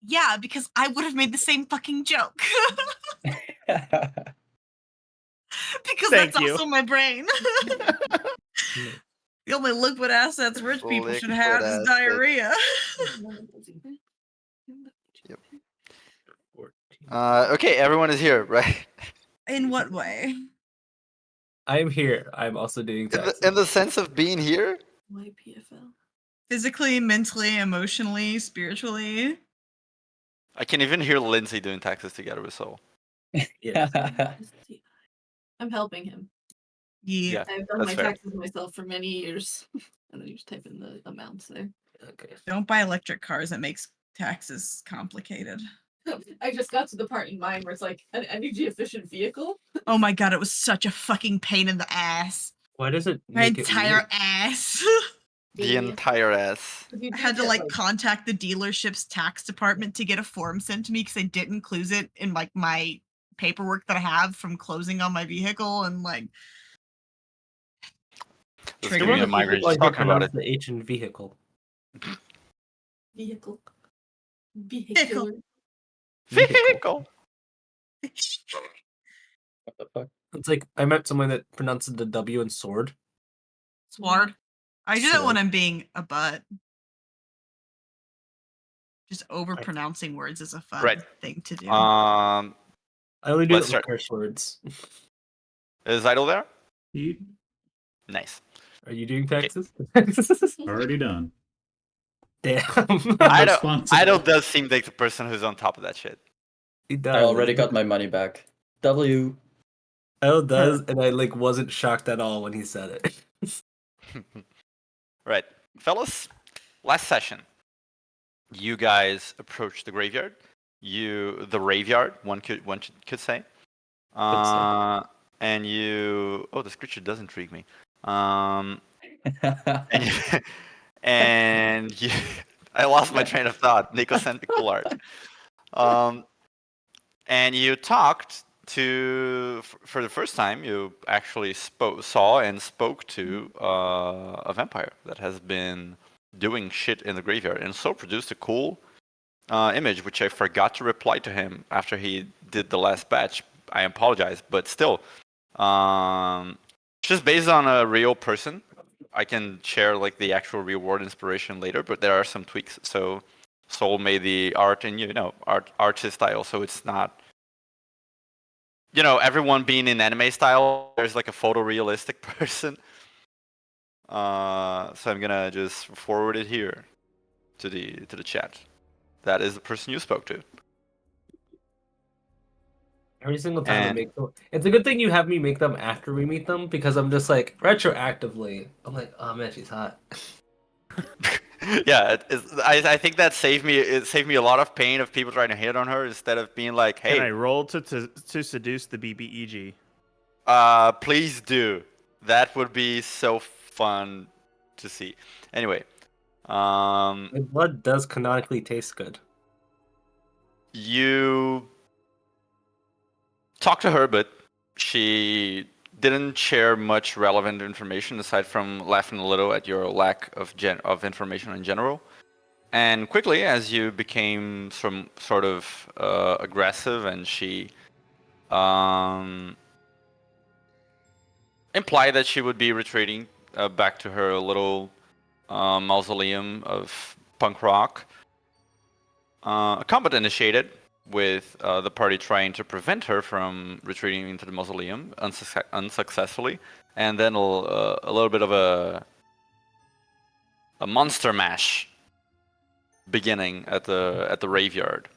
Yeah, because I would have made the same fucking joke. Because Thank that's you. also my brain. The only liquid assets rich people should have is diarrhea. Yep. Okay, everyone is here, right? In what way? I'm here. I'm also doing taxes. In the sense of being here? Why PFL? Physically, mentally, emotionally, spiritually. I can even hear Lindsay doing taxes together with Soul. I'm helping him. Yeah. I've done that's my fair. taxes myself for many years. And then you just type in the amounts there. Okay. Don't buy electric cars. That makes taxes complicated. I just got to the part in mine where it's like an energy efficient vehicle. Oh my god, it was such a fucking pain in the ass. Why does it My make it entire weird? ass. The entire ass. You I do had to get, like contact the dealership's tax department to get a form sent to me because I didn't include it in like my paperwork that I have from closing on my vehicle and like. Let's Trigger give me me. a migraine Like just talking about it. the H in vehicle. vehicle. Vehicular. Vehicle. What the fuck? It's like I met someone that pronounced the W in sword. Sword. I do that when Sword. I'm being a butt. Just over pronouncing words is a fun Right. thing to do. I only do it Let's with start. curse words. Is Idle there? You Nice. Are you doing taxes? already done. Damn. Idle does seem like the person who's on top of that shit. He does. I already got my money back. W. Idle does, and I like wasn't shocked at all when he said it. Right. Fellas, last session. You guys approached the graveyard. The raveyard, one could say. And you... Oh, this creature does intrigue me. And you... I lost my train of thought. Nico sent me cool art. And you talked to... For the first time, you actually saw and spoke to a vampire that has been doing shit in the graveyard, and so produced a cool image, which I forgot to reply to him after he did the last batch. I apologize, but still, just based on a real person. I can share like the actual real world inspiration later, but there are some tweaks. So Soul made the art in artist style, so it's not everyone being in anime style. There's like a photorealistic person. So I'm gonna just forward it here to the chat. That is the person you spoke to. Every single time I make them, it's a good thing you have me make them after we meet them, because I'm just like retroactively. I'm like, oh man, she's hot. Yeah, I think that saved me. It saved me a lot of pain of people trying to hit on her instead of being like, "Hey, can I roll to seduce the BBEG?" Please do. That would be so fun to see. Anyway, My blood does canonically taste good. You talked to her, but she didn't share much relevant information aside from laughing a little at your lack of information in general. And quickly, as you became some sort of aggressive, and she implied that she would be retreating back to her little mausoleum of punk rock, a combat initiated, with the party trying to prevent her from retreating into the mausoleum unsuccessfully, and then a little bit of a monster mash beginning at the graveyard.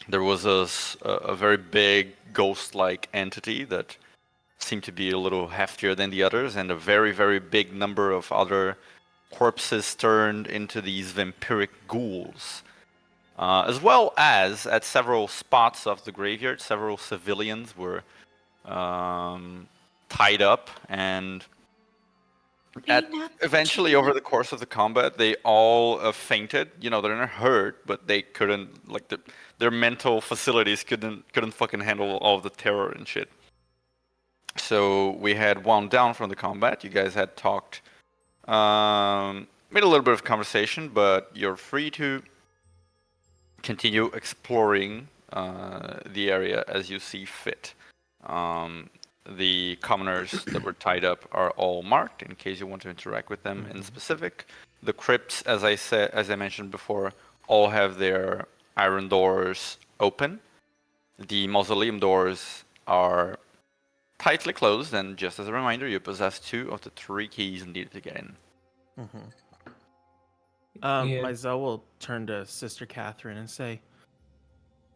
There was a very big ghost-like entity that seemed to be a little heftier than the others, and a very, very big number of other corpses turned into these vampiric ghouls. As well as at several spots of the graveyard, several civilians were tied up, and eventually over the course of the combat, they all fainted. They're not hurt, but they couldn't, like, their mental facilities couldn't fucking handle all of the terror and shit. So we had wound down from the combat. You guys had talked, made a little bit of conversation, but you're free to continue exploring the area as you see fit. The commoners that were tied up are all marked in case you want to interact with them in specific. The crypts, as I mentioned before, all have their iron doors open. The mausoleum doors are tightly closed, and just as a reminder, you possess 2 of the 3 keys needed to get in. Yeah. Myzel will turn to Sister Catherine and say,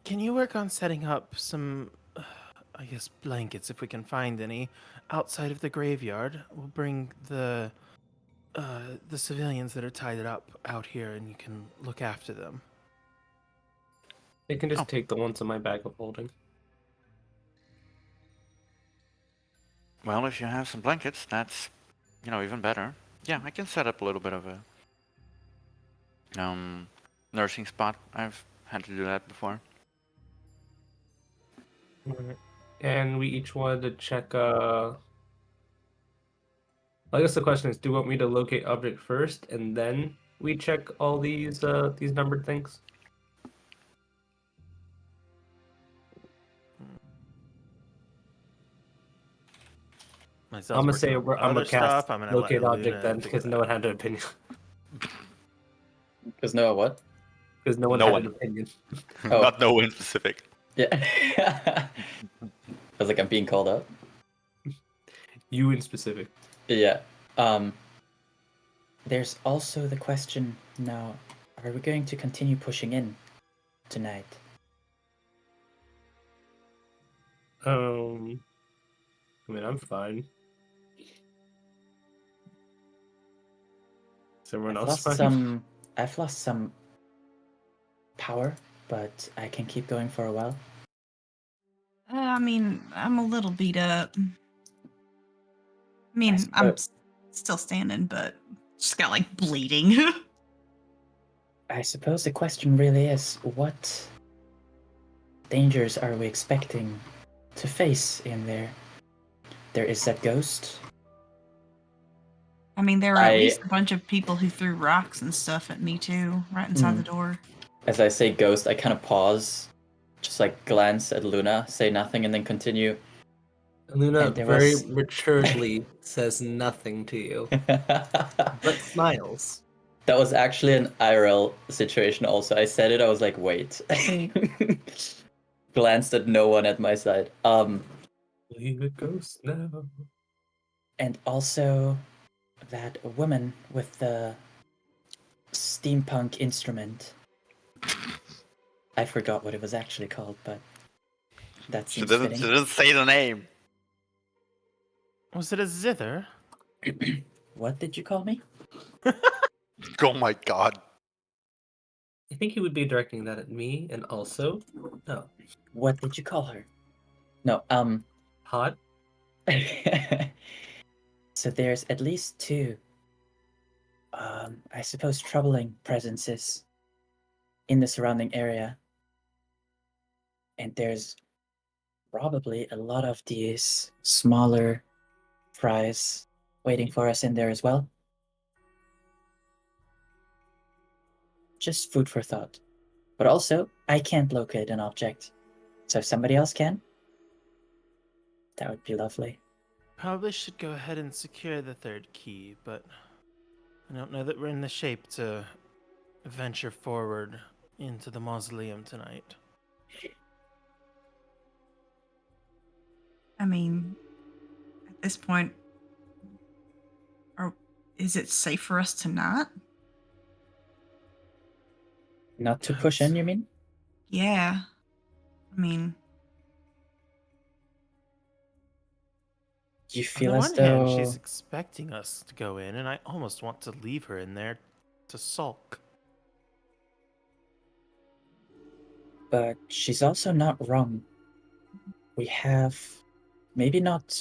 "Can you work on setting up some, I guess, blankets if we can find any, outside of the graveyard? We'll bring the civilians that are tied up out here, and you can look after them." They can just take the ones in my bag of holding. Well, if you have some blankets, that's, even better. Yeah, I can set up a little bit of a nursing spot. I've had to do that before. Alright. And we each wanted to check. I guess the question is, do you want me to locate object first, and then we check all these numbered things? Myzel's I'm gonna working say on the I'm other gonna cast stuff. I'm gonna let locate object Luna then, figure because that no one out. had an opinion. Because Noah, what? Because no one No had one. an opinion. Oh. Not no one specific. Yeah. I was like, I'm being called out. You in specific. Yeah. There's also the question now, are we going to continue pushing in tonight? I mean, I'm fine. Is everyone else fine? I've lost some power, but I can keep going for a while. I mean, I'm a little beat up. I mean, I'm still standing, but just got like bleeding. I suppose the question really is, what dangers are we expecting to face in there? There is that ghost. I mean, there were at least a bunch of people who threw rocks and stuff at me too, right inside the door. As I say ghost, I kind of pause, just like glance at Luna, say nothing, and then continue. Luna very maturely says nothing to you, but smiles. That was actually an IRL situation also. I said it, I was like, wait. Glanced at no one at my side. Leave it ghost now. And also that woman with the steampunk instrument. I forgot what it was actually called, but that She seems didn't fitting. say the name. Was it a zither? What did you call me? Oh my god. I think he would be directing that at me, and also, no. What did you call her? No, Hot? So there's at least 2, I suppose, troubling presences in the surrounding area. And there's probably a lot of these smaller fries waiting for us in there as well. Just food for thought. But also, I can't locate an object. So if somebody else can, that would be lovely. Probably should go ahead and secure the 3rd key, but I don't know that we're in the shape to venture forward into the mausoleum tonight. I mean, at this point, is it safe for us to not? Not to push in, you mean? Yeah. I mean, Do you On feel the as one hand, though... she's expecting us to go in, and I almost want to leave her in there to sulk. But she's also not wrong. We have maybe not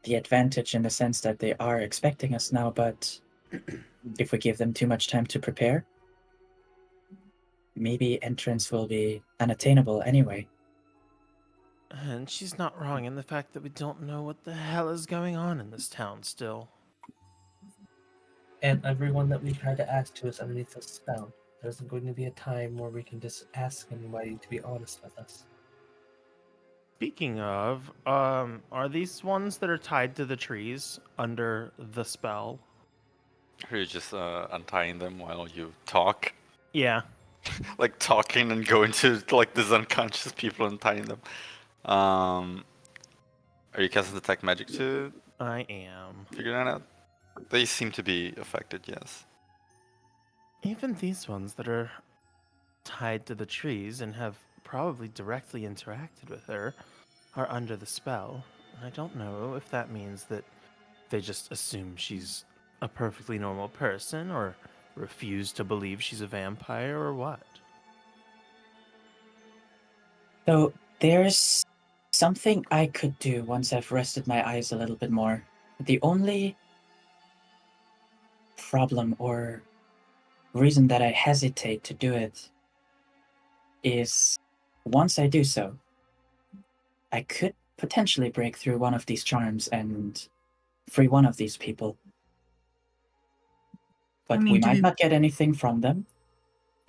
the advantage in the sense that they are expecting us now, but if we give them too much time to prepare, maybe entrance will be unattainable anyway. And she's not wrong in the fact that we don't know what the hell is going on in this town still. And everyone that we tried to ask to is underneath a spell. there's going to be a time where we can just ask anybody to be honest with us. Speaking of, are these ones that are tied to the trees under the spell? Are you just untying them while you talk? Yeah. Like talking and going to like these unconscious people and tying them. Are you casting detect magic to I am. figure that out? They seem to be affected, yes. Even these ones that are tied to the trees and have probably directly interacted with her are under the spell. And I don't know if that means that they just assume she's a perfectly normal person or refuse to believe she's a vampire or what. So there's something I could do once I've rested my eyes a little bit more. The only problem or reason that I hesitate to do it is once I do so, I could potentially break through one of these charms and free one of these people. But mean, we do might we- not get anything from them.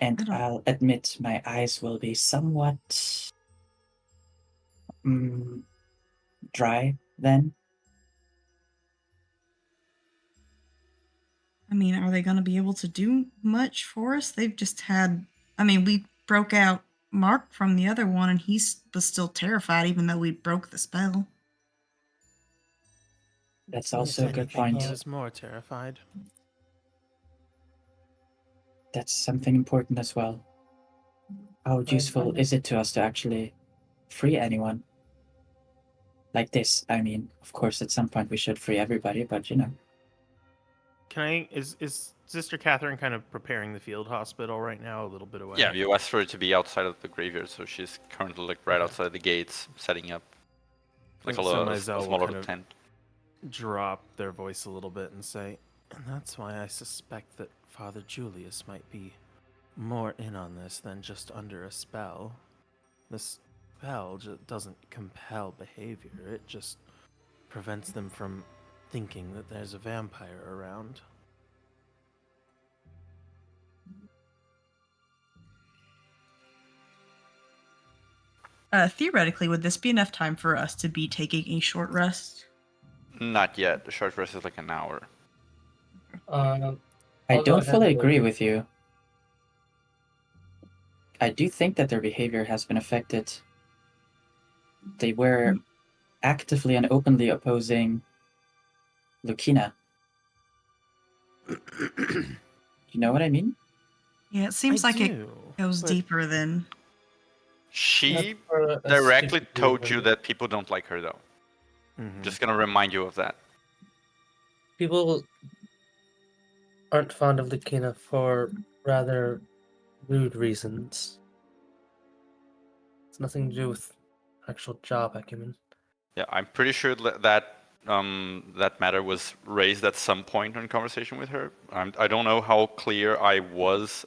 And I don't- I'll admit my eyes will be somewhat dry then. I mean, are they going to be able to do much for us? They've just had. I mean, we broke out Mark from the other one, and he was still terrified, even though we broke the spell. That's If also a good anything, point. He was more terrified. That's something important as well. How useful is it to us to actually free anyone? Like this, I mean, of course, at some point we should free everybody, but you know. Can I? Is Sister Catherine kind of preparing the field hospital right now, a little bit away? Yeah, you asked for it to be outside of the graveyard, so she's currently like right Okay. outside the gates, setting up like So a Maisel will small kind little of tent. drop their voice a little bit and say, and that's why I suspect that Father Julius might be more in on this than just under a spell. This spell doesn't compel behavior, it just prevents them from thinking that there's a vampire around. Theoretically, would this be enough time for us to be taking a short rest? Not yet. The short rest is like an hour. I I'll go don't ahead fully and- agree with you. I do think that their behavior has been affected. They were actively and openly opposing Lucina. You know what I mean? Yeah, it seems like it goes but deeper than. She For a directly stupid told you reason. that people don't like her, though. Mhm. Just gonna remind you of that. People aren't fond of Lucina for rather rude reasons. It's nothing to do with actual job acumen. Yeah, I'm pretty sure that matter was raised at some point in conversation with her. I don't know how clear I was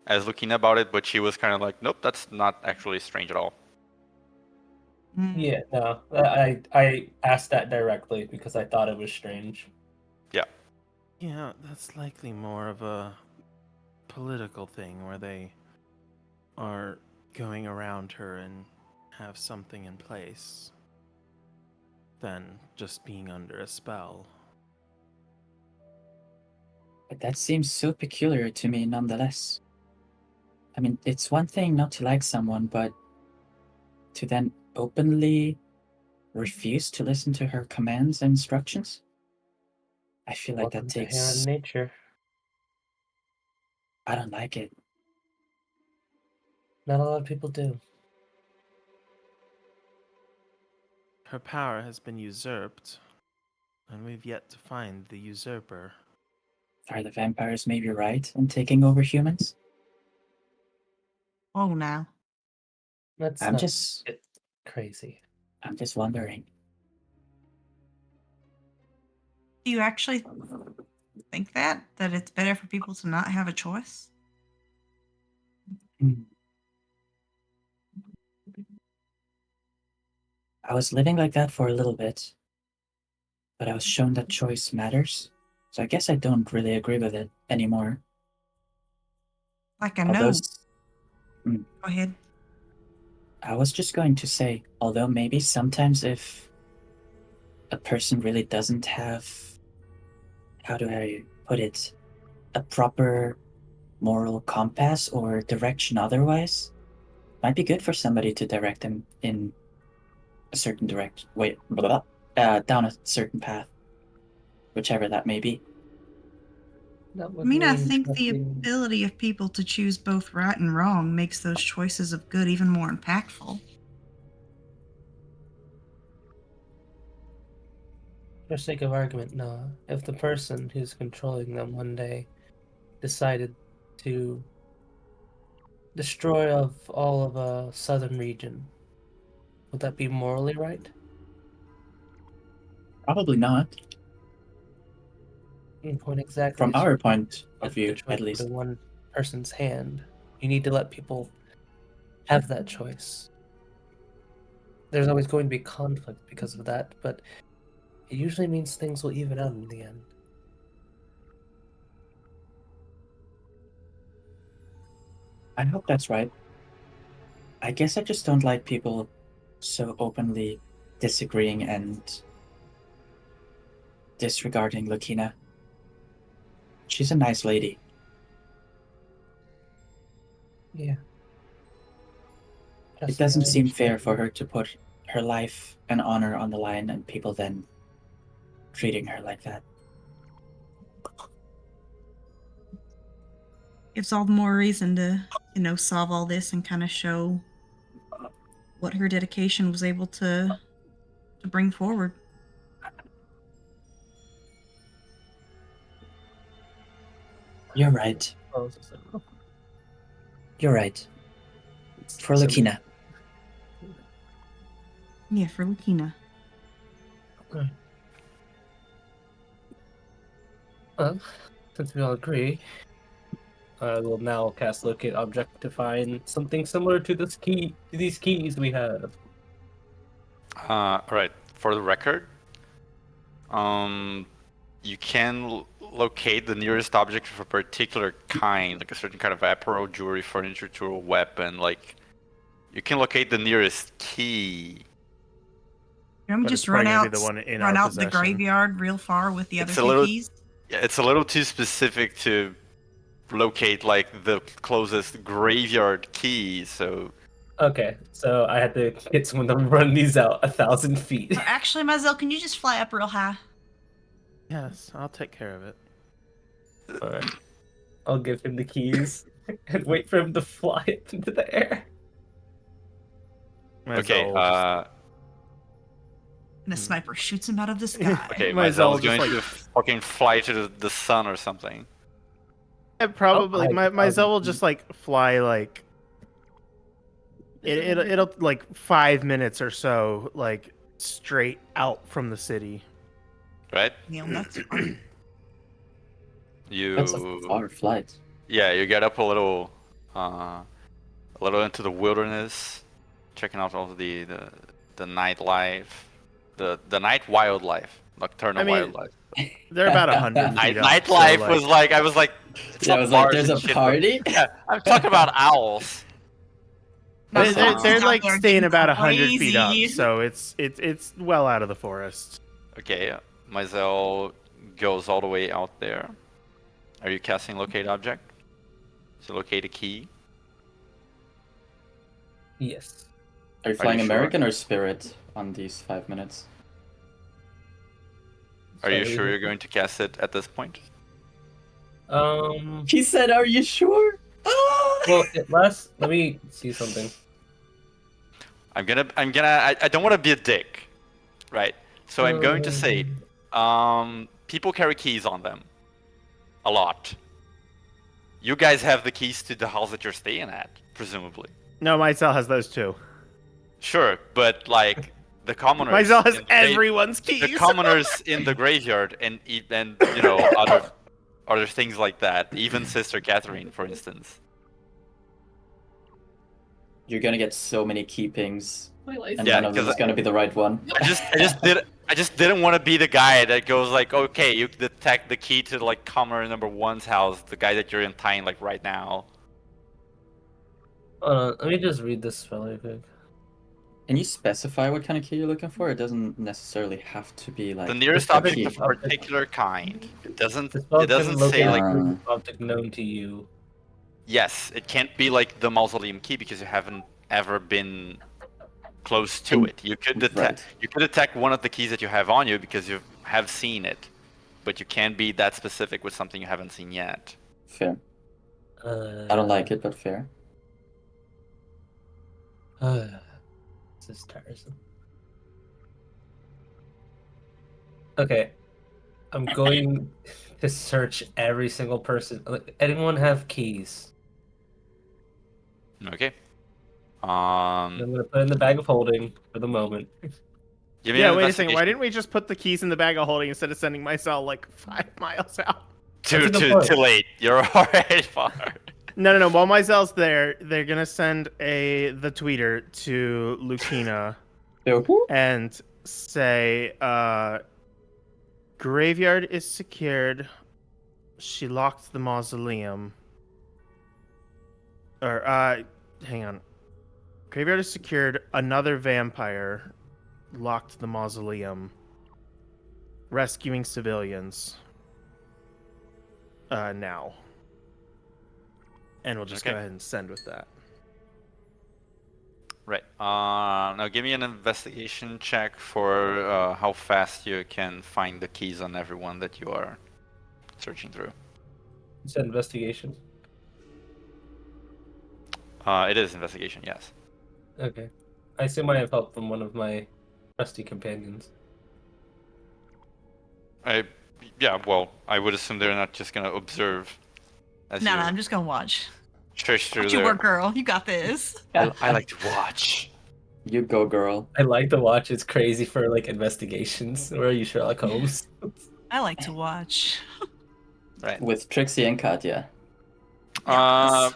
as looking about it, but she was kind of like, "Nope, that's not actually strange at all." Yeah, no, I asked that directly because I thought it was strange. Yeah, that's likely more of a political thing where they are going around her and have something in place than just being under a spell. But that seems so peculiar to me nonetheless. I mean, it's one thing not to like someone, but to then openly refuse to listen to her commands and instructions? I feel like Welcome that to takes. human nature. I don't like it. Not a lot of people do. Her power has been usurped, and we've yet to find the usurper. Are the vampires maybe right in taking over humans? Oh, now. That's I'm not just crazy. wondering. Do you actually think that it's better for people to not have a choice? I was living like that for a little bit, but I was shown that choice matters. So I guess I don't really agree with it anymore. Like I Although know. s- Go ahead. I was just going to say, although maybe sometimes if a person really doesn't have, how do I put it, a proper moral compass or direction otherwise, might be good for somebody to direct them in a certain direction. Wait, blah, blah, down a certain path, whichever that may be. That I would mean, I mean think the trusting- ability of people to choose both right and wrong makes those choices of good even more impactful. For sake of argument, no. If the person who's controlling them one day decided to destroy of all of a southern region, would that be morally right? Probably not, Your point exactly. from is our you point can't of put the view, choice at least. into one person's hand. You need to let people have that choice. There's always going to be conflict because of that, but it usually means things will even out in the end. I hope that's right. I guess I just don't like people so openly disagreeing and disregarding Lakina. She's a nice lady. Yeah. It doesn't seem fair for her to put her life and honor on the line and people then treating her like that. Gives all the more reason to, solve all this and kind of show what her dedication was able to bring forward. You're right. You're right. For Lakina. Yeah, for Lakina. Okay. Well, since we all agree, I will now cast locate object to find something similar to these keys we have. Alright, for the record, you can locate the nearest object of a particular kind, like a certain kind of apparel, jewelry, furniture, tool, weapon. Like, you can locate the nearest key. You want me But just it's probably run gonna be out, the one in run our out the possession. graveyard real far with the other It's a two little- keys? Yeah, it's a little too specific to locate like the closest graveyard key. So Okay, so I had to get someone to run these out 1,000 feet. Or actually, Mazel, can you just fly up real high? Yes, I'll take care of it. Alright. I'll give him the keys and wait for him to fly up into the air. okay, And a sniper shoots him out of the sky. okay, Myself Mysel's going just, to fucking fly to the sun or something. probably Oh, my Zell will just like fly like it'll like 5 minutes or so like straight out from the city. Right? Neil, that's fine. That's a far flight. Yeah, you get up a little into the wilderness, checking out all the nightlife, the night wildlife, nocturnal wildlife. They're about 100 feet up. Nightlife so, like, was like I was like, Yeah, I was like, there's a shit, party? but- yeah, I'm talking about owls. they're Out like there staying getting about 100 feet up, crazy. so it's well out of the forest. Okay, Myzel goes all the way out there. Are you casting locate object? So locate a key. Yes. Are you flying you sure? American or Spirit on these 5 minutes? Are you Sorry, sure you're going to cast it at this point? He said, are you sure? Well, let me see something. I don't want to be a dick, right? So I'm going to say, people carry keys on them, a lot. You guys have the keys to the house that you're staying at, presumably. No, Myzel has those too. Sure, but like the commoners. Myzel has in the gra- everyone's keys. The commoners in the graveyard and other things like that. Even Sister Catherine, for instance. You're gonna get so many key pings, My license. and Yeah, none of them 'cause is gonna be the right one. I just didn't want to be the guy that goes like, okay, you detect the key to like commoner number 1's house, the guy that you're untying like right now. Let me just read this spell real quick. Can you specify what kind of key you're looking for? It doesn't necessarily have to be like The nearest a object key. of a particular kind. It doesn't. The spell It doesn't can say locate like. an object known to you. Yes, it can't be like the mausoleum key because you haven't ever been close to it. You could detect. Right. You could detect one of the keys that you have on you because you have seen it, but you can't be that specific with something you haven't seen yet. Fair. I don't like it, but fair. This is tiresome. Okay. I'm going to search every single person. Anyone have keys? Okay. I'm gonna put it in the bag of holding for the moment. Give me Yeah, an wait a second. Why investigation. didn't we just put the keys in the bag of holding instead of sending myself like 5 miles out? Too That's a good point. late. You're already far. No. While Myzel's there, they're gonna send the tweeter to Lucina and say, graveyard is secured. She locked the mausoleum. Or hang on. Graveyard is secured. Another vampire locked the mausoleum. Rescuing civilians. Now. And we'll just go ahead and send with that. Right. Now give me an investigation check for how fast you can find the keys on everyone that you are searching through. You said investigation. It is investigation, yes. Okay. I assume I have help from one of my trusty companions. Yeah, well, I would assume they're not just gonna observe as No, you I'm just gonna watch. search through Watch you there. work, girl. You got this. I like to watch. You go, girl. I like to watch. It's crazy for like investigations. Where are you, Sherlock Holmes? I like to watch. Right. With Trixie and Katya. Yes.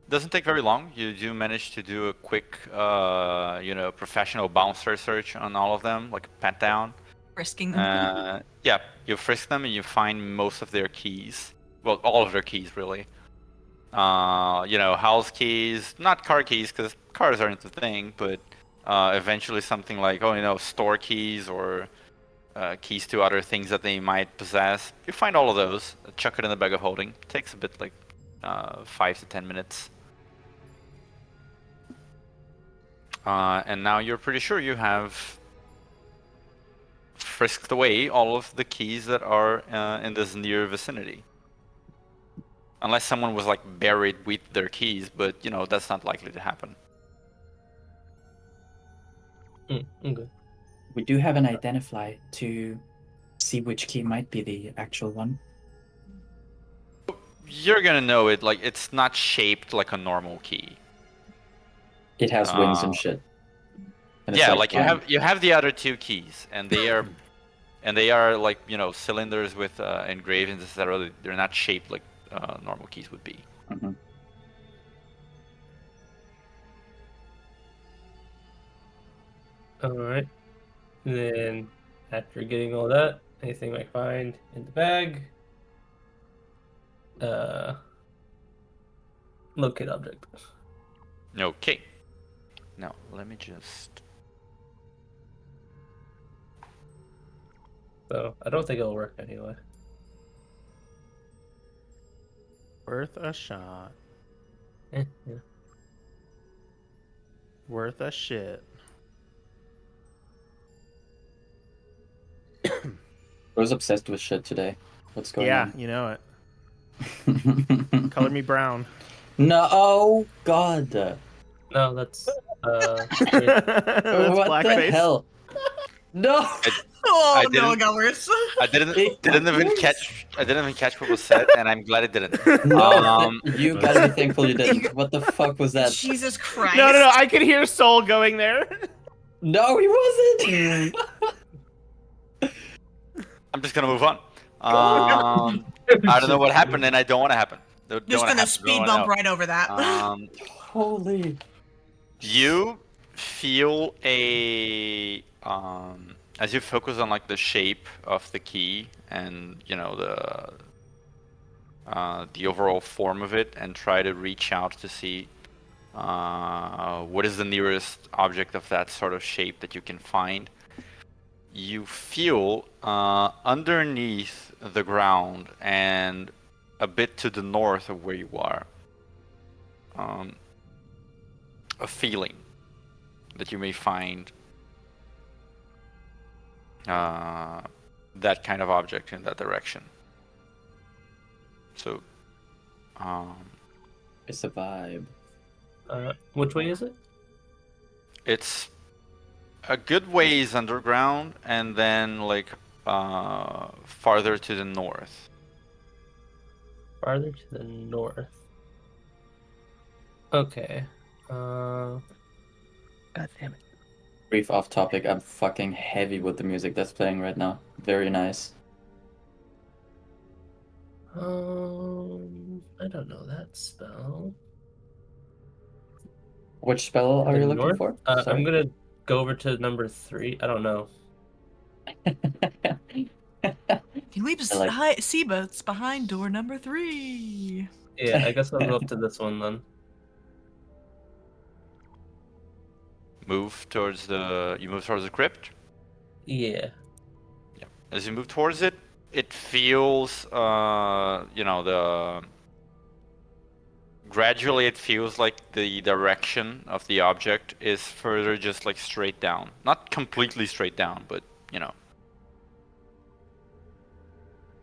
Doesn't take very long. You do manage to do a quick, professional bouncer search on all of them, like a pat down. Risking them. Yeah, you frisk them and you find most of their keys. Well, all of their keys, really. House keys, not car keys, because cars aren't the thing, but eventually something like, store keys or keys to other things that they might possess. You find all of those, chuck it in the bag of holding. Takes a bit, like 5 to 10 minutes. And now you're pretty sure you have frisked away all of the keys that are in this near vicinity. Unless someone was like buried with their keys, but that's not likely to happen. Okay. We do have an identify to see which key might be the actual one. You're gonna know it, like it's not shaped like a normal key. It has wings and shit. And it's Yeah, like flying. you have the other two keys, and they are like cylinders with engravings, etc. They're not shaped like normal keys would be. Mhm. All right. And then after getting all that, anything I find in the bag, locate object. Okay. Now let me just. So I don't think it'll work anyway. Worth a shot. Yeah. Worth a shit. I was obsessed with shit today. What's going Yeah, on? you know it. Color me brown. No, oh god. No, that's That's What blackface. the hell? No. Oh, no, didn't- it got worse. I didn't It even works. catch. I didn't even catch what was said, and I'm glad it didn't. No, you gotta be thankful you didn't. What the fuck was that? Jesus Christ. No. I could hear Soul going there. No, he wasn't. I'm just gonna move on. I don't know what happened, and I don't want to happen. Just gonna speed bump right over that. Holy. You feel as you focus on like the shape of the key and the overall form of it, and try to reach out to see what is the nearest object of that sort of shape that you can find. You feel underneath the ground and a bit to the north of where you are, a feeling that you may find that kind of object in that direction. So, It's a vibe. Which way is it? it's a good ways underground, and then like farther to the north. Farther to the north. Okay. God damn it. Brief off topic, I'm fucking heavy with the music that's playing right now. Very nice. I don't know that spell. Which spell are The you looking north? for? I'm Sorry. gonna go over to number 3. I don't know. He leaves I like- Seaboats behind door number 3. Yeah, I guess I'll go up to this one then. You move towards the crypt. Yeah. Yeah. As you move towards it, it feels gradually it feels like the direction of the object is further just like straight down. Not completely straight down, but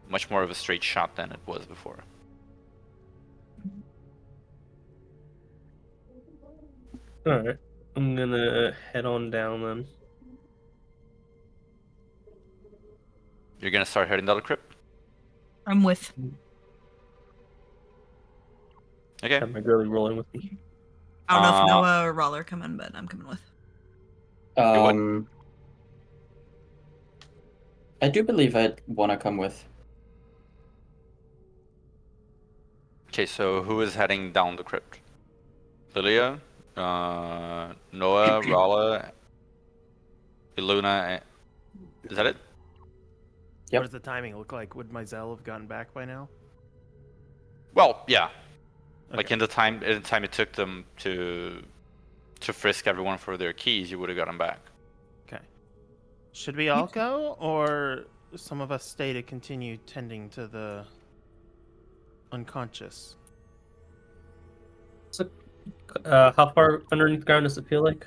much more of a straight shot than it was before. Alright. I'm gonna head on down then. You're gonna start heading down the crypt? I'm with. Okay. Have my girly rolling with me. I don't know if Noah or Roller are coming, but I'm coming with. I do believe I'd want to come with. Okay, so who is heading down the crypt? Lilia, Noah, Rala, Iluna. Is that it? Yep. What does the timing look like? Would Mizell have gotten back by now? Well, yeah. Like Okay. in the time it took them to frisk everyone for their keys, you would have got them back. Okay. Should we all go, or some of us stay to continue tending to the unconscious? So, how far underneath the ground does it feel like?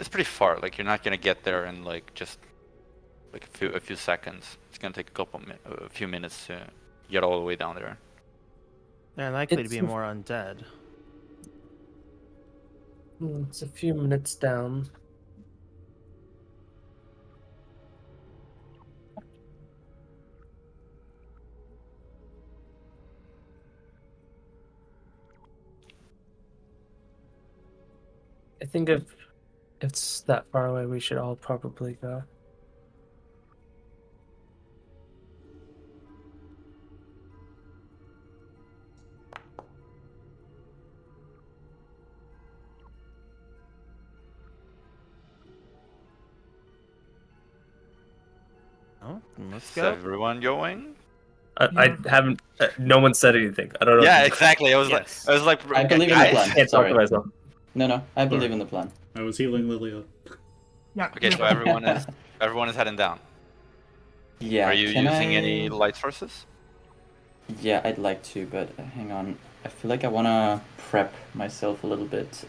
It's pretty far. Like you're not gonna get there in like just like a few seconds. It's gonna take a few minutes to get all the way down there. They're likely to It's be a- more undead. It's a few minutes down. I think if it's that far away, we should all probably go. Oh, let's Is go. everyone going? I haven't. No one said anything. I don't know. Yeah, exactly. I was Yes. like, I believe in the guys. plan. Can't talk Sorry. to myself. No, I believe Sorry. in the plan. I was healing Lilia. Yeah. Okay, so everyone is heading down. Yeah. Are you can using I... any light sources? Yeah, I'd like to, but hang on. I feel like I want to prep myself a little bit.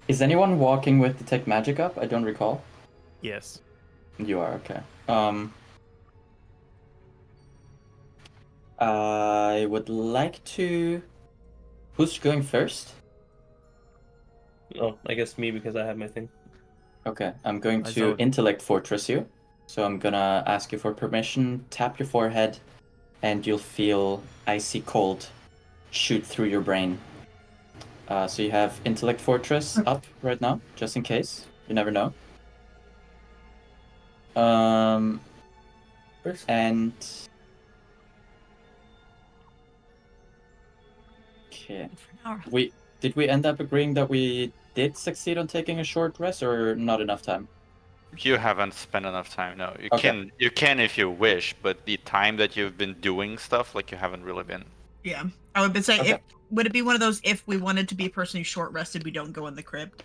Is anyone walking with Detect Magic up? I don't recall. Yes. You are, okay. I would like to... Who's going first? Oh, I guess me because I have my thing. Okay, I'm going I to don't- Intellect Fortress you. So I'm gonna ask you for permission, tap your forehead, and you'll feel icy cold shoot through your brain. So you have Intellect Fortress up right now, just in case. You never know. And... Okay. Did we end up agreeing that we did succeed on taking a short rest, or not enough time? You haven't spent enough time. No, you Okay. can. You can if you wish, but the time that you've been doing stuff, like you haven't really been. Yeah, I would say Okay. if would it be one of those if we wanted to be a person who's short rested, we don't go in the crypt.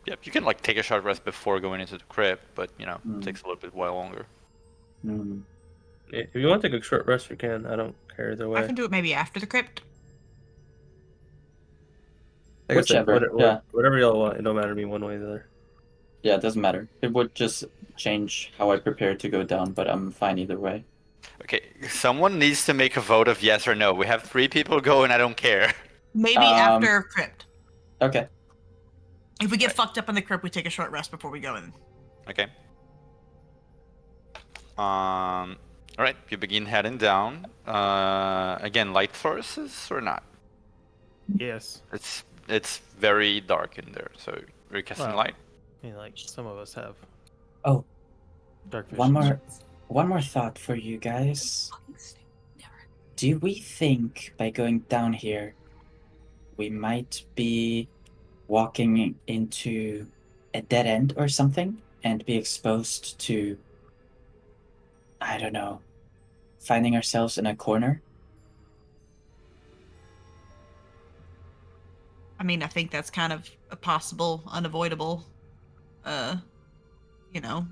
Yep, you can like take a short rest before going into the crypt, but you know, Mm. it takes a little bit while longer. Mm. If you want to take a short rest, you can. I don't care either way. I can do it maybe after the crypt. Like I said, Whichever, yeah. whatever y'all want. It don't matter to me one way or the other. Yeah, it doesn't matter. It would just change how I prepare to go down, but I'm fine either way. Okay, someone needs to make a vote of yes or no. We have 3 people going. I don't care. Maybe after crypt. Okay. If we get fucked up in the crypt, we take a short rest before we go in. Okay. All right, you begin heading down. Again, light sources or not? Yes. It's very dark in there, so you're casting Well, light. I mean, like some of us have Oh, dark vision. one more thought for you guys. Do we think by going down here, we might be walking into a dead end or something and be exposed to, I don't know, finding ourselves in a corner? I mean, I think that's kind of a possible, unavoidable. You know,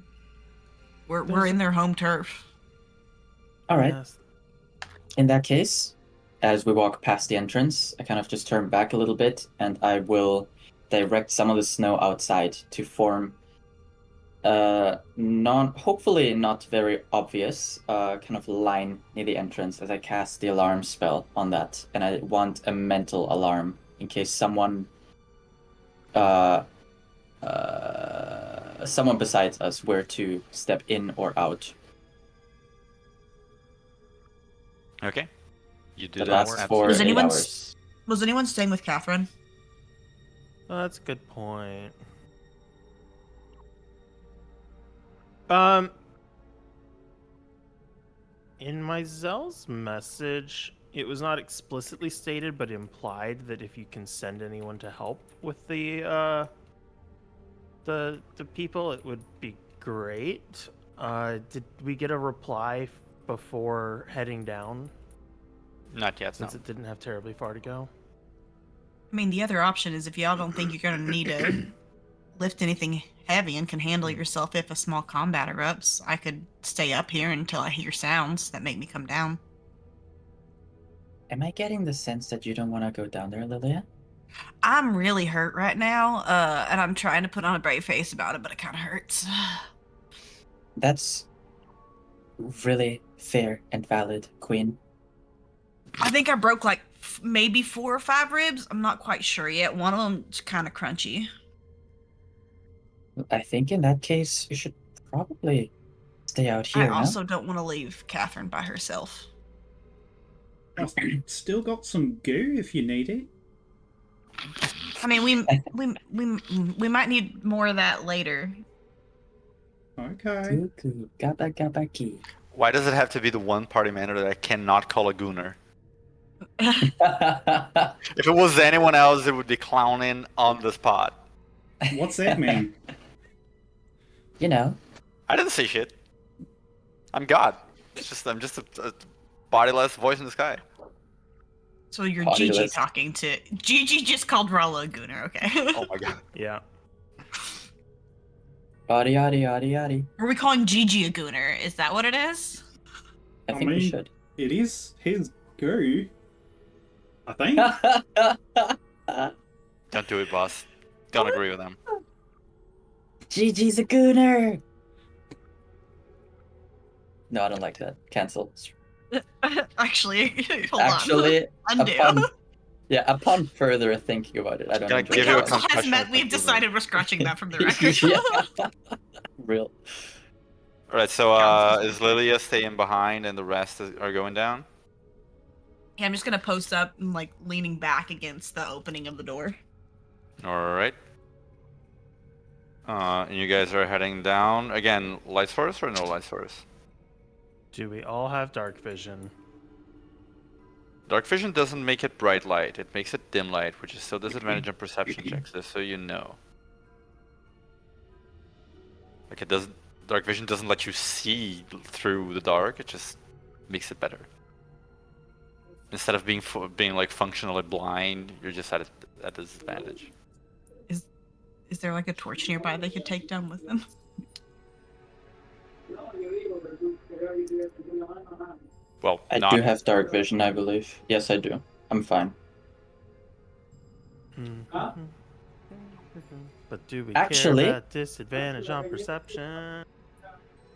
we're in their home turf. All right. Yes. In that case, as we walk past the entrance, I kind of just turn back a little bit and I will direct some of the snow outside to form hopefully not very obvious kind of line near the entrance as I cast the alarm spell on that. And I want a mental alarm in case someone someone besides us were to step in or out. Okay. You do That that. lasts at for Was 8 anyone hours. Was anyone staying with Catherine? Oh, that's a good point. In my Zell's message, it was not explicitly stated, but implied that if you can send anyone to help with the people, it would be great. Did we get a reply before heading down? Not yet, Since no. it didn't have terribly far to go. I mean, the other option is if y'all don't think you're gonna need to lift anything heavy and can handle yourself if a small combat erupts, I could stay up here until I hear sounds that make me come down. Am I getting the sense that you don't want to go down there, Lilia? I'm really hurt right now, and I'm trying to put on a brave face about it, but it kind of hurts. That's really fair and valid, Queen. I think I broke like maybe 4 or 5 ribs. I'm not quite sure yet. One of them's kind of crunchy. I think in that case, you should probably stay out here, I also don't want to leave Catherine by herself. I've still got some goo if you need it. I mean, we might need more of that later. Okay. no? Cuckoo, gabba gabba key. Why does it have to be the one party member that I cannot call a gooner? If it was anyone else, it would be clowning on the spot. What's that mean? You know, I didn't say shit. I'm God. I'm just a bodiless voice in the sky. So you're Bodyless. Gigi talking to... Gigi just called Rala a gooner, okay? Oh my god. Yeah. yaddy yaddy yaddy yaddy. Are we calling Gigi a gooner? Is that what it is? I think we mean, should. It is his goo. I think. Don't do it, boss. Don't agree with him. Gigi's a gooner. No, I don't like that. Cancel. Actually, hold Actually, on. Undo. upon further thinking about it, I don't Can I enjoy give you a that. Council has confession? met. We've decided we're scratching that from the record. Yeah. Real. Alright, so Council's is Lilia staying behind and the rest are going down? Yeah, I'm just gonna post up and like leaning back against the opening of the door. Alright. And you guys are heading down. Again, light source or no light source? Do we all have dark vision? Dark vision doesn't make it bright light, it makes it dim light, which is still disadvantage on perception checks, just so you know. Like it doesn't. Dark vision doesn't let you see through the dark. It just makes it better. Instead of being like functionally blind, you're just at a disadvantage. Is there like a torch nearby they could take down with them? Well, I not do have dark vision, I believe. Yes, I do. I'm fine. But do we Actually- care about disadvantage on perception?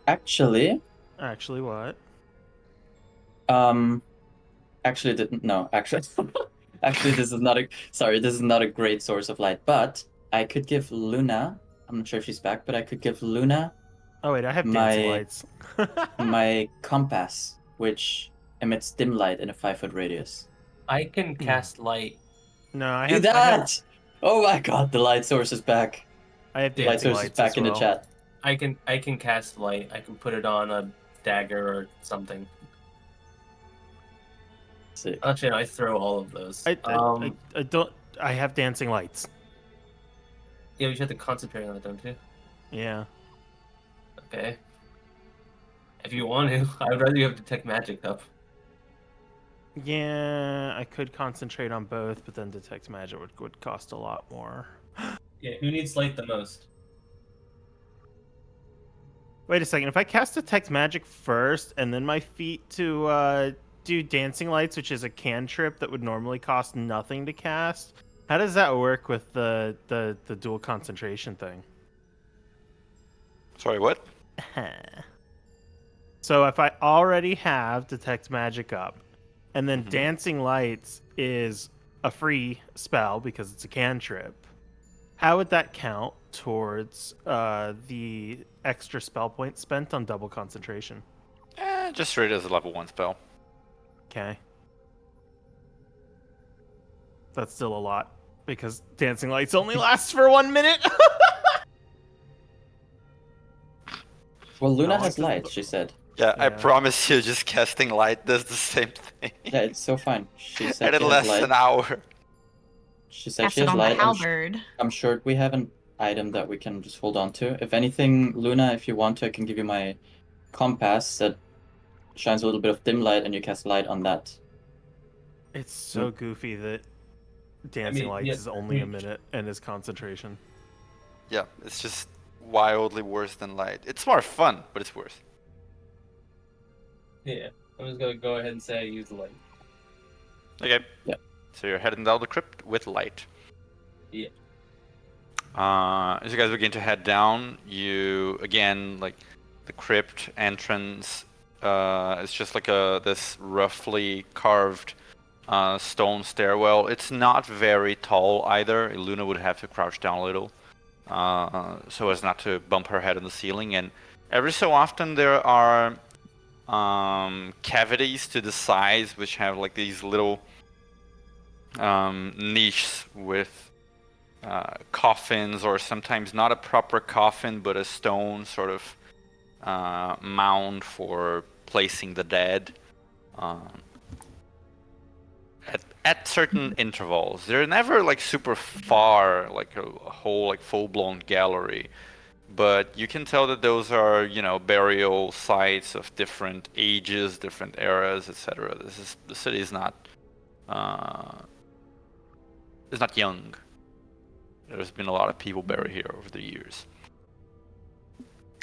Actually, Actually, what? actually didn't no, actually actually this is not a sorry, this is not a great source of light, but I could give Luna, I'm not sure if she's back, but I could give Luna Oh wait, I have dancing lights. my compass, which emits dim light in a 5-foot radius. I can cast light. No, I Do have. that! Oh my god, the light source is back. I have The light dancing source is lights back as in the well. chat. I can cast light. I can put it on a dagger or something. Sick. Actually, no, I throw all of those. I don't. I have dancing lights. Yeah, you have to concentrate on it, don't you? Yeah. Okay. If you want to, I'd rather you have detect magic up. Yeah, I could concentrate on both, but then detect magic would cost a lot more. Yeah, who needs light the most? Wait a second. If I cast detect magic first, and then my feat to do dancing lights, which is a cantrip that would normally cost nothing to cast, how does that work with the dual concentration thing? Sorry, what? So if I already have detect magic up, and then Mhm. dancing lights is a free spell because it's a cantrip, how would that count towards the extra spell points spent on double concentration? Just treat it as a level 1 spell. Okay. That's still a lot because dancing lights only lasts for 1 minute. Well, Luna I like has this- light, she said. Yeah, I Yeah. promise you, just casting light does the same thing. Yeah, it's so fine. She said And it she has lasts light. an hour. She said Cast she it has on the light. halberd. I'm sure we have an item that we can just hold on to. If anything, Luna, if you want to, I can give you my compass that shines a little bit of dim light and you cast light on that. It's so goofy that dancing lights yeah, is only a minute and is concentration. Yeah, it's just wildly worse than light. It's more fun, but it's worse. Yeah, I'm just gonna go ahead and say I use light. Okay. Yeah. So you're heading down the crypt with light. Yeah. As you guys begin to head down, you again like the crypt entrance. It's just like this roughly carved stone stairwell. It's not very tall either. Luna would have to crouch down a little so as not to bump her head on the ceiling. And every so often there are cavities to the sides which have like these little niches with coffins, or sometimes not a proper coffin but a stone sort of mound for placing the dead at certain intervals. They're never like super far, like a whole like full-blown gallery, but you can tell that those are, you know, burial sites of different ages, different eras, etc. The city is not young. There's been a lot of people buried here over the years.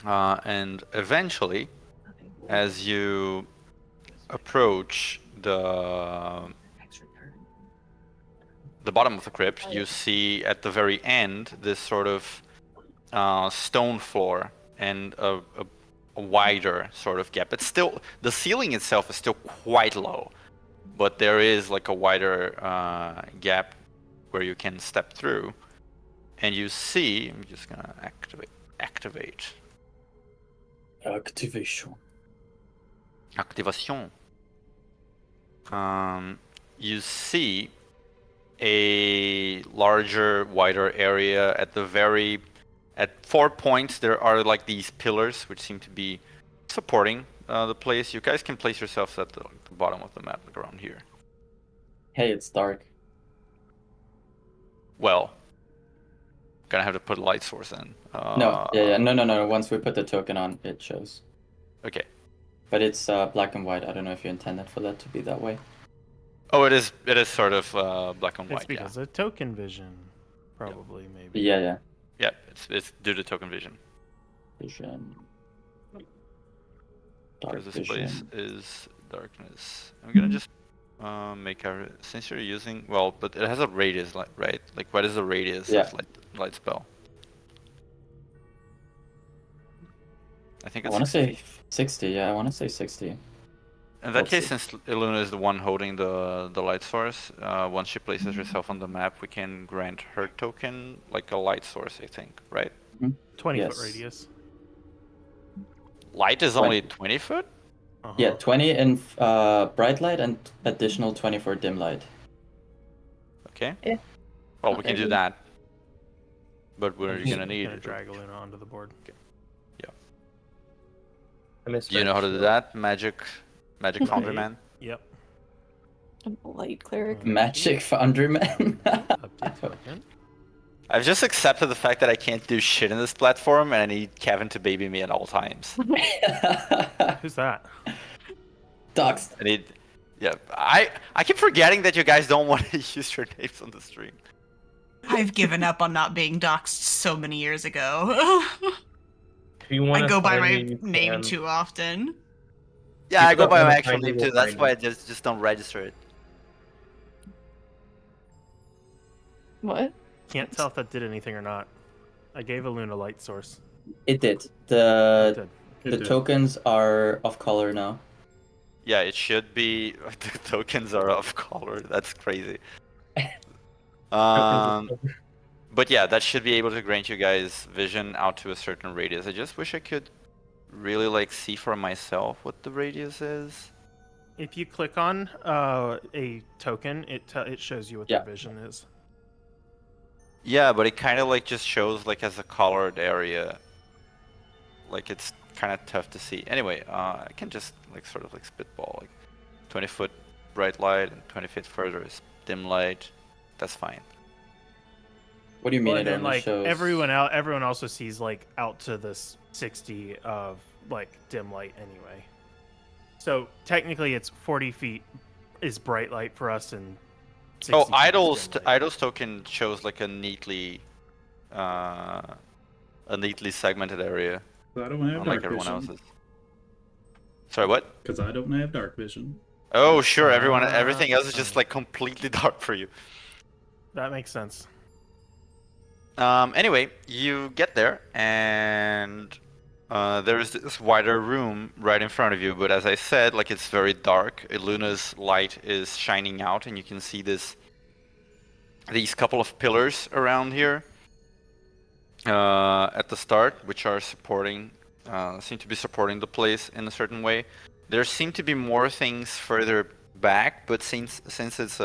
And eventually, as you approach the bottom of the crypt, you see at the very end this sort of stone floor and a wider sort of gap. It's still, the ceiling itself is still quite low, but there is like a wider gap where you can step through. And you see, I'm just gonna activate. Activation. Activation. You see a larger, wider area at 4 points. There are like these pillars which seem to be supporting the place. You guys can place yourselves at the bottom of the map, like around here. Hey, it's dark. Well, gonna have to put a light source in. No, no. Once we put the token on, it shows. Okay. But it's black and white. I don't know if you intended for that to be that way. Oh, it is. It is sort of black and It's white. because of token vision, probably, maybe. Yeah. Yeah, it's due to token vision. Vision. Dark Because this vision. place is darkness. I'm gonna just make our, since you're using, well, but it has a radius, right? Like, what is the radius Yeah. of light spell? I think I it's want to 60. say 60. Yeah, I want to say 60. In that Let's case, see. since Iluna is the one holding the light source, once she places herself on the map, we can grant her token like a light source, I think, right? 20-foot Yes. radius. Light is 20. only 20 foot? Uh-huh. Yeah, 20 in bright light and additional 20 for dim light. Okay. Yeah. Well, Not we can very do good. that. But what are you gonna need? Gonna drag Luna onto the board. I missed Do you know how to do that? Magic Foundry Man? Yep. I'm a light cleric. Magic Foundry Man. Update token. I've just accepted the fact that I can't do shit in this platform, and I need Kevin to baby me at all times. Who's that? Docs. I need, yeah. I keep forgetting that you guys don't want to use your names on the stream. I've given up on not being doxxed so many years ago. If you want I to go by find my me, you name can. too often. Yeah, I People go by that my wanna actual find name me will too. That's find why I me. just don't register it. What? Can't tell if that did anything or not. I gave Iluna light source. It did. It The did. tokens are of color now. Yeah, it should be. The tokens are of color. That's crazy. But yeah, that should be able to grant you guys vision out to a certain radius. I just wish I could really like see for myself what the radius is. If you click on a token, it shows you what Yeah. the vision is. Yeah, but it kind of like just shows like as a colored area. Like it's kind of tough to see. Anyway, I can just like sort of like spitball like 20 foot bright light and 20 feet further is dim light. That's fine. What do you mean Well, it and then only like shows? everyone also sees like out to this 60 of like dim light anyway. So technically, it's 40 feet is bright light for us and. 60 Oh, feet is Idol's dim light. Idol's token shows like a neatly segmented area, I don't have unlike dark everyone vision. else's. Sorry, what? Because I don't have dark vision. Oh, sure. Everything else is just oh. like completely dark for you. That makes sense. Anyway, you get there, and there's this wider room right in front of you. But as I said, like it's very dark. Iluna's light is shining out, and you can see these couple of pillars around here at the start, which are seem to be supporting the place in a certain way. There seem to be more things further back, but since it's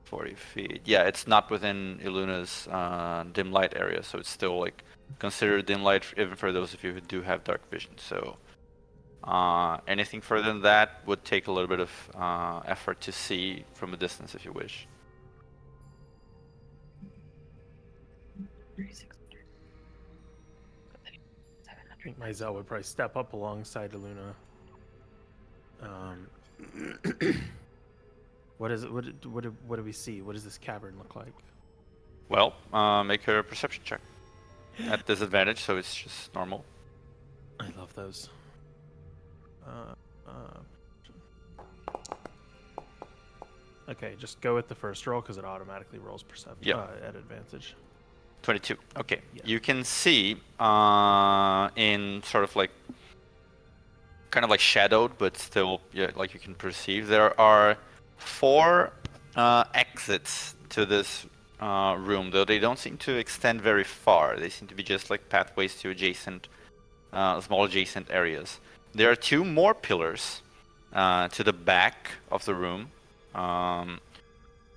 40 feet. Yeah, it's not within Iluna's dim light area, so it's still like considered dim light even for those of you who do have dark vision. So anything further than that would take a little bit of effort to see from a distance if you wish. I think my Zell would probably step up alongside Iluna. What is it? What do we see? What does this cavern look like? Well, make a perception check. At disadvantage, so it's just normal. I love those. Okay, just go with the first roll because it automatically rolls perception at advantage. 22. Okay. Yeah. You can see in sort of like kind of like shadowed, but still like you can perceive there are 4 exits to this room, though they don't seem to extend very far. They seem to be just like pathways to adjacent small adjacent areas. There are 2 more pillars to the back of the room,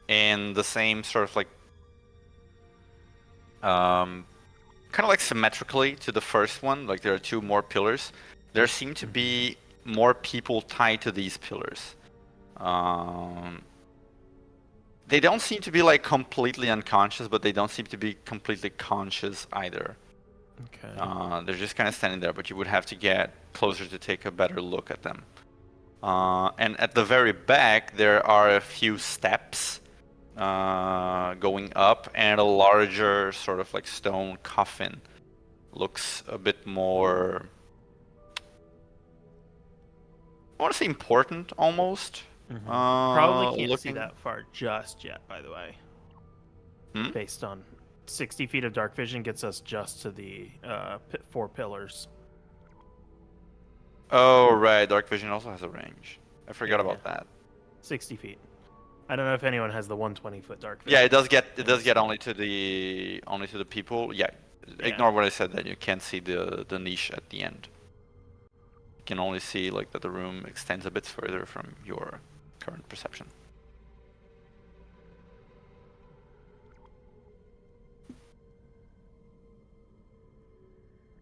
and the same sort of like kind of like symmetrically to the first one. Like there are 2 more pillars. There seem to be more people tied to these pillars, They don't seem to be like completely unconscious, but they don't seem to be completely conscious either. Okay. They're just kind of standing there, but you would have to get closer to take a better look at them. And at the very back, there are a few steps going up, and a larger sort of like stone coffin. Looks a bit more, I want to say important almost. Probably can't see looking. that far just yet, by the way. Hmm? Based on 60 feet of dark vision gets us just to the 4 pillars. Oh, right. Dark vision also has a range. I forgot Yeah, about that. 60 feet. I don't know if anyone has the 120-foot dark vision. Yeah, it does get only to the people. Yeah. Ignore what I said. That you can't see the niche at the end. You can only see like that the room extends a bit further from your current perception.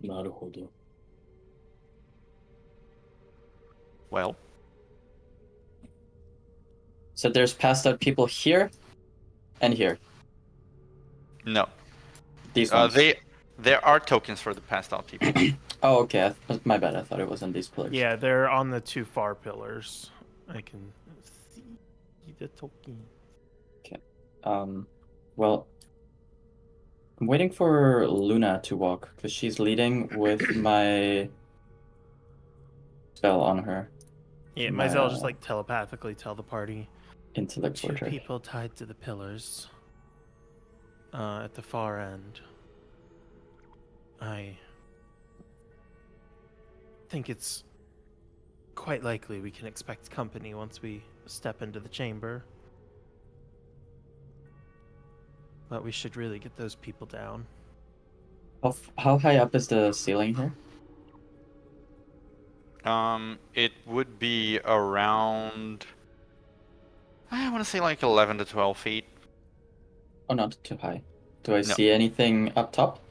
Naruhodo. Well, So there's passed out people here and here. no. These ones. There are tokens for the passed out people. Oh, okay. My bad. I thought it was on these pillars. Yeah, they're on the 2 far pillars. I can see the token. Well, I'm waiting for Luna to walk because she's leading with my spell on her. Yeah, might as well just like telepathically tell the party. Intellect 2 portrait. people tied to the pillars at the far end. I think it's quite likely we can expect company once we step into the chamber. But we should really get those people down. How high up is the ceiling here? It would be around, I want to say like 11 to 12 feet. Oh, not too high. Do I No. see anything up top?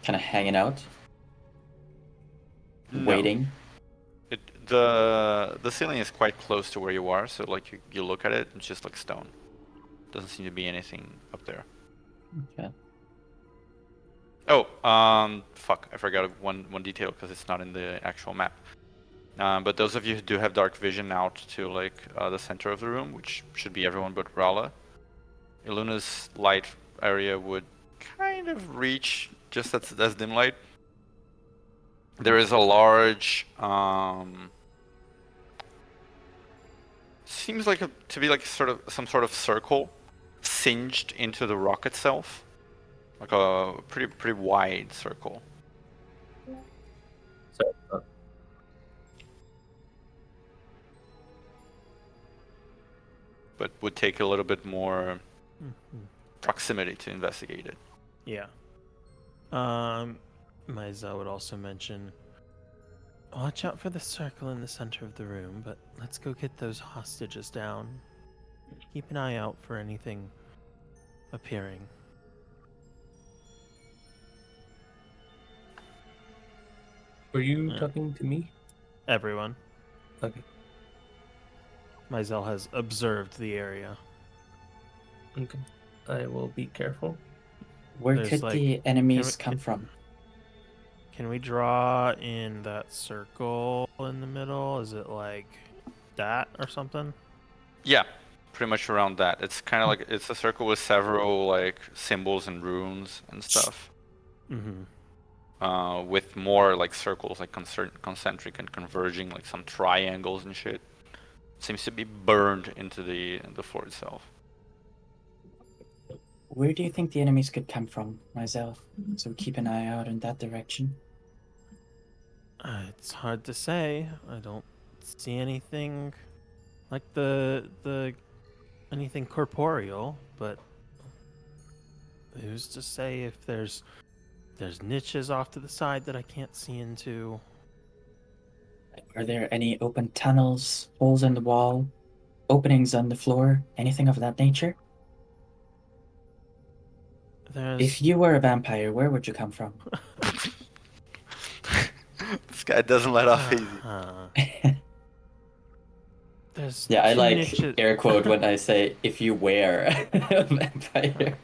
Kind of hanging out? No. Waiting? The ceiling is quite close to where you are, so like you look at it, it's just like stone. Doesn't seem to be anything up there. Okay. Oh, fuck! I forgot one detail because it's not in the actual map. But those of you who do have dark vision out to like the center of the room, which should be everyone but Rala, Iluna's light area would kind of reach just as dim light. There is a large, seems like to be like some sort of circle, singed into the rock itself, like a pretty wide circle. So, But would take a little bit more proximity to investigate it. Yeah. Maiza would also mention, watch out for the circle in the center of the room, but let's go get those hostages down. Keep an eye out for anything appearing. were you Yeah. talking to me? Everyone. Okay. Maizel has observed the area. Okay. I will be careful. Where There's, could like, the enemies can we- come can- from? Can we draw in that circle in the middle? Is it like that or something? Yeah, pretty much around that. It's kind of like it's a circle with several like symbols and runes and stuff. Mm-hmm. With more like circles, like concentric and converging, like some triangles and shit. Seems to be burned into the floor itself. Where do you think the enemies could come from, myself? So keep an eye out in that direction. It's hard to say. I don't see anything like the anything corporeal, but who's to say if there's niches off to the side that I can't see into? Are there any open tunnels, holes in the wall, openings on the floor, anything of that nature? If you were a vampire, where would you come from? This guy doesn't let off easy. There's Yeah, I two like niches. air quote when I say if you were a vampire.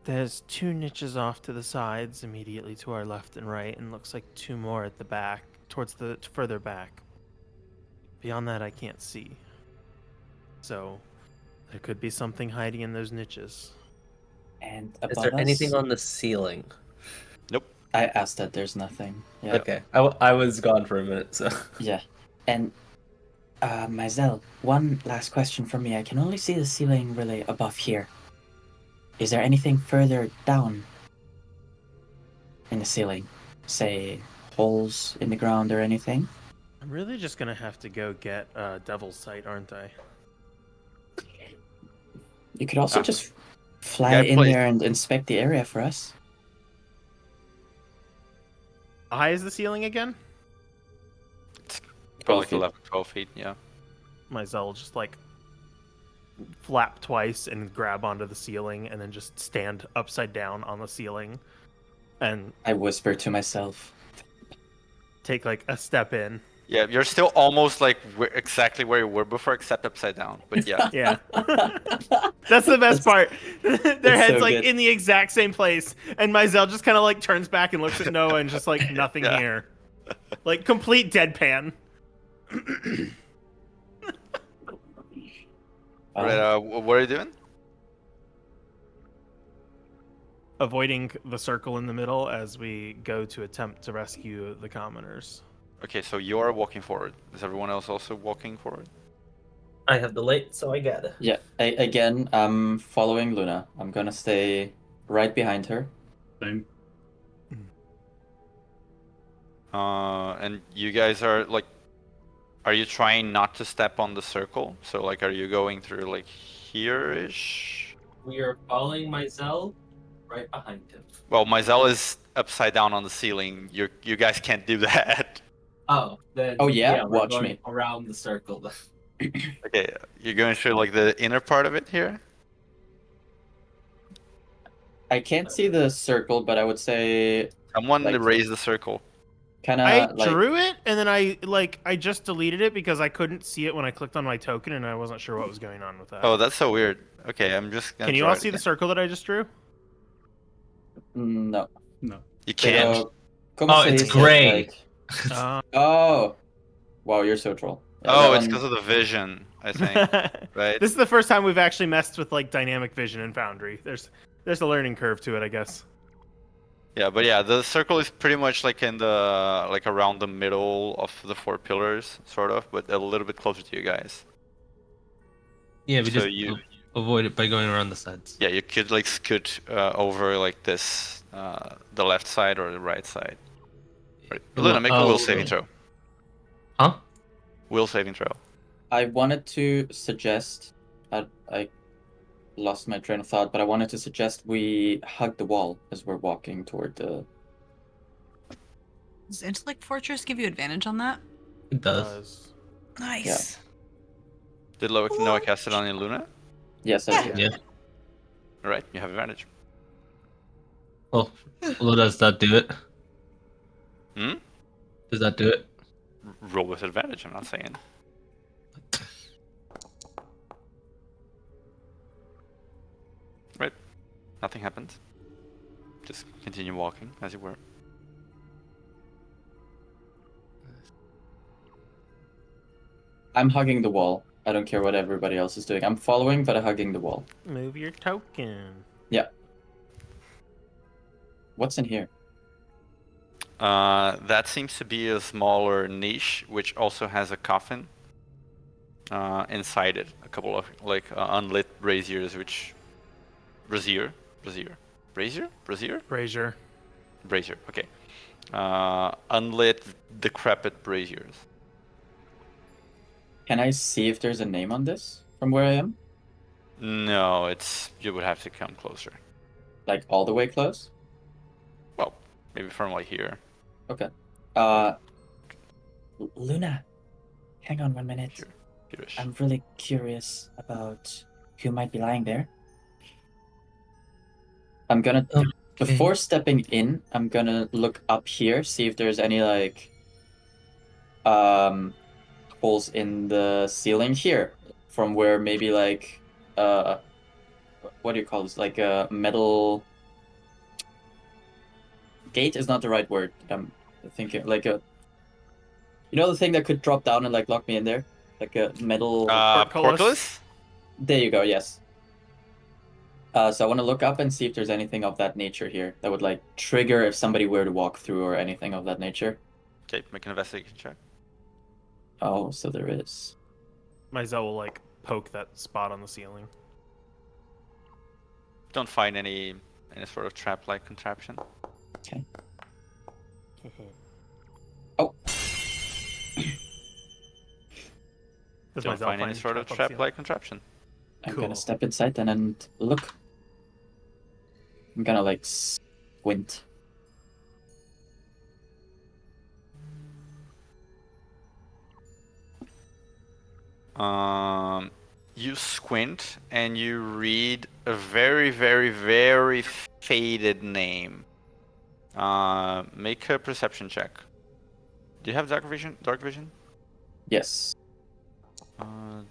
There's two niches off to the sides, immediately to our left and right, and looks like two more at the back, towards the further back. Beyond that, I can't see. So, there could be something hiding in those niches. And Is above there us, anything on the ceiling? I asked that. There's nothing. Yeah. Okay, I was gone for a minute, so. Yeah. And Mazel, one last question from me. I can only see the ceiling really above here. Is there anything further down in the ceiling? Say holes in the ground or anything? I'm really just gonna have to go get Devil's Sight, aren't I? You could also Ah. just fly Yeah, in please. there and inspect the area for us. How high is the ceiling again? Probably 12 feet. 11, 12 feet, yeah. Myzel just like flap twice and grab onto the ceiling and then just stand upside down on the ceiling and I whisper to myself. take like a step in. Yeah, you're still almost like exactly where you were before, except upside down. But yeah, Yeah. That's the best part. Their head's so like good. in the exact same place, and Myzel just kind of like turns back and looks at Noah and just like nothing Yeah. here. Like complete deadpan. right. What are you doing? Avoiding the circle in the middle as we go to attempt to rescue the commoners. Okay, so you are walking forward. Is everyone else also walking forward? I have the light, so I got it. Yeah, again, I'm following Luna. I'm gonna stay right behind her. Same. And you guys are like, are you trying not to step on the circle? So like, are you going through like here-ish? We are following Myzel right behind him. Well, Myzel is upside down on the ceiling. You guys can't do that. Oh, then. Oh, yeah? we're Watch going me. around the circle. Okay, you're going through like the inner part of it here. I can't see the circle, but I would say Someone Like- raise the circle. kind I of like drew it and then I just deleted it because I couldn't see it when I clicked on my token and I wasn't sure what was going on with that. Oh, that's so weird. Okay, I'm just gonna Can you draw all it see the again. circle that I just drew? no. No. You can't. Pero, ¿cómo Oh, se it's dice? gray. Like- Uh, oh, wow, you're so troll. Yeah, Oh, that it's one- because of the vision, I think. Right? This is the first time we've actually messed with like dynamic vision in Foundry. There's a learning curve to it, I guess. Yeah, but yeah, the circle is pretty much like in the like around the middle of the four pillars, sort of, but a little bit closer to you guys. Yeah, we So just you- avoid it by going around the sides. Yeah, you could like scoot over like this, the left side or the right side. Right. Luna, make a will saving throw. Huh? Will saving throw. I wanted to suggest. I lost my train of thought, but I wanted to suggest we hug the wall as we're walking toward the. Does Intellect Fortress give you advantage on that? It does. Does. Nice. Did Noah cast it on you, Luna? Yes, I did. Yeah. All right, you have advantage. Oh, well, does that do it? Hmm? Does that do it? Roll with advantage. I'm not saying. Right. Nothing happens. Just continue walking as you were. I'm hugging the wall. I don't care what everybody else is doing. I'm following, but I'm hugging the wall. Move your token. What's in here? That seems to be a smaller niche, which also has a coffin inside it. A couple of like unlit braziers, which brazier. Brazier. Okay. Unlit, decrepit braziers. Can I see if there's a name on this from where I am? No, you would have to come closer. Like all the way close? Well, maybe from like here. Okay. Luna, hang on 1 minute. Here-ish. I'm really curious about who might be lying there. I'm gonna Okay. before stepping in, I'm gonna look up here, see if there's any like holes in the ceiling here, from where maybe like what do you call this? Like a metal gate is not the right word. I'm thinking like a, you know, the thing that could drop down and like lock me in there, like a metal. Portcullis? There you go. Yes. So I want to look up and see if there's anything of that nature here that would like trigger if somebody were to walk through or anything of that nature. Okay, make an investigation check. Oh, so there is. Myzel will like poke that spot on the ceiling. Don't find any sort of trap-like contraption. Okay. Oh. Does Don't Myzel find any sort of trap on the ceiling? trap-like contraption. I'm Cool. gonna step inside then and look. I'm gonna like squint. You squint and you read a very, very, very faded name. Make a perception check. Do you have dark vision? Dark vision? Yes.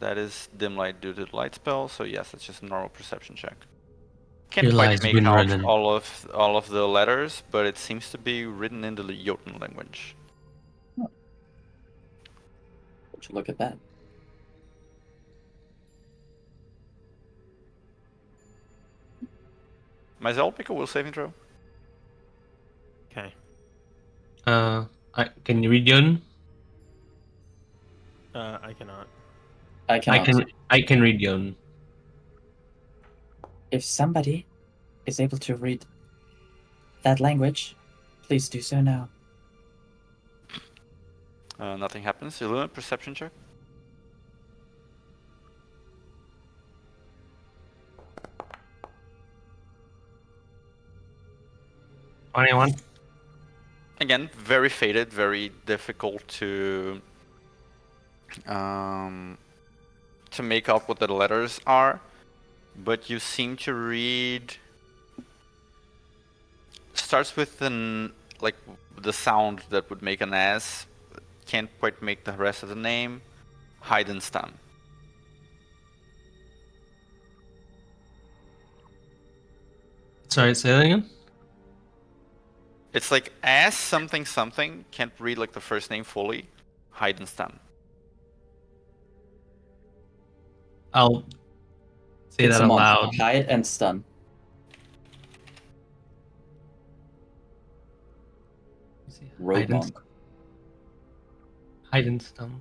That is dim light due to the light spell. So yes, it's just a normal perception check. Can't Your quite lies make been out written. all of the letters, but it seems to be written in the Jotun language. Would you look at that? Myself, make a will saving throw. Okay. Can you read Yun? I cannot. I cannot. I can read Yun. If somebody is able to read that language, please do so now. Nothing happens. Illumina, perception check. Anyone? Again, very faded, very difficult to make out what the letters are, but you seem to read. Starts with an like the sound that would make an S. Can't quite make the rest of the name. Heidenstam. Sorry, say that again? It's like S something something. Can't read like the first name fully. Heidenstam. I'll say It's that a out monk. loud. Hide and stun. Rogue monk. Hide and stump.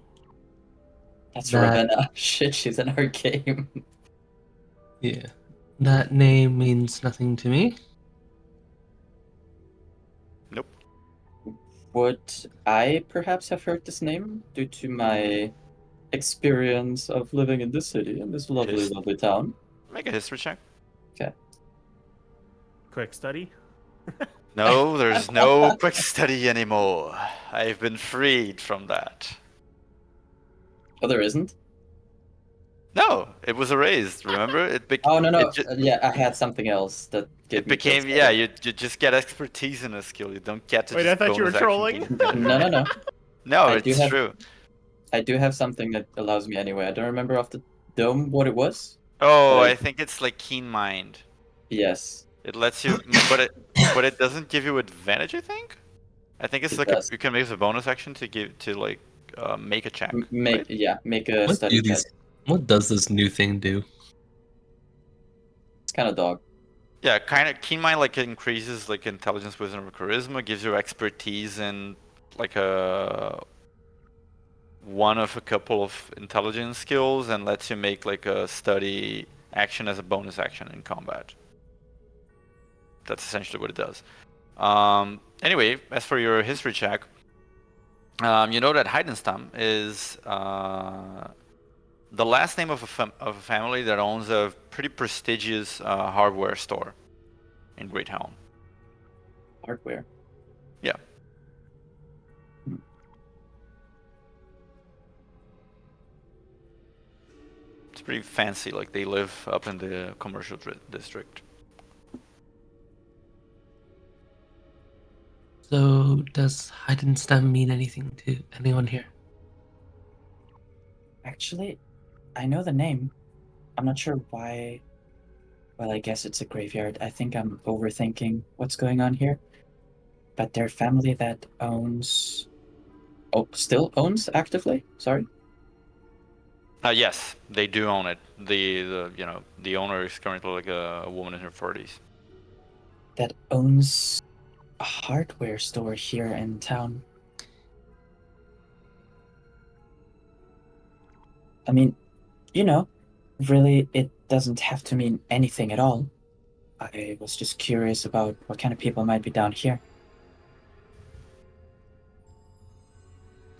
That's That- Ravenna. Shit, she's in our game. Yeah. That name means nothing to me. Nope. Would I perhaps have heard this name due to my experience of living in this city, in this lovely, Yes. lovely town? Make a history check. Quick study. No, there's no quick study anymore. I've been freed from that. Oh, there isn't? No, it was erased. Remember? Oh, no. It, Yeah, I had something else that gave it me became plus yeah. You just get expertise in a skill. You don't get to. Wait, just I thought you were bonus action trolling. gain. No. No, I do it's have- true. I do have something that allows me anyway. I don't remember off the dome what it was. Oh, But I think it's like keen mind. Yes. It lets you, but it doesn't give you advantage. I think. I think it's It like does. you can make a bonus action to like make a check. Make right? yeah, make a What study check. What does this new thing do? It's kind of dog. Yeah, kind of keen mind like increases like intelligence, wisdom, or charisma. Gives you expertise in like one of a couple of intelligence skills, and lets you make like a study action as a bonus action in combat. That's essentially what it does. Anyway, as for your history check, you know that Heidenstam is the last name of a family that owns a pretty prestigious hardware store in Great Helm. Hardware. Yeah. It's pretty fancy, like they live up in the commercial district. So, does hide and stem mean anything to anyone here? Actually, I know the name. I'm not sure why. Well, I guess it's a graveyard. I think I'm overthinking what's going on here. But their family that owns. Oh, still owns actively? Sorry. Yes, they do own it. The owner is currently like a woman in her 40s. That owns a hardware store here in town. I mean, you know, really, it doesn't have to mean anything at all. I was just curious about what kind of people might be down here.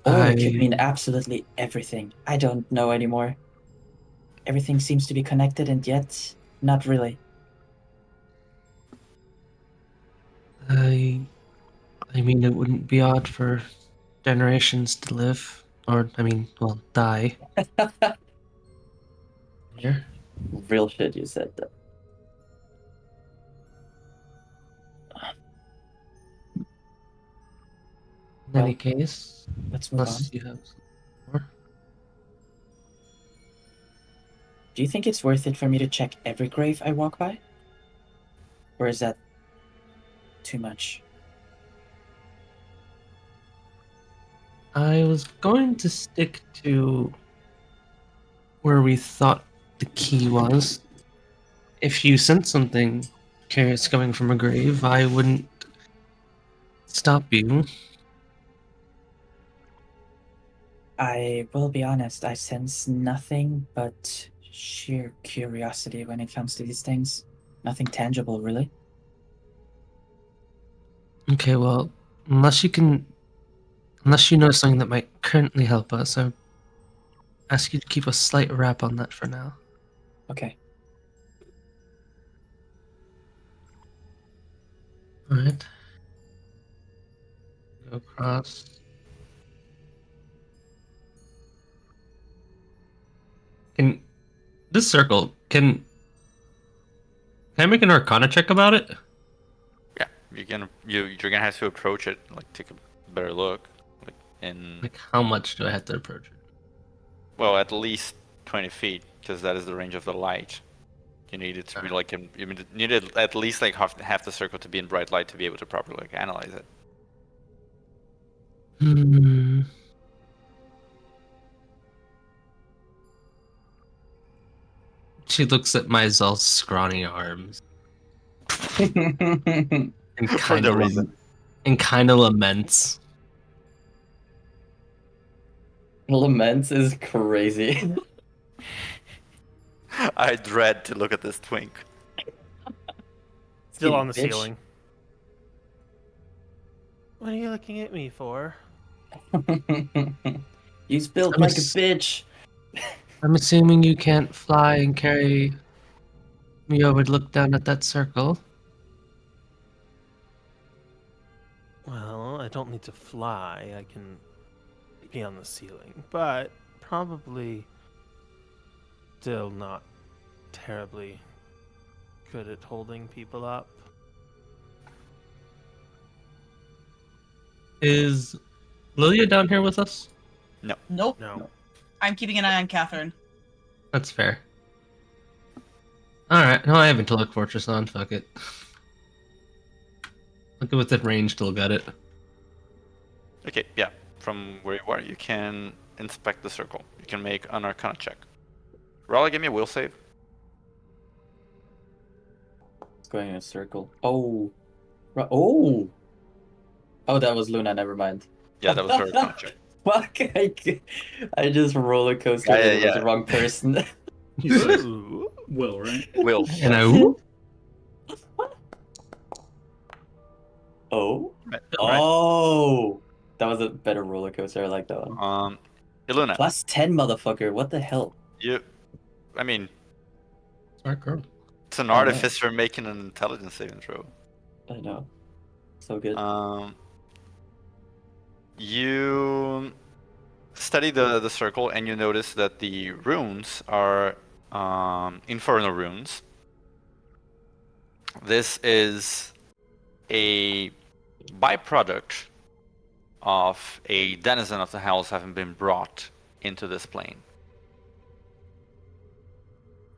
Or it could mean absolutely everything. I don't know anymore. Everything seems to be connected, and yet, not really. I mean, it wouldn't be odd for generations to live, or I mean, well, die here. Real shit, you said that. In any case, Let's move on. unless you have some more. Do you think it's worth it for me to check every grave I walk by? Or is that too much? I was going to stick to where we thought the key was. If you sense something curious coming from a grave, I wouldn't stop you. I will be honest, I sense nothing but sheer curiosity when it comes to these things. Nothing tangible, really. Okay, well, unless you know something that might currently help us, I ask you to keep a slight wrap on that for now. Okay. Alright. Go across. Can this circle can I make an Arcana check about it? Yeah, you're gonna have to approach it, like take a better look, like in Like how much do I have to approach it? well at least 20 feet, because that is the range of the light. You need it to be like you need it at least like half the circle to be in bright light to be able to properly like analyze it. Hmm. She looks at my Zell's scrawny arms and For kind no of reason. laments. Laments is crazy. I dread to look at this twink. Still on the Bitch. ceiling. What are you looking at me for? You spilled I'm like a ass- bitch. I'm assuming you can't fly and carry me over to look down at that circle. Well, I don't need to fly. I can be on the ceiling, but probably still not terribly good at holding people up. Is Lilia down here with us? Nope. No. I'm keeping an eye on Catherine. That's fair. Alright, no, I have Intellect Fortress on, fuck it. Look at within range, still got it. Okay, yeah. From where you are, you can inspect the circle. You can make an Arcana check. Raleigh, give me a will save. It's going in a circle. Oh. Oh. Oh, that was Luna. Never mind. Yeah, that was her Arcana check. Fuck! I just roller coaster with the wrong person. You said Ooh. Will, right? Will. And I ooh? Oh. Right. Oh. That was a better roller coaster. I like that one. Iluna, Plus 10, motherfucker. What the hell? I mean, Smart girl. it's an I know. artificer making an intelligence saving throw. I know. So good. You study the circle and you notice that the runes are infernal runes. This is a byproduct of a denizen of the hells having been brought into this plane.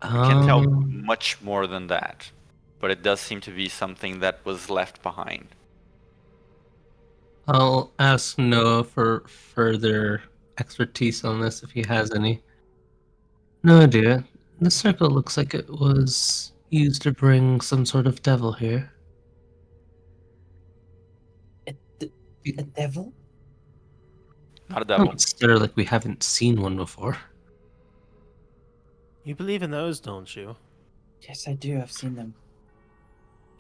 You can't tell Um, much more than that, but it does seem to be something that was left behind. I'll ask Noah for further expertise on this if he has any. No idea. The circle looks like it was used to bring some sort of devil here. A, d- a devil? Not a devil. Don't stare like we haven't seen one before. You believe in those, don't you? Yes, I do. I've seen them.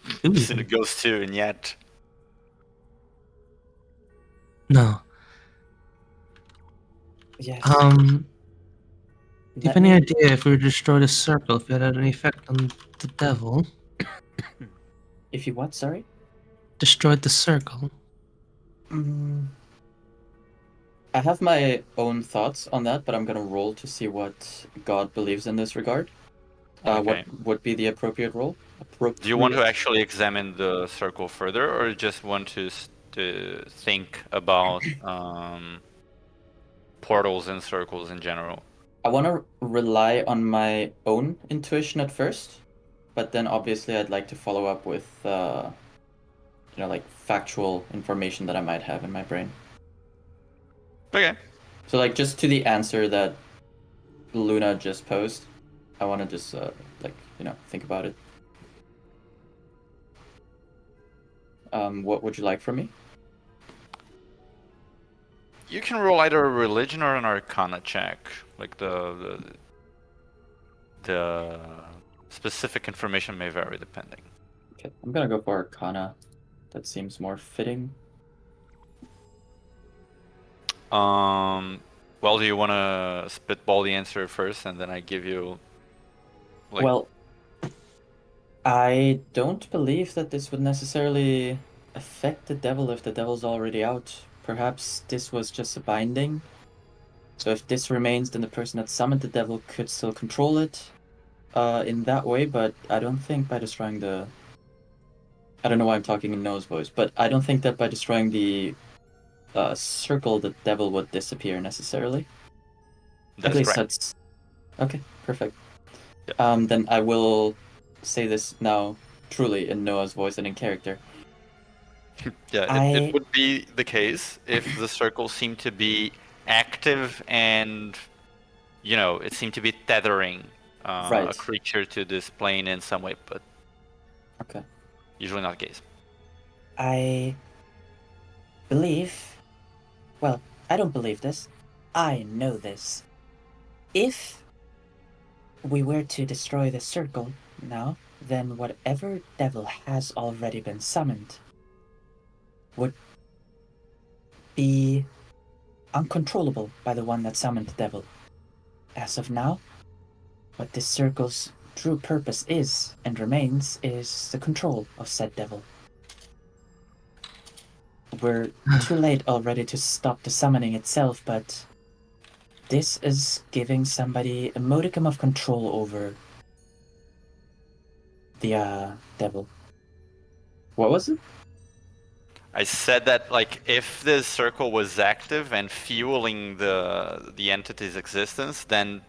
Do I've we? seen a ghost too, and yet No. Yes. Do you have Let any me. idea if we destroyed a circle, if it had any effect on the devil? If you what? Sorry. Destroyed the circle? Mm, I have my own thoughts on that, but I'm gonna roll to see what God believes in this regard. Okay. What would be the appropriate role? Do you want to actually examine the circle further, or just want to think about portals and circles in general? I want to rely on my own intuition at first, but then obviously I'd like to follow up with, like factual information that I might have in my brain. Okay. So, like, just to the answer that Luna just posed, I want to just, think about it. What would you like from me? You can roll either a religion or an arcana check, like the specific information may vary depending. Okay, I'm gonna go for Arcana. That seems more fitting. Well, do you want to spitball the answer first, and then I give you? Well, I don't believe that this would necessarily affect the devil if the devil's already out. Perhaps this was just a binding. So if this remains, then the person that summoned the devil could still control it in that way, but I don't think by destroying the... I don't know why I'm talking in Noah's voice, but I don't think that by destroying the circle, the devil would disappear necessarily. That At is least correct. that's... Okay, perfect. Yep. Then I will say this now truly in Noah's voice and in character. Yeah, it would be the case if the circle seemed to be active and, it seemed to be tethering a creature to this plane in some way, but okay, usually not the case. I believe... Well, I don't believe this. I know this. If we were to destroy the circle now, then whatever devil has already been summoned would be uncontrollable by the one that summoned the devil. As of now, what this circle's true purpose is and remains is the control of said devil. We're too late already to stop the summoning itself, but this is giving somebody a modicum of control over the devil. What was it? I said that, like, if this circle was active and fueling the entity's existence, then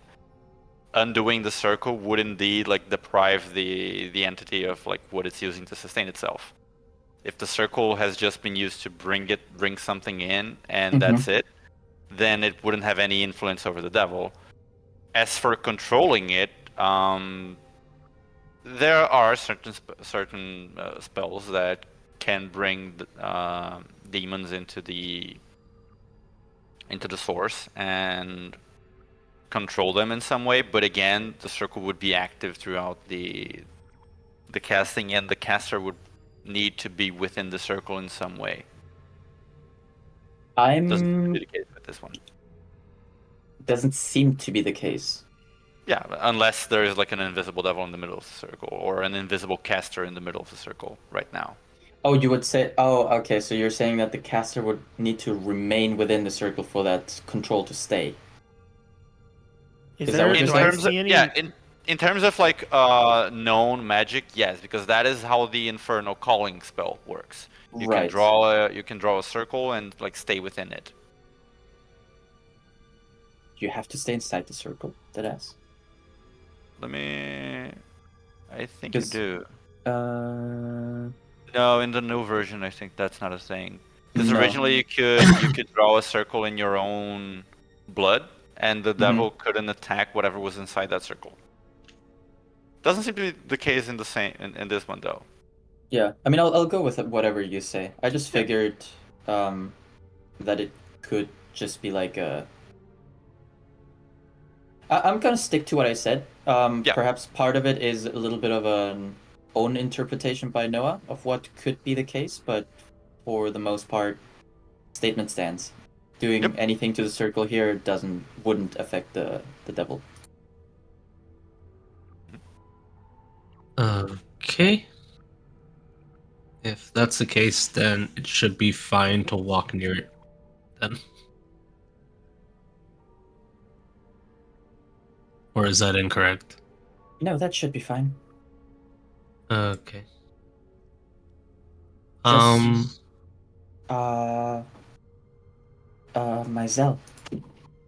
undoing the circle would indeed, like, deprive the entity of, like, what it's using to sustain itself. If the circle has just been used to bring something in and that's it, then it wouldn't have any influence over the devil. As for controlling it, there are certain spells that can bring demons into the source and control them in some way, but again, the circle would be active throughout the casting, and the caster would need to be within the circle in some way. Doesn't be the case with this one. Doesn't seem to be the case. Yeah, unless there is like an invisible devil in the middle of the circle, or an invisible caster in the middle of the circle right now. Oh, you would say... Oh, okay, so you're saying that the caster would need to remain within the circle for that control to stay. Is there in do terms I see of, any... yeah, in terms of like known magic, yes, because that is how the Infernal Calling spell works. You can draw a circle and like stay within it. You have to stay inside the circle, deadass. Let me. I think you 'Cause- do. Uh, No, in the new version, I think that's not a thing. Because No. originally you could draw a circle in your own blood, and the Mhm. devil couldn't attack whatever was inside that circle. Doesn't seem to be the case in the same in this one though. yeah. I mean, I'll go with whatever you say. I just figured that it could just be like a. I'm gonna stick to what I said. Yeah. Perhaps part of it is a little bit of an own interpretation by Noah of what could be the case, but for the most part, statement stands. Doing Yep. anything to the circle here wouldn't affect the devil. Okay. If that's the case, then it should be fine to walk near it. Then. Or is that incorrect? No, that should be fine. Okay. Just- Myzel,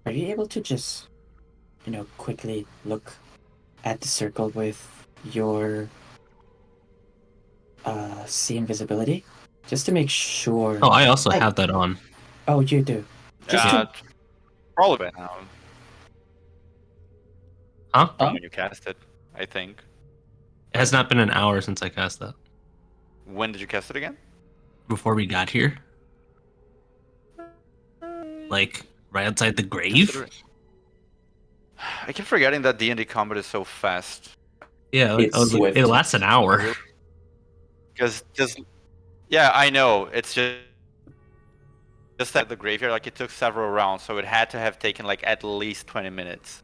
are you able to just, quickly look at the circle with your see invisibility, just to make sure? Oh, I also I- have that on. Oh, you do. Just to. Probably by now. Huh? Huh? When you cast it, I think. It has not been an hour since I cast that. When did you cast it again? Before we got here. Like, right outside the grave? I keep forgetting that D&D combat is so fast. Yeah, like, It's I was like, swift. it lasts an hour. Because yeah, I know. It's just that the graveyard, like it took several rounds, so it had to have taken like at least 20 minutes.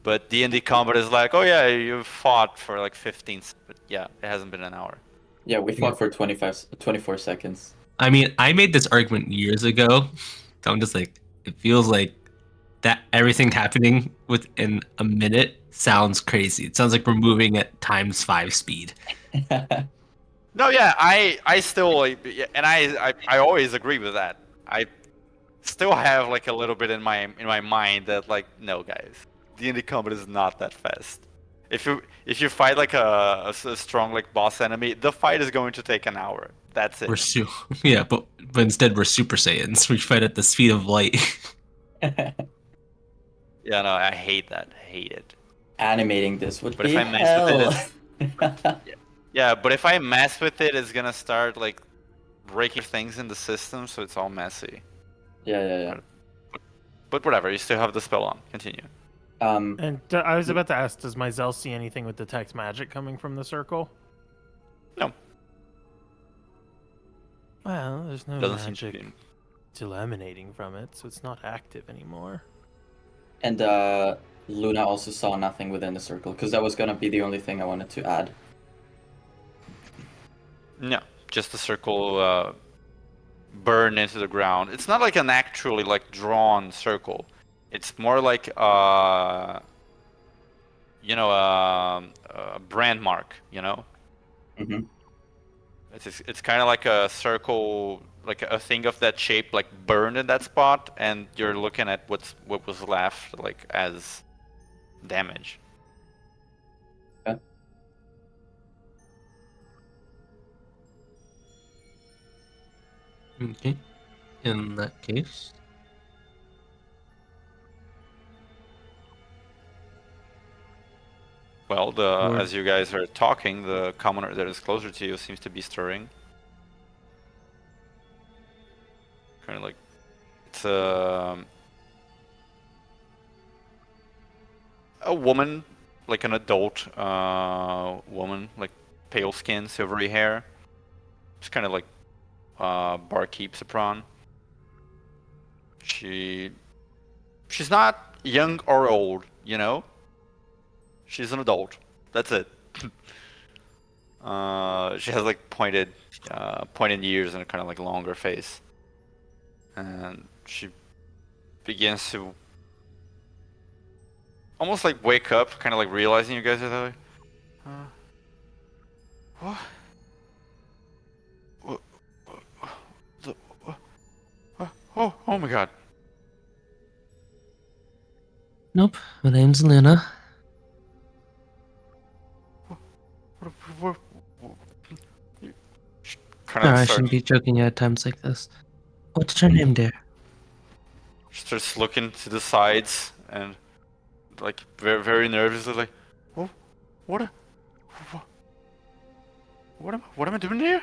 But D&D combat is like, oh yeah, you fought for like 15, but yeah, it hasn't been an hour. Yeah, we fought for 24 seconds. I mean, I made this argument years ago. So I'm just like, it feels like that everything happening within a minute sounds crazy. It sounds like we're moving at ×5 speed. No, yeah, I still like, and I always agree with that. I still have like a little bit in my mind that like, no guys, D&D combat is not that fast. If you fight like a strong like boss enemy, the fight is going to take an hour. That's it. Yeah, but instead we're Super Saiyans. We fight at the speed of light. Yeah, no, I hate that. I hate it. Animating this would But be if I mess hell. Yeah, but if I mess with it, it's gonna start like breaking things in the system, so it's all messy. Yeah. But whatever, you still have the spell on. Continue. And I was about to ask, does Myzel see anything with detect magic coming from the circle? No. Well, there's no Doesn't seem magic to be. still emanating from it, so it's not active anymore. And Luna also saw nothing within the circle, because that was gonna be the only thing I wanted to add. No, just the circle burn into the ground. It's not like an actually like drawn circle. It's more like a brand mark. Mm-hmm. It's kind of like a circle, like a thing of that shape, like burned in that spot, and you're looking at what was left, like as damage. Okay. In that case. Well, Or- as you guys are talking, the commoner that is closer to you seems to be stirring. Kind of like it's a woman, like an adult woman, like pale skin, silvery hair. Just kind of like barkeep sopran. She's not young or old, She's an adult. That's it. She has like pointed ears and a kind of like longer face, and she begins to almost like wake up, kind of like realizing you guys are there. What? Oh my god. Nope. My name's Luna. What, kind Sorry, of I starts, shouldn't be joking at times like this. What's your name, dear? starts looking to the sides and like very very nervously, like, oh, what, what am I doing here?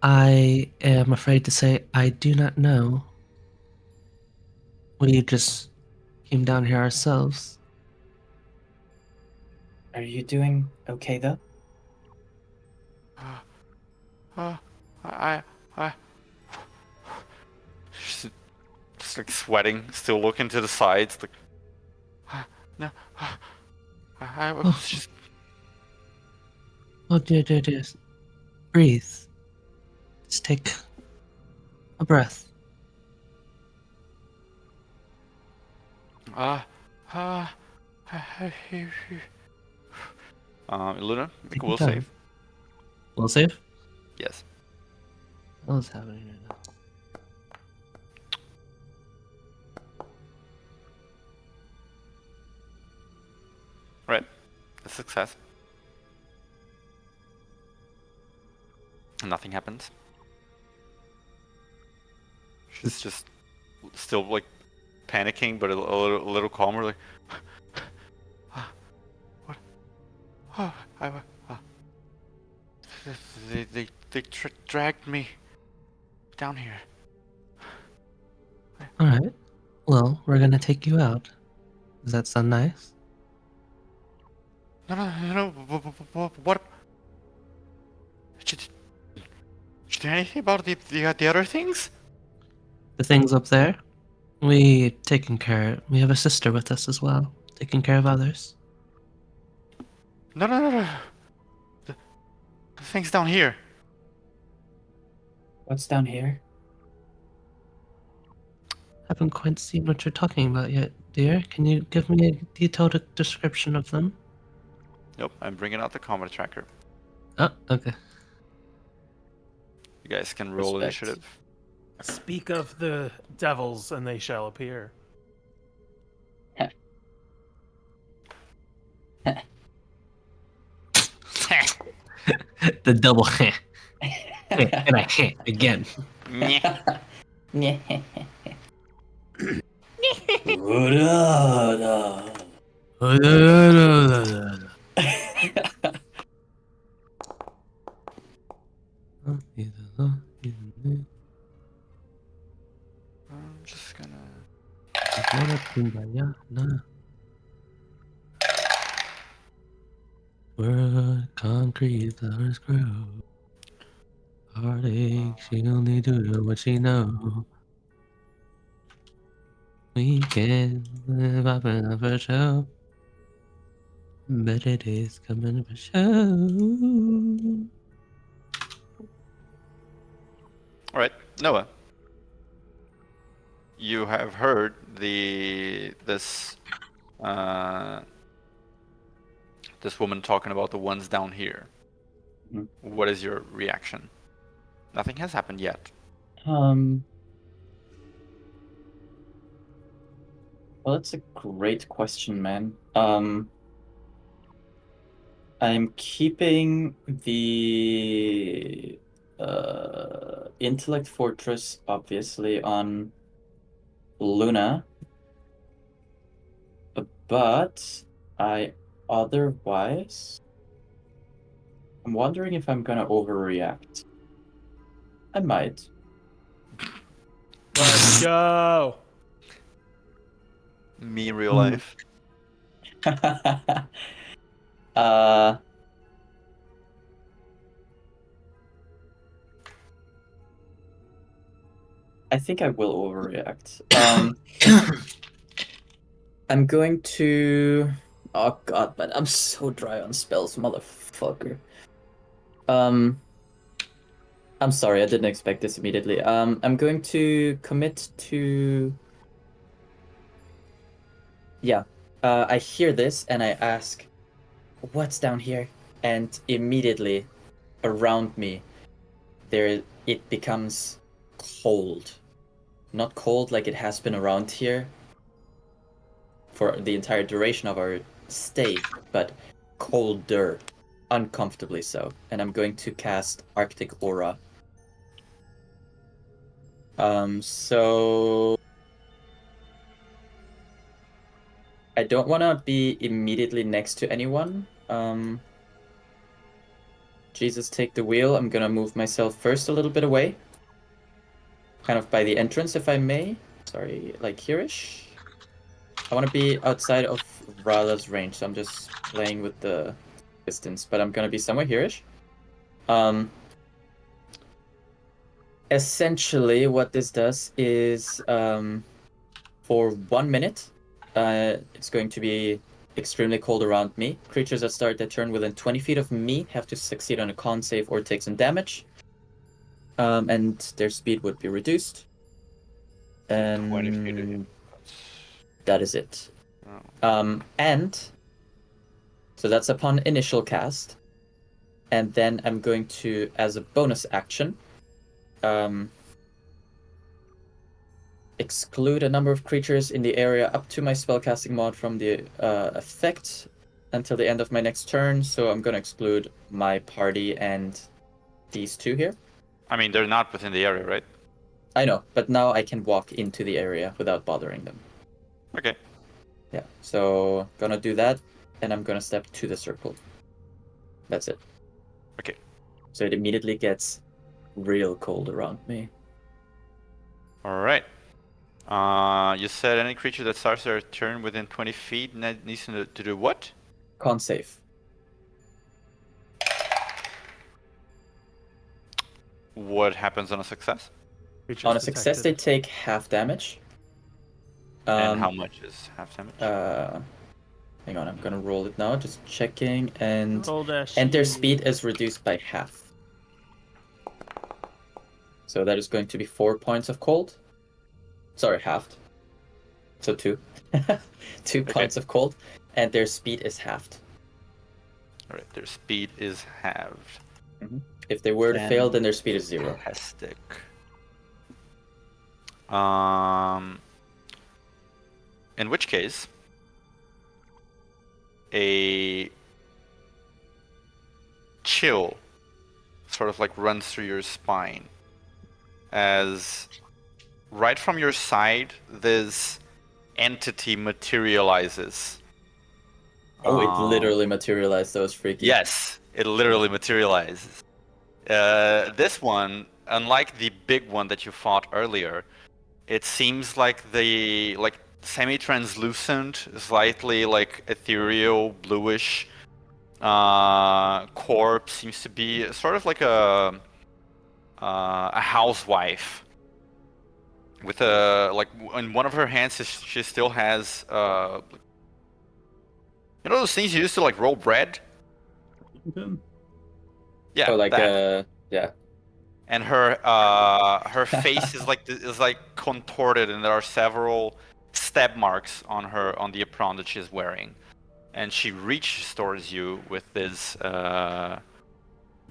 I am afraid to say I do not know. We just came down here ourselves. Are you doing okay though? Uh, I, she's just like sweating, still looking to the sides, like, no, I was Oh. just, Oh, dear, dear, dear. Breathe. Just take a breath. Luna, make Take a your will time. save. Will save? Yes. What's happening right now? Right. A success. Nothing happens. She's just still like panicking, but a little calmer. Like, what? Oh, they dragged me down here. Alright. Well, we're gonna take you out. Does that sound nice? No. What? Did you do anything about the other things? The things up there, we taking care. We have a sister with us as well, taking care of others. No. The things down here. What's down here? Haven't quite seen what you're talking about yet, dear. Can you give me a detailed description of them? Nope. I'm bringing out the combat tracker. Oh, okay. You guys can roll Respect. initiative. Speak of the devils, and they shall appear. The double heh. And I heh again. I'm just gonna. Where concrete flowers grow. Heartache, she only do what she know. We can live up and for show. Better days coming for show. All right, Noah. You have heard this woman talking about the ones down here. Mhm. What is your reaction? Nothing has happened yet. Well, that's a great question, man. I'm keeping the intellect fortress obviously on Luna, but I'm wondering if I'm gonna overreact. I might. Let's go. Me in real Hmm. life. uh, I think I will overreact. I'm going to. Oh god, man, I'm so dry on spells, motherfucker. I'm sorry, I didn't expect this immediately. I'm going to commit to. Yeah. I hear this and I ask, "What's down here?" And immediately, around me, it becomes cold. Not cold like it has been around here, for the entire duration of our stay, but colder, uncomfortably so. And I'm going to cast Arctic Aura. So I don't want to be immediately next to anyone. Jesus, take the wheel. I'm gonna move myself first a little bit away. Kind of by the entrance, if I may. Sorry, like here-ish. I want to be outside of Rala's range, so I'm just playing with the distance, but I'm gonna be somewhere here-ish. Essentially, what this does is, for 1 minute, it's going to be extremely cold around me. Creatures that start their turn within 20 feet of me have to succeed on a con save or take some damage. And their speed would be reduced. 20 feet. And that is it. Oh. And so that's upon initial cast. And then I'm going to, as a bonus action, exclude a number of creatures in the area up to my spellcasting mod from the effect until the end of my next turn. So I'm going to exclude my party and these two here. I mean, they're not within the area, right? I know, but now I can walk into the area without bothering them. Okay. Yeah, so gonna do that, and I'm gonna step to the circle. That's it. Okay. So it immediately gets real cold around me. All right. You said any creature that starts their turn within 20 feet needs to do what? Con save. What happens on a success? Creatures On a success, they detected. take half damage. And how much is half damage? Hang on, I'm gonna roll it now. Just checking, and Roll dash their E. speed is reduced by half. So that is going to be 4 points of cold. Sorry, halved. So 2. 2 points of cold, and their speed is halved. All right, their speed is halved. If they were to fail, then their speed is 0. Fantastic. In which case, a chill sort of like runs through your spine as right from your side this entity materializes. Oh, it literally materialized. That was freaky. Yes, it literally materializes. This one, unlike the big one that you fought earlier, it seems like the semi-translucent, slightly like ethereal, bluish corpse seems to be sort of like a housewife with a in one of her hands she still has you know those things you used to like roll bread. Yeah. Oh, like that. yeah. And her face is like contorted, and there are several stab marks on the apron that she's wearing. And she reaches towards you with this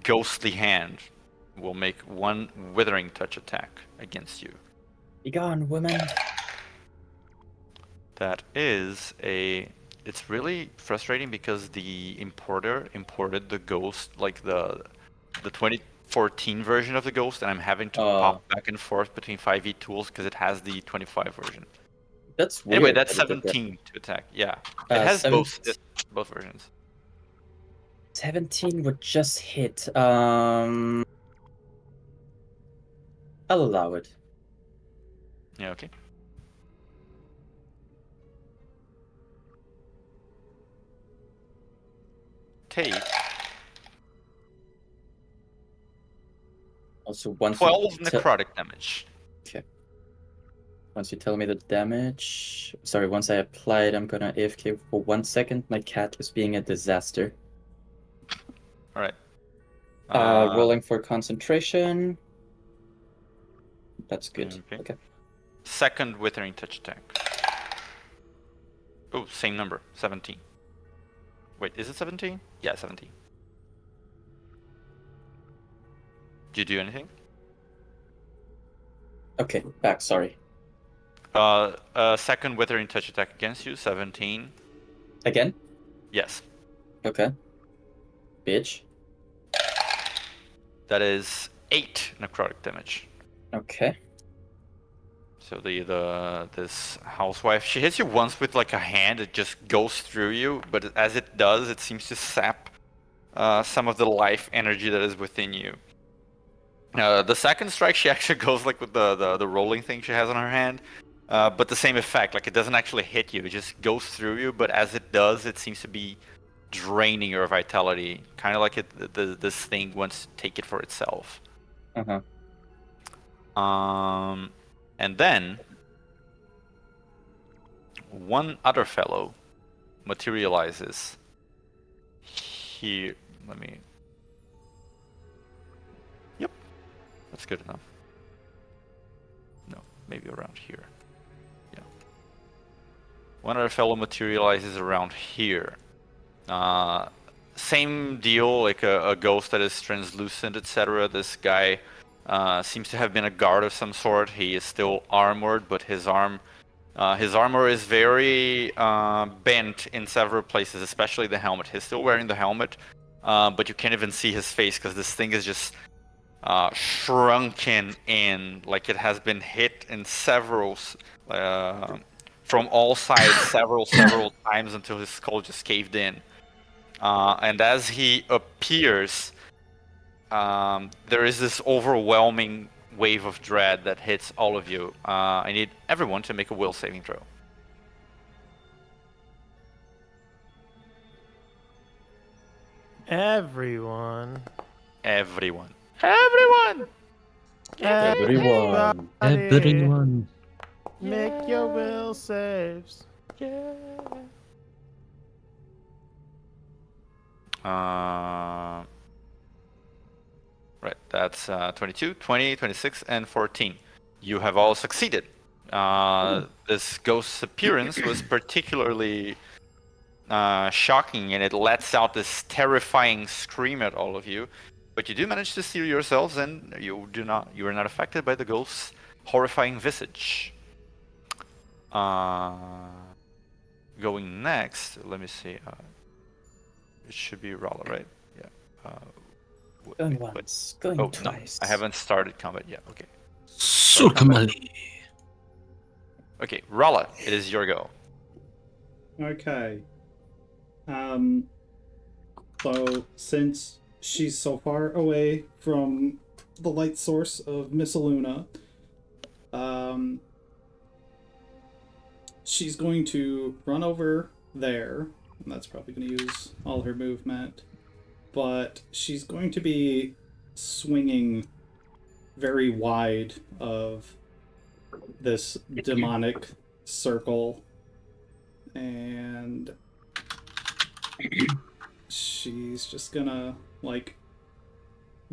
ghostly hand. Will make one withering touch attack against you. Be gone, woman. That is a. It's really frustrating because the importer imported the ghost, like the 2014 version of the ghost, and I'm having to pop back and forth between 5e tools because it has the 25 version. That's weird. Anyway, that's 17 to attack. Yeah, it has both versions. 17 would just hit. I'll allow it. Yeah. Okay. Take Also, once 12 necrotic damage. Okay. Once you tell me the damage, sorry. Once I apply it, I'm gonna AFK for 1 second. My cat is being a disaster. All right. Rolling for concentration. That's good. Okay. Second withering touch attack. Oh, same number, 17. Wait, is it 17? Yeah, 17. Did you do anything? Okay, back. Sorry. Second withering touch attack against you, 17. Again? Yes. Okay. Bitch. That is 8 necrotic damage. Okay. So this housewife, she hits you once with like a hand. It just goes through you, but as it does, it seems to sap some of the life energy that is within you. The second strike, she actually goes like with the rolling thing she has on her hand, but the same effect. Like it doesn't actually hit you; it just goes through you. But as it does, it seems to be draining your vitality, kind of like this thing wants to take it for itself. And then one other fellow materializes here. Yep, that's good enough. No, maybe around here. Yeah. One other fellow materializes around here. Same deal, like a ghost that is translucent, etc. This guy seems to have been a guard of some sort. He is still armored, but his armor is very bent in several places, especially the helmet. He's still wearing the helmet, but you can't even see his face because this thing is just shrunken in, like it has been hit in several, from all sides, several times until his skull just caved in. And as he appears, there is this overwhelming wave of dread that hits all of you. I need everyone to make a will saving throw. Everyone. Everyone. Everyone. Everyone. Make your will saves. Yeah. Right, that's 22, 20, 26, and 14. You have all succeeded. This ghost's appearance was particularly shocking, and it lets out this terrifying scream at all of you. But you do manage to steal yourselves, and you are not affected by the ghost's horrifying visage. Going next, let me see. It should be Rala, right? Yeah. Going once, going twice. No, I haven't started combat yet. Okay. Sukamali. Okay, Rala, it is your go. Okay. So since she's so far away from the light source of Miss Aluna, she's going to run over there. And that's probably going to use all her movement. But she's going to be swinging very wide of this demonic circle. And she's just gonna, like,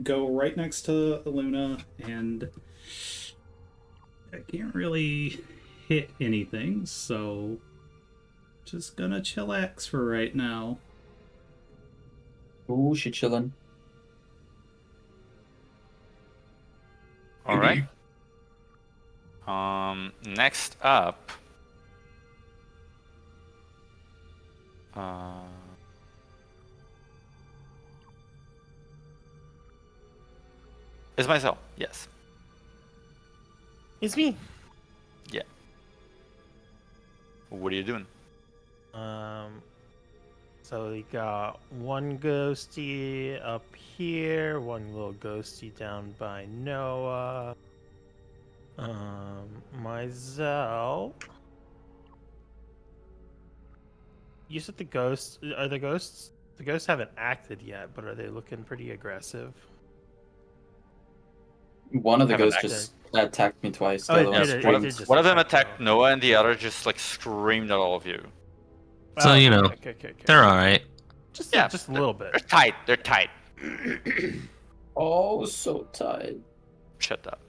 go right next to Luna, and I can't really hit anything, so just gonna chillax for right now. Ooh, she chillin'. All right. Next up, is myself. Yes. It's me. Yeah. What are you doing? So we got one ghosty up here, one little ghosty down by Noah. Myself. You said the ghosts are the ghosts. The ghosts haven't acted yet, but are they looking pretty aggressive? One of the Haven't ghosts just attacked me twice. The Oh, other it one did, it screamed. did just One of them attack attacked Noah. Noah, and the other just like screamed at all of you. So, you know, okay. they're alright. Just Yeah, just a little bit. They're tight. They're tight. Oh, so tight. Shut up.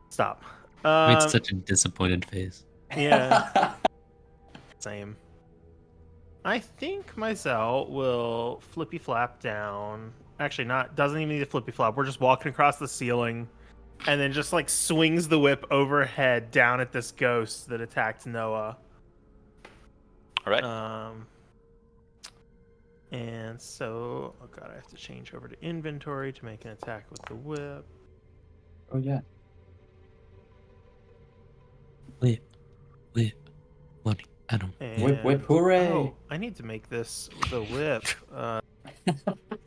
Stop. Made such a disappointed face. Yeah. Same. I think Myzel will flippy flap down. Actually, doesn't even need a flippy flap. We're just walking across the ceiling and then just like swings the whip overhead down at this ghost that attacked Noah. All right. And so, oh god, I have to change over to inventory to make an attack with the whip. Oh yeah. Whip, money, Adam. And, Whip, whip, hooray! Oh, I need to make this the whip.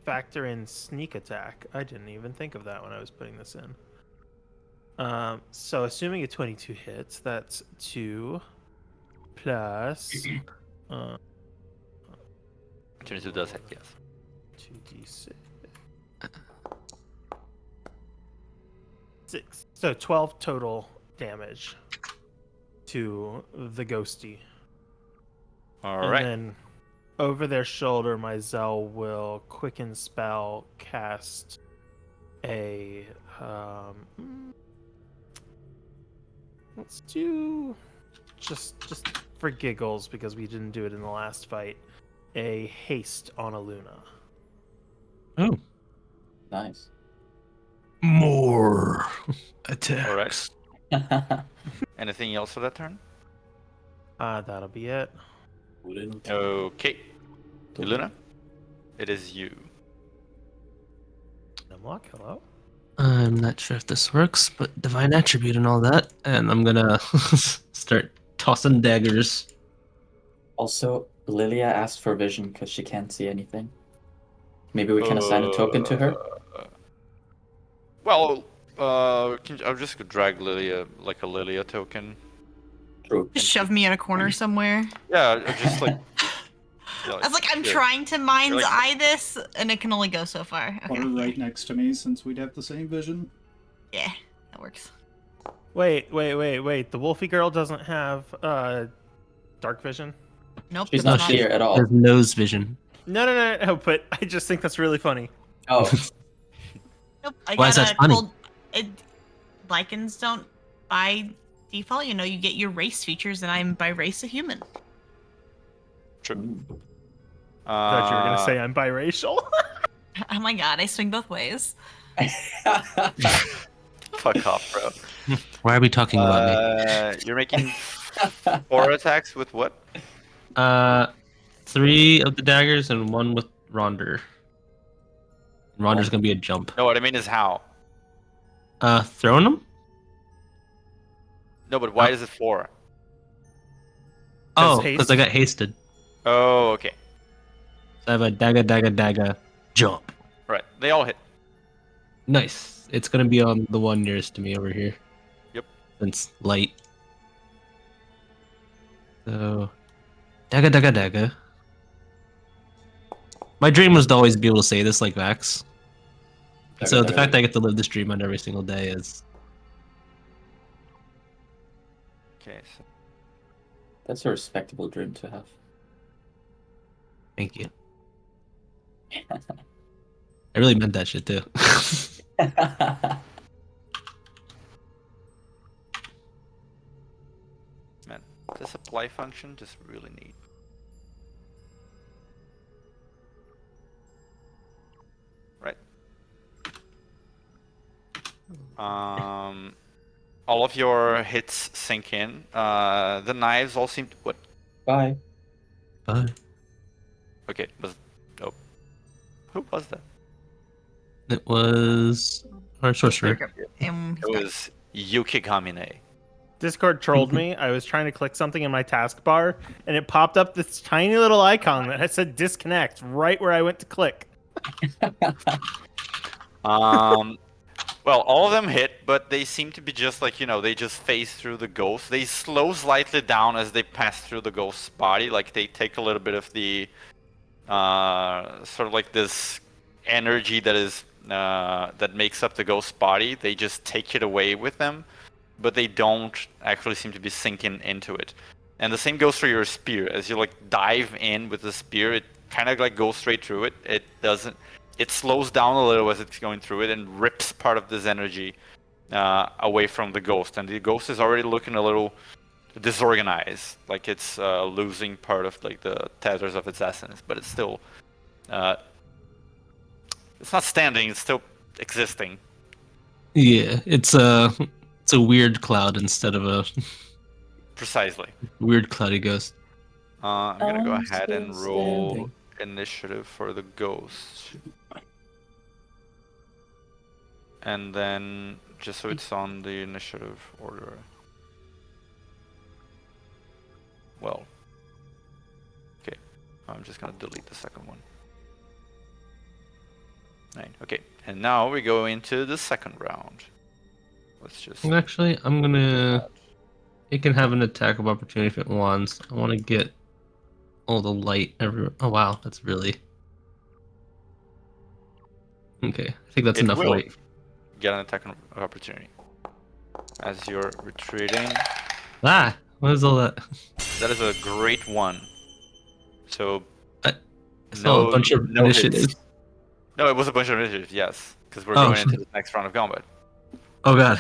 Factor in sneak attack. I didn't even think of that when I was putting this in. So assuming a 22 hits, that's 2 plus 22 does hit, yes. 2d6. 6. So 12 total damage to the ghosty. All And right. then over their shoulder, my Zell will quicken spell cast a. Let's do just for giggles because we didn't do it in the last fight. A haste on a Luna. Oh, Nice. more attacks. Anything else for that turn? That'll be it. Okay. Luna, it is you. Numlock, hello. I'm not sure if this works, but divine attribute and all that, and I'm gonna start tossing daggers. Also, Lilia asked for vision because she can't see anything. Maybe we can assign a token to her. Well, I'll just drag Lilia, like a Lilia token. True. Just shove me in a corner somewhere. Yeah, just like. I was like, I'm here. trying to mind's You're like- eye this, and it can only go so far. Put her Okay. right next to me since we'd have the same vision. Yeah, that works. Wait. The Wolfie girl doesn't have dark vision. Nope. She's it's not here at all. There's nose vision. No. But I just think that's really funny. Oh, Nope. I Why is got that a funny? cold. Lycans don't by default. You know, you get your race features, and I'm by race a human. True. I thought you were gonna say I'm biracial. Oh my god, I swing both ways. Fuck off, bro. Why are we talking about me? You're making 4 attacks with what? 3 of the daggers and 1 with Ronder. Ronder's gonna be a jump. No, what I mean is how. Throwing them? No, but why is it 4? Oh, haste? because I got hasted. Oh, okay. So I have a dagger, jump. Right. They all hit. Nice. It's gonna be on the one nearest to me over here. Yep. Since light. So, dagger. My dream was to always be able to say this like Vax. So the fact that I get to live this dream on every single day is Okay. So that's a respectable dream to have. thank you. I really meant that shit too. man, the supply function just really neat. Right. All of your hits sink in. The knives all seem to. What? Bye. Okay. Who was that? It was our sorcerer. And It was Yukigamine. Discord trolled me. I was trying to click something in my taskbar, and it popped up this tiny little icon that had said disconnect right where I went to click. Well, all of them hit, but they seem to be just like, they just phase through the ghost. They slow slightly down as they pass through the ghost's body. Like, they take a little bit of the, sort of like this energy that is, that makes up the ghost's body. They just take it away with them, but they don't actually seem to be sinking into it. And the same goes for your spear. As you, like, dive in with the spear, it kind of, like, goes straight through it. It slows down a little as it's going through it and rips part of this energy away from the ghost. And the ghost is already looking a little disorganized, like it's losing part of like the tethers of its essence. But it's still, it's not standing. It's still existing. Yeah, it's a weird cloud instead of a Precisely. weird cloudy ghost. I'm gonna go I'm ahead and still roll standing. initiative for the ghost. And then, just so it's on the initiative order. Well. Okay. I'm just gonna delete the second one. 9. Okay. And now we go into the second round. Let's just. Well, actually, I'm gonna. It can have an attack of opportunity if it wants. I want to get all the light everywhere. Oh wow, that's really. Okay, I think that's It enough will light. get an attack of opportunity. As you're retreating. Ah, what is all that? That is a great one. So. I saw a bunch of no hits. initiatives. No, it was a bunch of initiatives, yes. Because we're Oh, going into shit. the next round of combat. Oh god.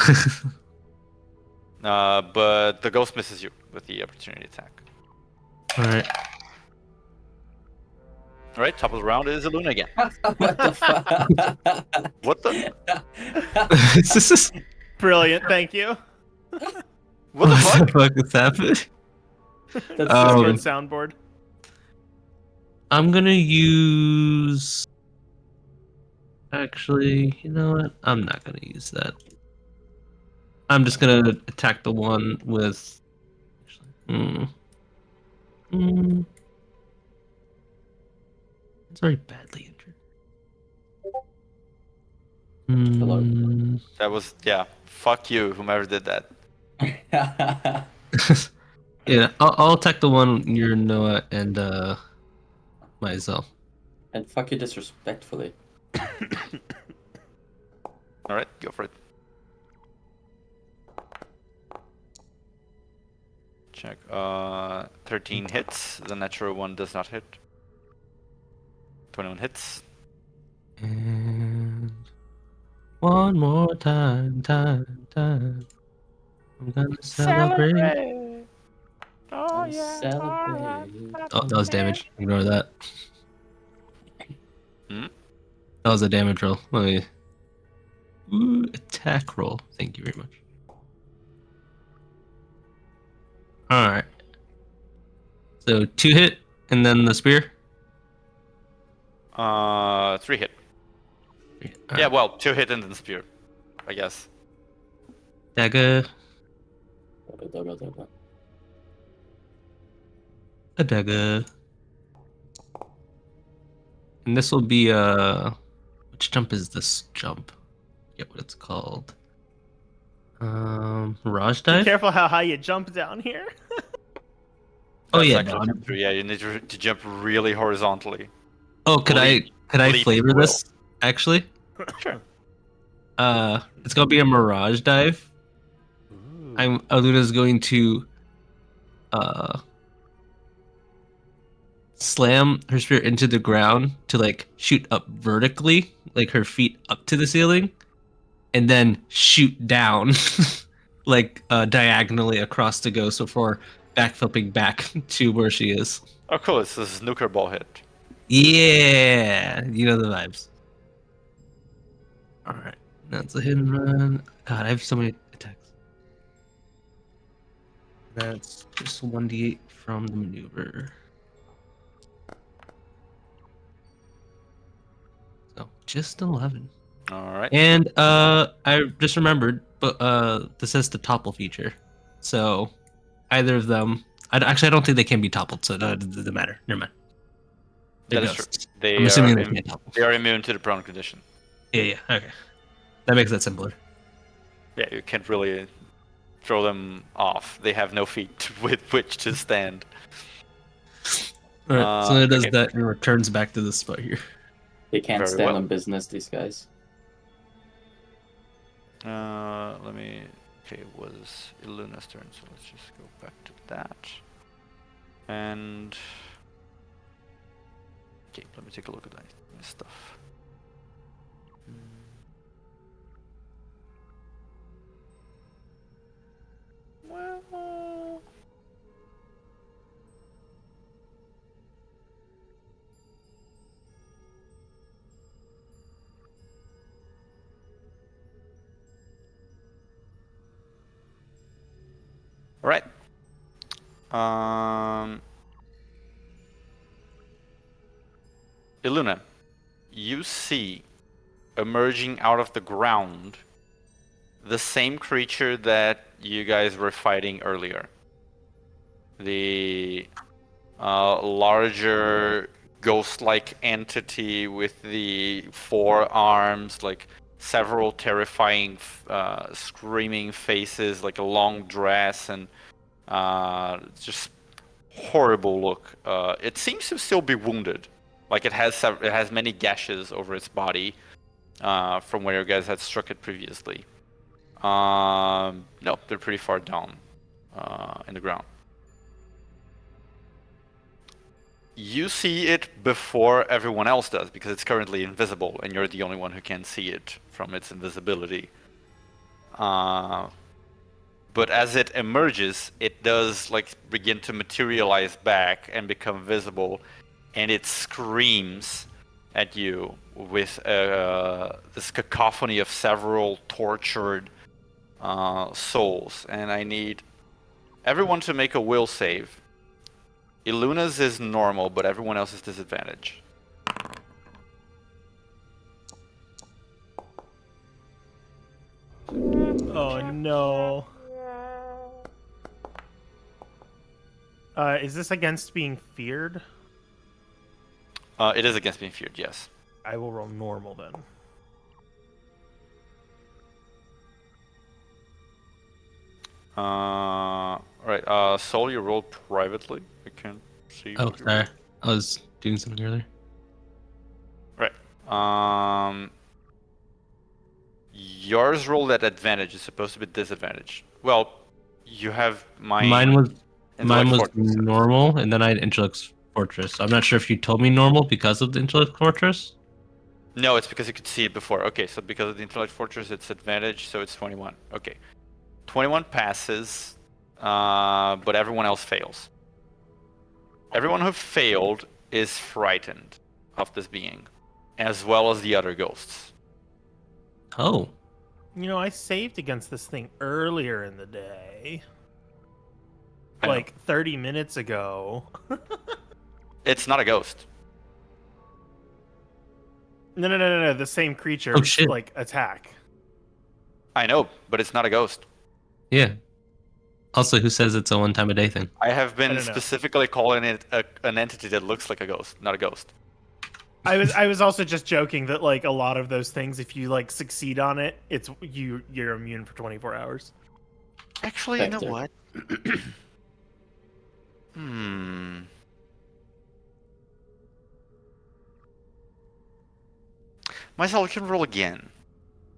But the ghost misses you with the opportunity attack. All right. Alright, top of the round is Iluna again. What the fuck? What the? This is Brilliant, thank you. What the fuck? fuck is happening? That's Discord so soundboard. I'm gonna use. Actually, you know what? I'm not gonna use that. I'm just gonna attack the one with. Hmm. It's very badly injured. Hello? That was, yeah. Fuck you, whomever did that. Yeah, I'll attack the one near Noah and myself. And fuck you disrespectfully. Alright, go for it. Check. 13 hits. The natural one does not hit. 21 hits. And one more time. I'm gonna celebrate. Oh Celebrate. Oh, that was damage. Ignore that. Hmm? That was a damage roll. Let me. Ooh, attack roll. Thank you very much. Alright. So 2 hit, and then the spear? 3 hit. Yeah, well, 2 hit and then spear, I guess. Dagger. A dagger. And this will be which jump is this jump? Get what it's called. Mirage Be dive? careful how high you jump down here. Oh That's yeah. actually No, jump through. Yeah, you need to jump really horizontally. oh, could I Leap flavor will. this actually? Sure. It's gonna be a mirage dive. Aluna's going to slam her spear into the ground to like shoot up vertically, like her feet up to the ceiling, and then shoot down like diagonally across the ghost before backflipping back to where she is. Oh, cool. It's a snooker ball hit. Yeah, you know the vibes. All right, that's a hit and run. God, I have so many attacks. That's just 1d8 from the maneuver. So just 11. All right. And I just remembered, but this has the topple feature. So either of them, I don't think they can be toppled, so it doesn't matter. Never mind. They're That is true. ghosts. They I'm are, assuming they can't topple. they are immune to the prone condition. Yeah, okay. That makes that simpler. Yeah, you can't really throw them off. They have no feet with which to stand. All right, so it does okay. that and returns back to this spot here. They can't Very stand well. on business, these guys. Let me. Okay, it was Iluna's turn, so let's just go back to that. And. Okay, let me take a look at my stuff. Well. Iluna, you see emerging out of the ground the same creature that you guys were fighting earlier. The larger ghost-like entity with the 4 arms, like several terrifying screaming faces, like a long dress, and just horrible look. It seems to still be wounded. Like it has many gashes over its body from where you guys had struck it previously. No, they're pretty far down in the ground. You see it before everyone else does because it's currently invisible and you're the only one who can see it from its invisibility. But as it emerges, it does like begin to materialize back and become visible, and it screams at you with this cacophony of several tortured souls. And I need everyone to make a will save. Iluna's is normal, but everyone else is disadvantage. Oh no. Is this against being feared? It is against being feared, yes. I will roll normal then. Alright, Soul, you rolled privately. I can't see. Oh, what you sorry. rolled. I was doing something earlier. Right. Yours rolled at advantage. It's supposed to be disadvantage. Well, you have Mine was Intellect Fortress. normal, and then I had Intellect Fortress. So I'm not sure if you told me normal because of the Intellect Fortress. No, it's because you could see it before. Okay, so because of the Intellect Fortress, it's advantage, so it's 21. Okay. 21 passes, but everyone else fails. Everyone who failed is frightened of this being, as well as the other ghosts. Oh, You know, I saved against this thing earlier in the day. I know. Like 30 minutes ago. It's not a ghost. No. The same creature, Oh, shit. like, attack. I know, but it's not a ghost. yeah. Also, who says it's a one-time-a-day thing? I have I been don't know. specifically calling it an entity that looks like a ghost, not a ghost. I was also just joking that, like, a lot of those things, if you, like, succeed on it, you're immune for 24 hours. Actually, you know Vector. what? Hmm. Myself can roll again.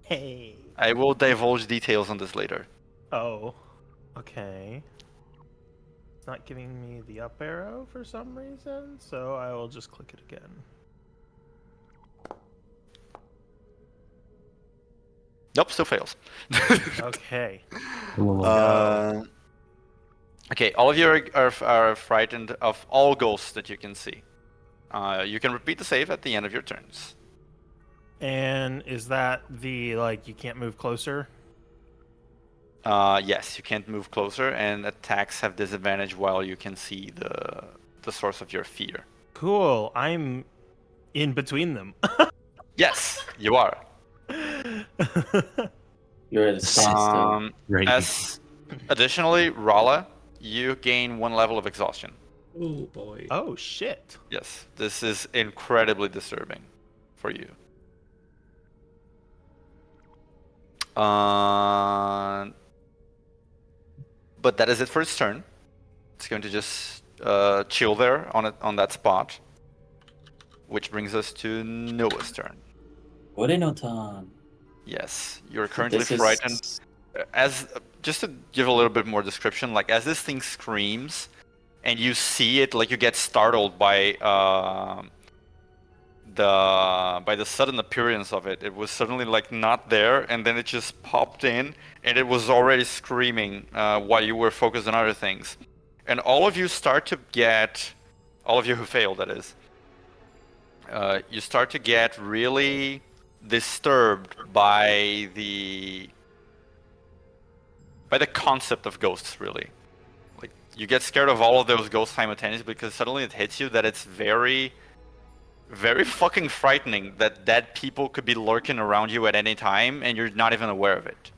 Hey. I will divulge details on this later. Oh. Okay. It's not giving me the up arrow for some reason, so I will just click it again. Nope, still fails. Okay. Okay, all of you are frightened of all ghosts that you can see. You can repeat the save at the end of your turns. And is that the, like, you can't move closer? Yes, you can't move closer, and attacks have disadvantage while you can see the source of your fear. Cool. I'm in between them. Yes, you are. You're the standstill. Right. Additionally, Rala, you gain 1 level of exhaustion. Oh boy. Oh, shit. Yes, this is incredibly disturbing for you. But that is it for its turn. It's going to just chill there on that spot, which brings us to Noah's turn. Orinotan. Yes, you're currently This is- frightened. As just to give a little bit more description, like as this thing screams, and you see it, like you get startled by the sudden appearance of it. It was suddenly like not there, and then it just popped in, and it was already screaming while you were focused on other things. And all of you start to get, all of you who failed, that is, you start to get really disturbed by the concept of ghosts, really. Like you get scared of all of those ghosts simultaneously because suddenly it hits you that it's very, very fucking frightening that dead people could be lurking around you at any time and you're not even aware of it.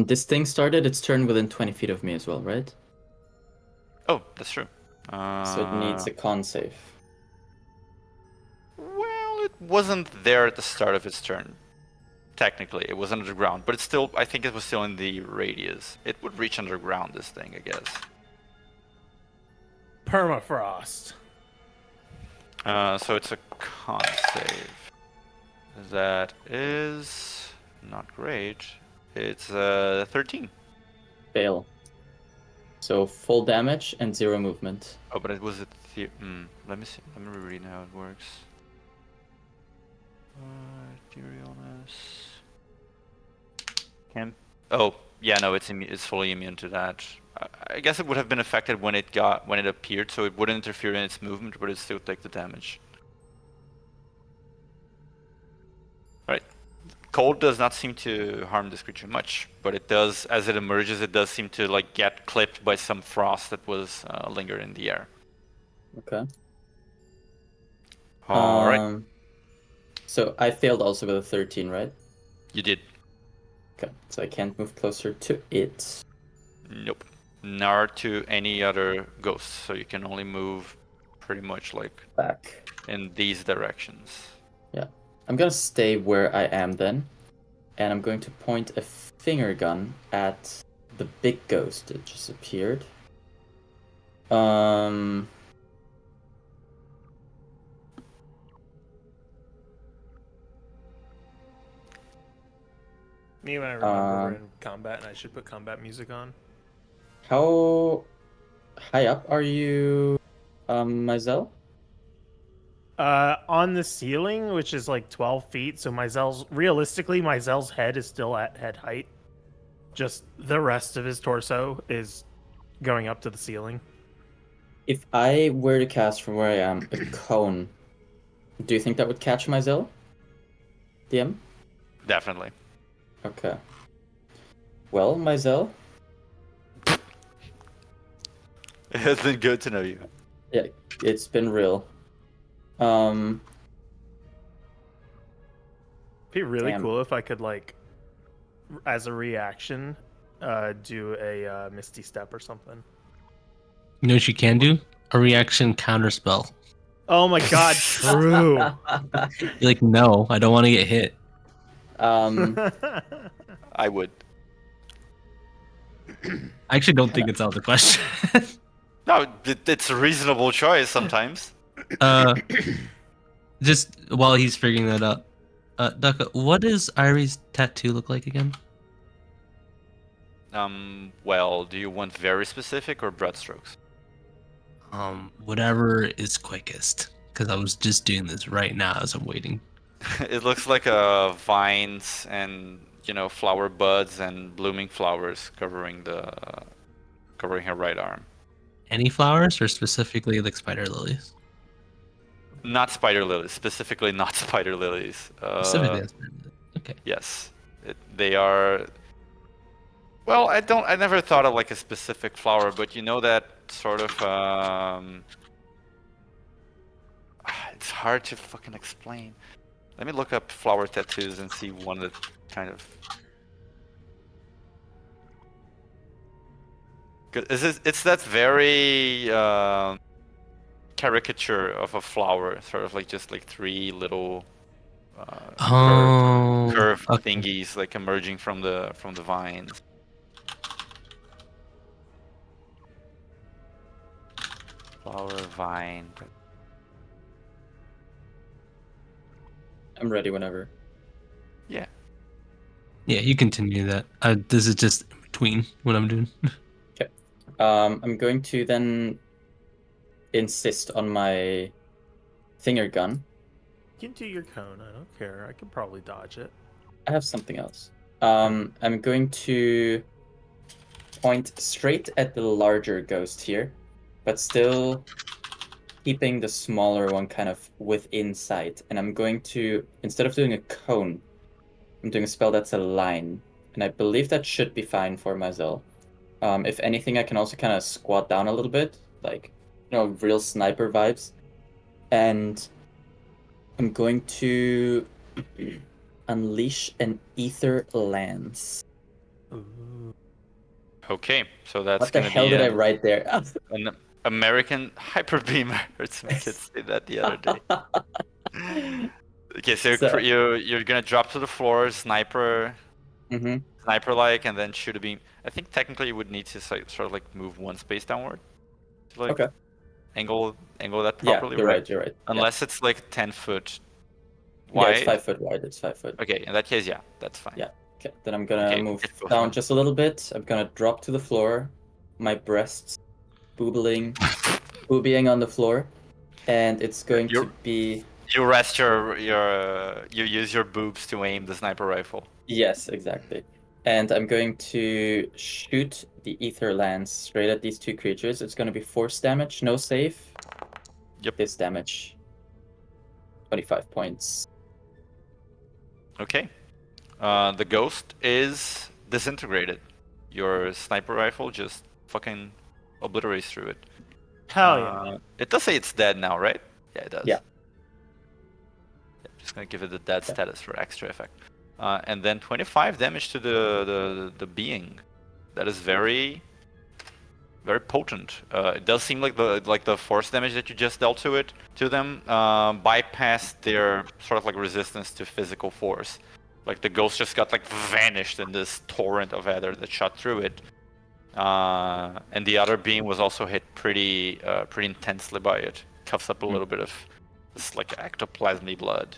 This thing started its turn within 20 feet of me as well, right? Oh, that's true. So it needs a con save. Well, it wasn't there at the start of its turn. Technically, it was underground, but it's still. I think it was still in the radius. It would reach underground. This thing, I guess. Permafrost. So it's a con save. That is not great. It's 13. Fail. So full damage and 0 movement. Oh, but it was a. Let me see. Let me reread how it works. Etherealness. Can. Oh, yeah. No, it's fully immune to that. I guess it would have been affected when it appeared, so it wouldn't interfere in its movement, but it still take the damage. Right. Cold does not seem to harm this creature much, but it does, as it emerges, it does seem to like get clipped by some frost that was lingered in the air. Okay. All right. So I failed also with a 13, right? You did. Okay, so I can't move closer to it. Nope. Nor to any other ghosts, so you can only move pretty much like Back. in these directions. Yeah. I'm gonna stay where I am then. And I'm going to point a finger gun at the big ghost that just appeared. Me when I remember we're in combat and I should put combat music on. How high up are you, Myzel? On the ceiling, which is like 12 feet, so realistically, Myzel's head is still at head height. Just the rest of his torso is going up to the ceiling. If I were to cast from where I am a cone, do you think that would catch Myzel? DM? Definitely. Okay. Well, Myzel? It has been good to know you. Yeah, it's been real. Be really Damn. cool if I could, like, as a reaction, do a Misty Step or something. You know what you can do? A reaction counterspell. Oh my god, true. You're like, no, I don't want to get hit. I would. I actually don't think it's out of the question. No, it's a reasonable choice sometimes. Just while he's figuring that out, Ducka, what does Irie's tattoo look like again? Well, do you want very specific or broad strokes? Whatever is quickest, because I was just doing this right now as I'm waiting. It looks like vines and flower buds and blooming flowers covering her right arm. Any flowers, or specifically like spider lilies? Not spider lilies, specifically not spider lilies. Specifically, that's spider lilies. Okay. Yes, they are. Well, I never thought of like a specific flower, but that sort of. It's hard to fucking explain. Let me look up flower tattoos and see one that kind of. It's that very caricature of a flower, sort of like just like three little curved Okay. thingies like emerging from the vines. Flower vine. I'm ready whenever. Yeah. Yeah, you continue that. This is just in between what I'm doing. Okay. I'm going to then insist on my finger gun. You can do your cone, I don't care. I can probably dodge it. I have something else. I'm going to point straight at the larger ghost here, but still keeping the smaller one kind of within sight. And I'm going to, instead of doing a cone, I'm doing a spell that's a line. And I believe that should be fine for Mazel. If anything, I can also kind of squat down a little bit, like, real sniper vibes. And I'm going to unleash an ether lance. Ooh. Okay, so that's What the gonna hell be did I write there? an American hyper beam. I heard some kids say that the other day. Okay, so So- you're gonna drop to the floor, sniper like, and then shoot a beam. I think technically you would need to sort of like move one space downward to like Okay. angle that Yeah, properly, you're right? right. You're right. Yeah. Unless it's like 10 foot Yeah, wide. it's 5 foot wide. It's 5 foot. Okay, in that case, yeah, that's fine. Yeah. Okay. Then I'm gonna Okay, move it's both down mine. just a little bit. I'm gonna drop to the floor. My breasts boobying on the floor, and it's going to You're- be. You rest you use your boobs to aim the sniper rifle. Yes, exactly. And I'm going to shoot the ether lance straight at these 2 creatures. It's going to be force damage, no save. Yep. This damage. 25 points. Okay. The ghost is disintegrated. Your sniper rifle just fucking obliterates through it. Hell yeah. It does say it's dead now, right? Yeah, it does. Yeah. Just gonna give it the dead Yeah. status for extra effect. And then 25 damage to the being. That is very potent. It does seem like the force damage that you just dealt to them bypassed their sort of like resistance to physical force. Like the ghost just got like vanished in this torrent of ether that shot through it. And the other being was also hit pretty intensely by it. Cuffs up a little bit of this like ectoplasmy blood.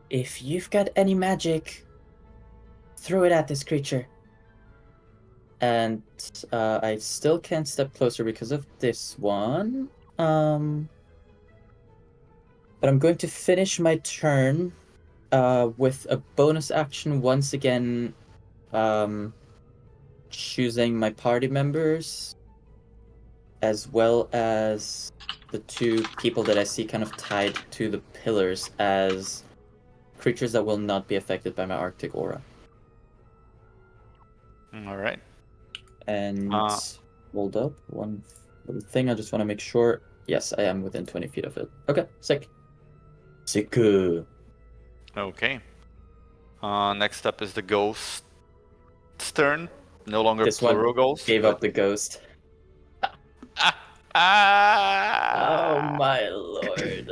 If you've got any magic, throw it at this creature. And I still can't step closer because of this one. But I'm going to finish my turn with a bonus action once again, choosing my party members, as well as the 2 people that I see kind of tied to the pillars as creatures that will not be affected by my Arctic aura. All right. And hold up, one little thing. I just want to make sure. Yes, I am within 20 feet of it. Okay, sick. Sick. Okay. Next up is the ghost turn. No longer This plural one ghosts. gave up the ghost. Oh my lord.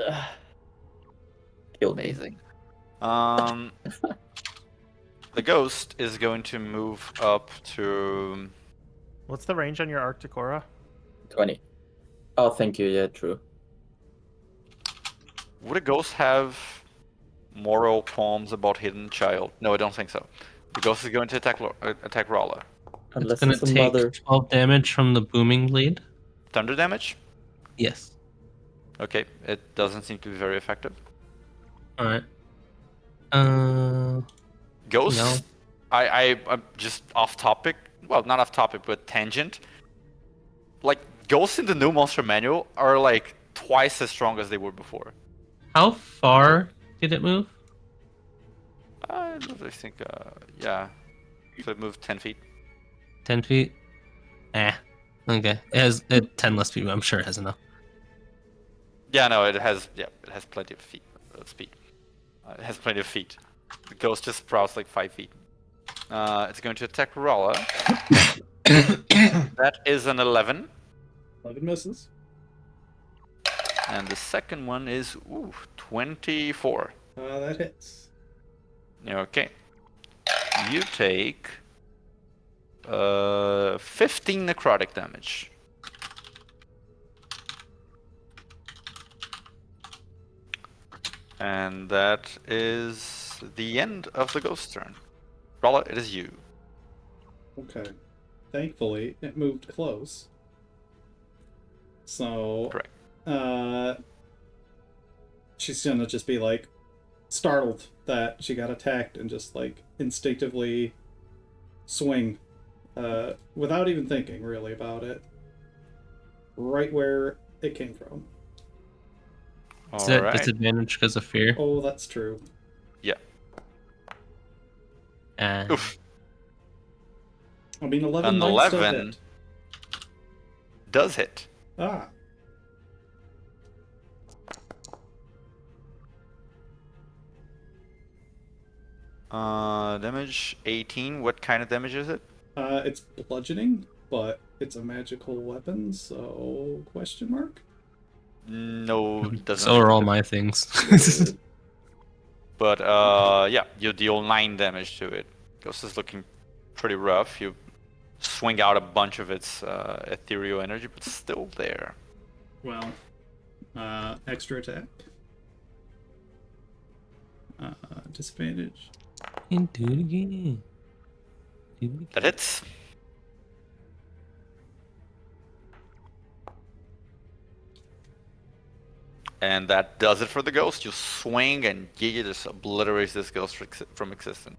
Killed me. Amazing. The ghost is going to move up to. What's the range on your Arctic aura? 20. Oh, thank you. Yeah, true. Would a ghost have moral qualms about hidden child? No, I don't think so. The ghost is going to attack Rolla. Unless It's it's a gonna take mother. 12 damage from the booming blade. Thunder damage? Yes. Okay, it doesn't seem to be very effective. All right. Ghosts. No. I'm just off topic. Well, not off topic, but tangent. Like ghosts in the new monster manual are like twice as strong as they were before. How far did it move? I think, yeah. So it moved 10 feet. 10 feet. Okay. It has 10 less feet. I'm sure it has enough. Yeah, no, it has plenty of feet. Speed. It has plenty of feet. The ghost just sprouts like 5 feet. It's going to attack Rolla. That is an 11. 11 misses. And the second one is 24. That hits. Okay. You take 15 necrotic damage. And that is the end of the ghost turn. Rolla, it is you. Okay. Thankfully, it moved close. So, Correct. She's gonna just be like startled that she got attacked and just like instinctively swing, without even thinking really about it, right where it came from. Is that Alright. disadvantage because of fear? Oh, that's true. Yeah. And Oof. I mean, 11 An might still 11 hit. does hit. Ah. Damage 18. What kind of damage is it? It's bludgeoning, but it's a magical weapon, so question mark? No, doesn't. So are all my things. But yeah, you deal 9 damage to it. Ghost is looking pretty rough. You swing out a bunch of its ethereal energy, but still there. Well, extra attack. Disadvantage. And do it again. Do it again. That hits. And that does it for the ghost. You swing and Gigi just obliterates this ghost from existence.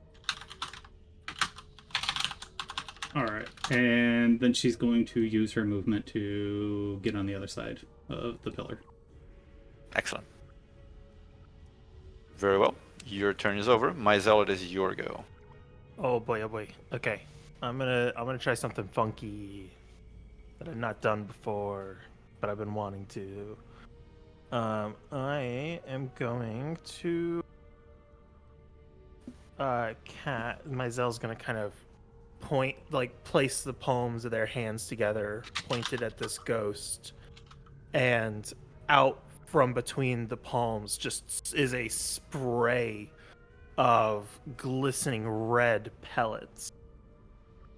Alright, and then she's going to use her movement to get on the other side of the pillar. Excellent. Very well. Your turn is over. Myzel, it is your go. Oh boy, oh boy. Okay. I'm gonna try something funky that I've not done before, but I've been wanting to. I am going to Myzel's gonna kind of place the palms of their hands together, pointed at this ghost, and out from between the palms just is a spray of glistening red pellets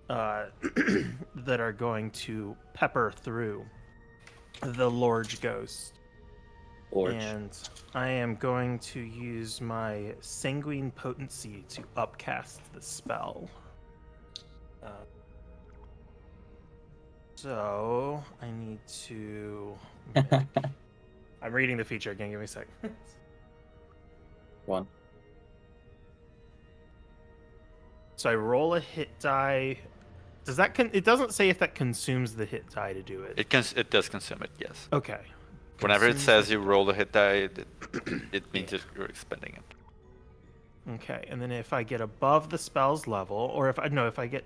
that are going to pepper through the large ghost. And I am going to use my sanguine potency to upcast the spell. So I need to I'm reading the feature again, give me a sec. 1. So I roll a hit die. Does that it doesn't say if that consumes the hit die to do it. It does consume it, yes. Okay. Whenever it Consumes says you roll a hit die, it means you're expending it. Okay, and then if I get above the spell's level, or if I get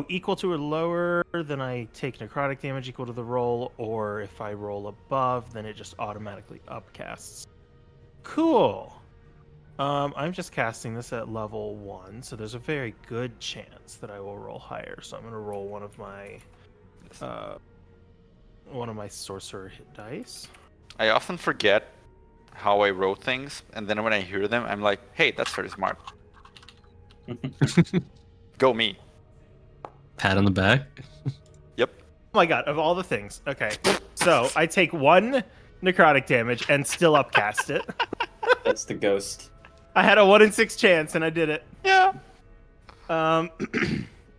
equal to or lower, then I take necrotic damage equal to the roll, or if I roll above, then it just automatically upcasts. Cool. I'm just casting this at level 1, so there's a very good chance that I will roll higher. So I'm gonna roll one of my sorcerer hit dice. I often forget how I wrote things, and then when I hear them, I'm like, hey, that's very smart. Go me. Pat on the back. Yep. Oh my god, of all the things. Okay. So I take 1 necrotic damage and still upcast it. That's the ghost. I had a 1 in 6 chance and I did it. Yeah.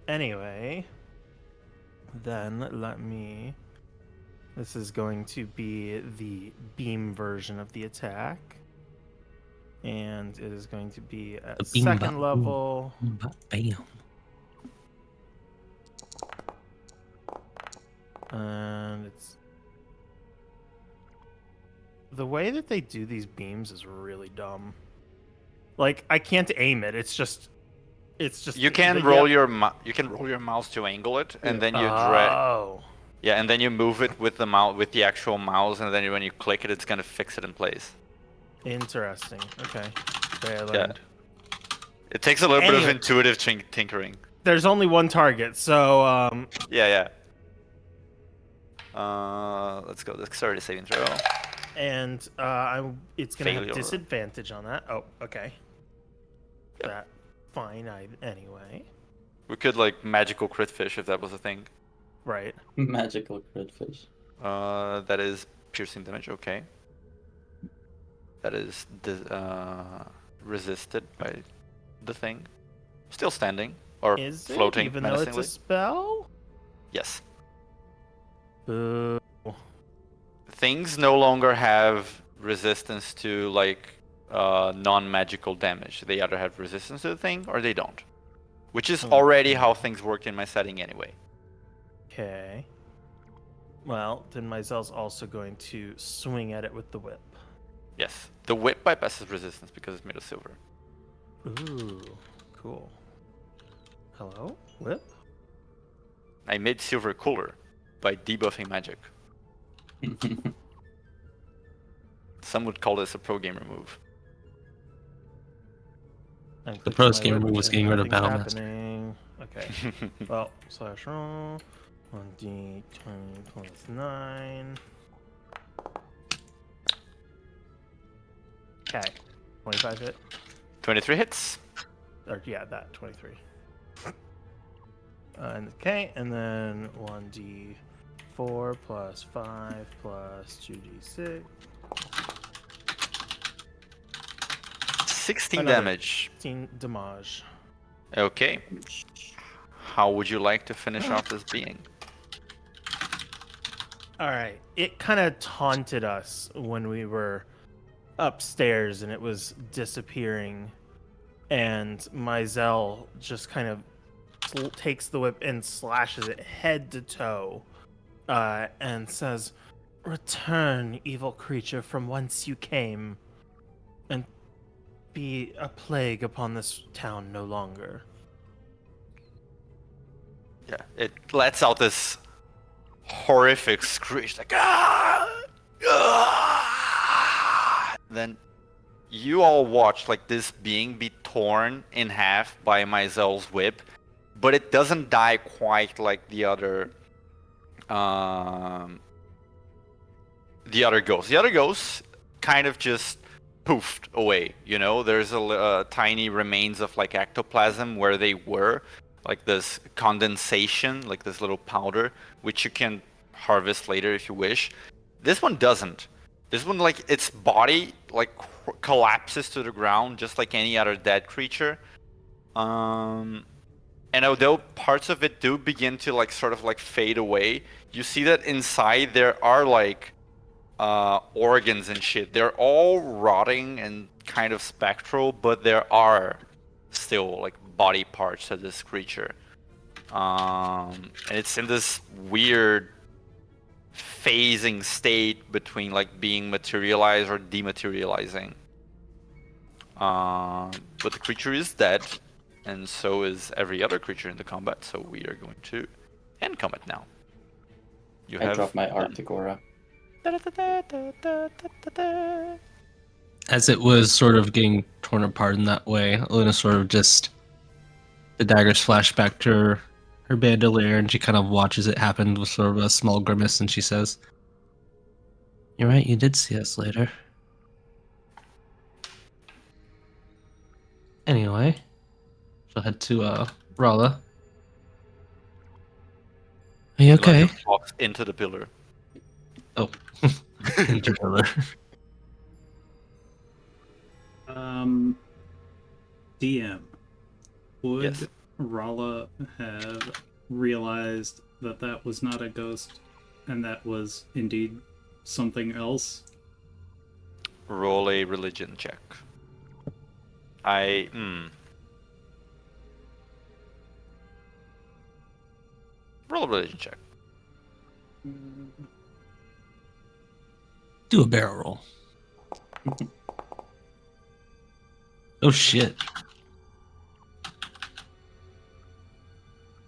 Anyway, then this is going to be the beam version of the attack. And it is going to be at beam second level. Bam. And it's the way that they do these beams is really dumb. Like I can't aim it. It's just You can roll your mouse to angle it, and then you drag. Oh. Yeah, and then you move it with the actual mouse, and then when you click it, it's gonna fix it in place. Interesting. Okay. I learned. It takes a little bit of Anyway. intuitive tinkering. There's only one target, so Yeah. Let's go. Let's start a saving throw. and it's gonna Failure. have disadvantage on that. Oh, okay. That fine. Anyway. We could like magical crit fish if that was a thing. Right. Magical crit fish. That is piercing damage. Okay. That is resisted by the thing. Still standing or Is it floating even though it's menacingly. a spell? Yes. Boo. Things no longer have resistance to like non-magical damage. They either have resistance to the thing or they don't, which is already how things work in my setting anyway. Okay. Well, then Myzel's also going to swing at it with the whip. Yes, the whip bypasses resistance because it's made of silver. Ooh, cool. Hello? Whip? I made silver cooler by debuffing magic. Some would call this a pro gamer move. I'm The clicking pros my gamer whip move was and getting rid of nothing's Battlemaster. happening. Okay. Well, slash roll. 1d20 plus 9. Okay. 25 hit. 23 hits. Or, yeah, that. 23. And okay, and then 1d4 plus 5 plus 2d6. 16 Another. damage. 16 damage. Okay. How would you like to finish off this being? Alright. It kind of taunted us when we were upstairs and it was disappearing. And Mizell just kind of takes the whip and slashes it head to toe. And says, "Return, evil creature, from whence you came, and be a plague upon this town no longer." Yeah, it lets out this horrific screech, like ah! Ah! Then you all watch like this being be torn in half by Mizell's whip, but it doesn't die quite like the other ghosts. The other ghosts kind of just poofed away. You know, there's a tiny remains of like ectoplasm where they were, like this condensation, like this little powder, which you can harvest later if you wish. This one doesn't. This one, like, its body like collapses to the ground just like any other dead creature. And although parts of it do begin to like sort of like fade away, you see that inside there are like organs and shit. They're all rotting and kind of spectral, but there are still like body parts of this creature. And it's in this weird phasing state between like being materialized or dematerializing. But the creature is dead, and so is every other creature in the combat. So we are going to end combat now. You I dropped my Arctic Aura. As it was sort of getting torn apart in that way, Luna sort of just, the daggers flash back to her bandolier, and she kind of watches it happen with sort of a small grimace, and she says, "You're right, you did see us later. Anyway, she'll head to Rala. Are you okay?" Like walks into the pillar. Oh, interstellar. DM, would Yes. Rala have realized that that was not a ghost and that was indeed something else? Roll a religion check. Roll a religion check. Do a barrel roll. Oh shit.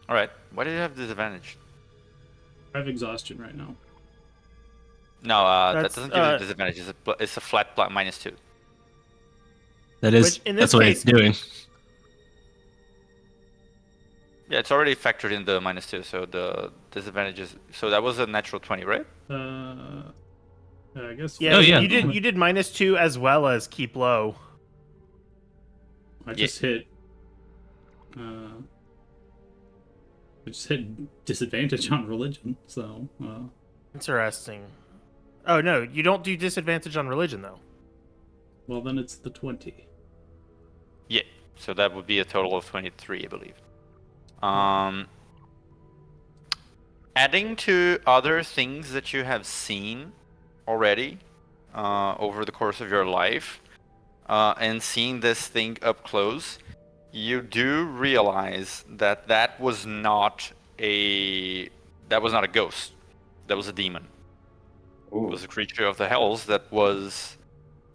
Alright, why do you have disadvantage? I have exhaustion right now. No, that That's, doesn't give you disadvantage. It's a flat -2. That is, Which, in that's this what case- it's doing. Yeah, it's already factored in the -2, so the disadvantage is... So that was a natural 20, right? I guess. Yeah, Oh, yeah. you did -2 as well as keep low. I just hit. I just hit disadvantage on religion, so. Interesting. Oh no, you don't do disadvantage on religion though. Well, then it's the 20. Yeah, so that would be a total of 23, I believe. Adding to other things that you have seen already over the course of your life, and seeing this thing up close, you do realize that that was not a ghost. That was a demon. Ooh. It was a creature of the hells that was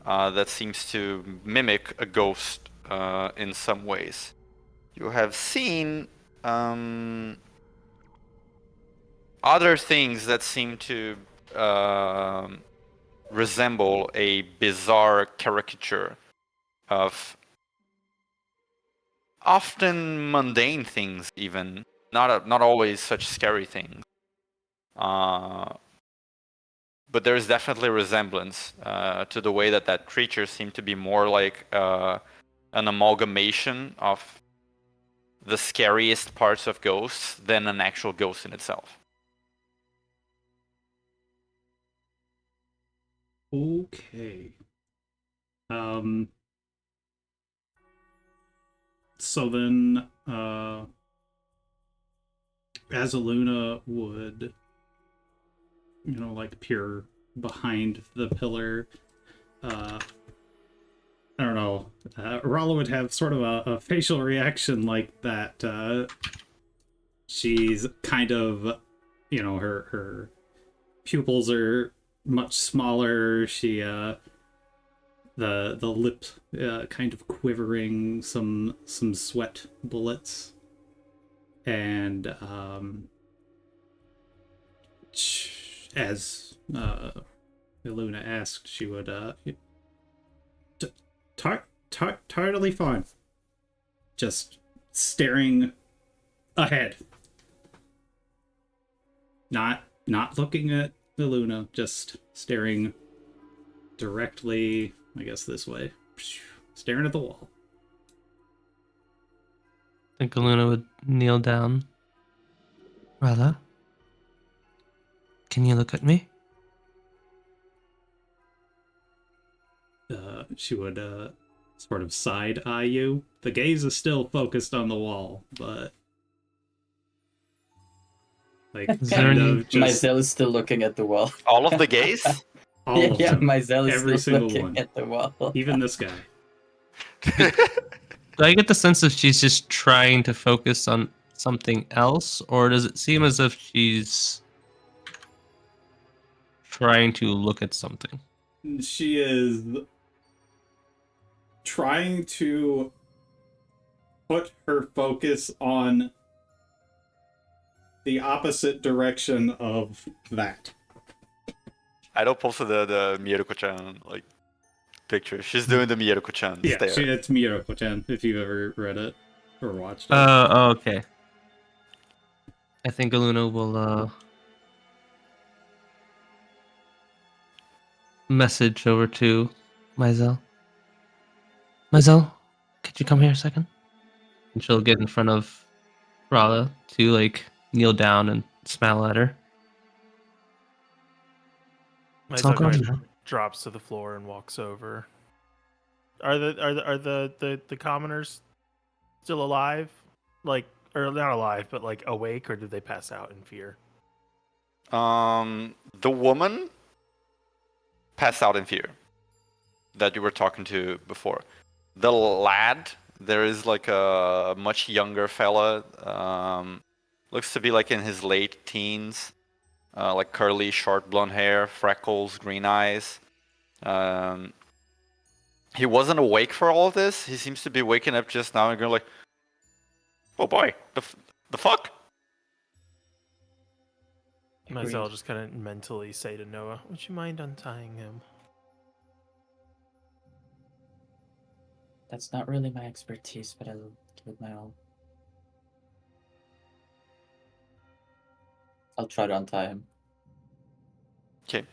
that seems to mimic a ghost in some ways. You have seen other things that seem to resemble a bizarre caricature of often mundane things, even not always such scary things. But there's definitely a resemblance to the way that creature seemed to be more like an amalgamation of the scariest parts of ghosts than an actual ghost in itself. Okay. So then, Azaluna would, like peer behind the pillar. I don't know. Rala would have sort of a facial reaction like that. She's kind of, her pupils are much smaller. She, the lip kind of quivering, some sweat bullets, and as Iluna asked, she would totally fine, just staring ahead, not looking at Iluna, just staring directly, I guess this way, staring at the wall. I think Luna would kneel down. Rala, can you look at me? She would sort of side eye you. The gaze is still focused on the wall, but like Is there any... Myzel is still looking at the wall. All of the gays? all of them. Myzel is Every still single looking one. at the wall. Even this guy. Do I get the sense that she's just trying to focus on something else, or does it seem as if she's trying to look at something? She is trying to put her focus on the opposite direction of that. I don't post the Miyako-chan picture. She's doing the Miyako-chan Yeah, stare. it's Miyako-chan, if you've ever read it or watched it. Oh, okay. I think Aluna will message over to Myzel. Myzel, could you come here a second? And she'll get in front of Rala to kneel down and smile at her. It's all Myself gone kind now. of drops to the floor and walks over. Are the commoners still alive? Or not alive, but awake, or did they pass out in fear? The woman passed out in fear that you were talking to before. The lad, there is a much younger fella, looks to be in his late teens, curly, short blonde hair, freckles, green eyes. He wasn't awake for all of this. He seems to be waking up just now and going oh boy, the fuck? Myself just kind of mentally say to Noah, would you mind untying him? That's not really my expertise, but I'll give it my all. I'll try to untie him. Okay.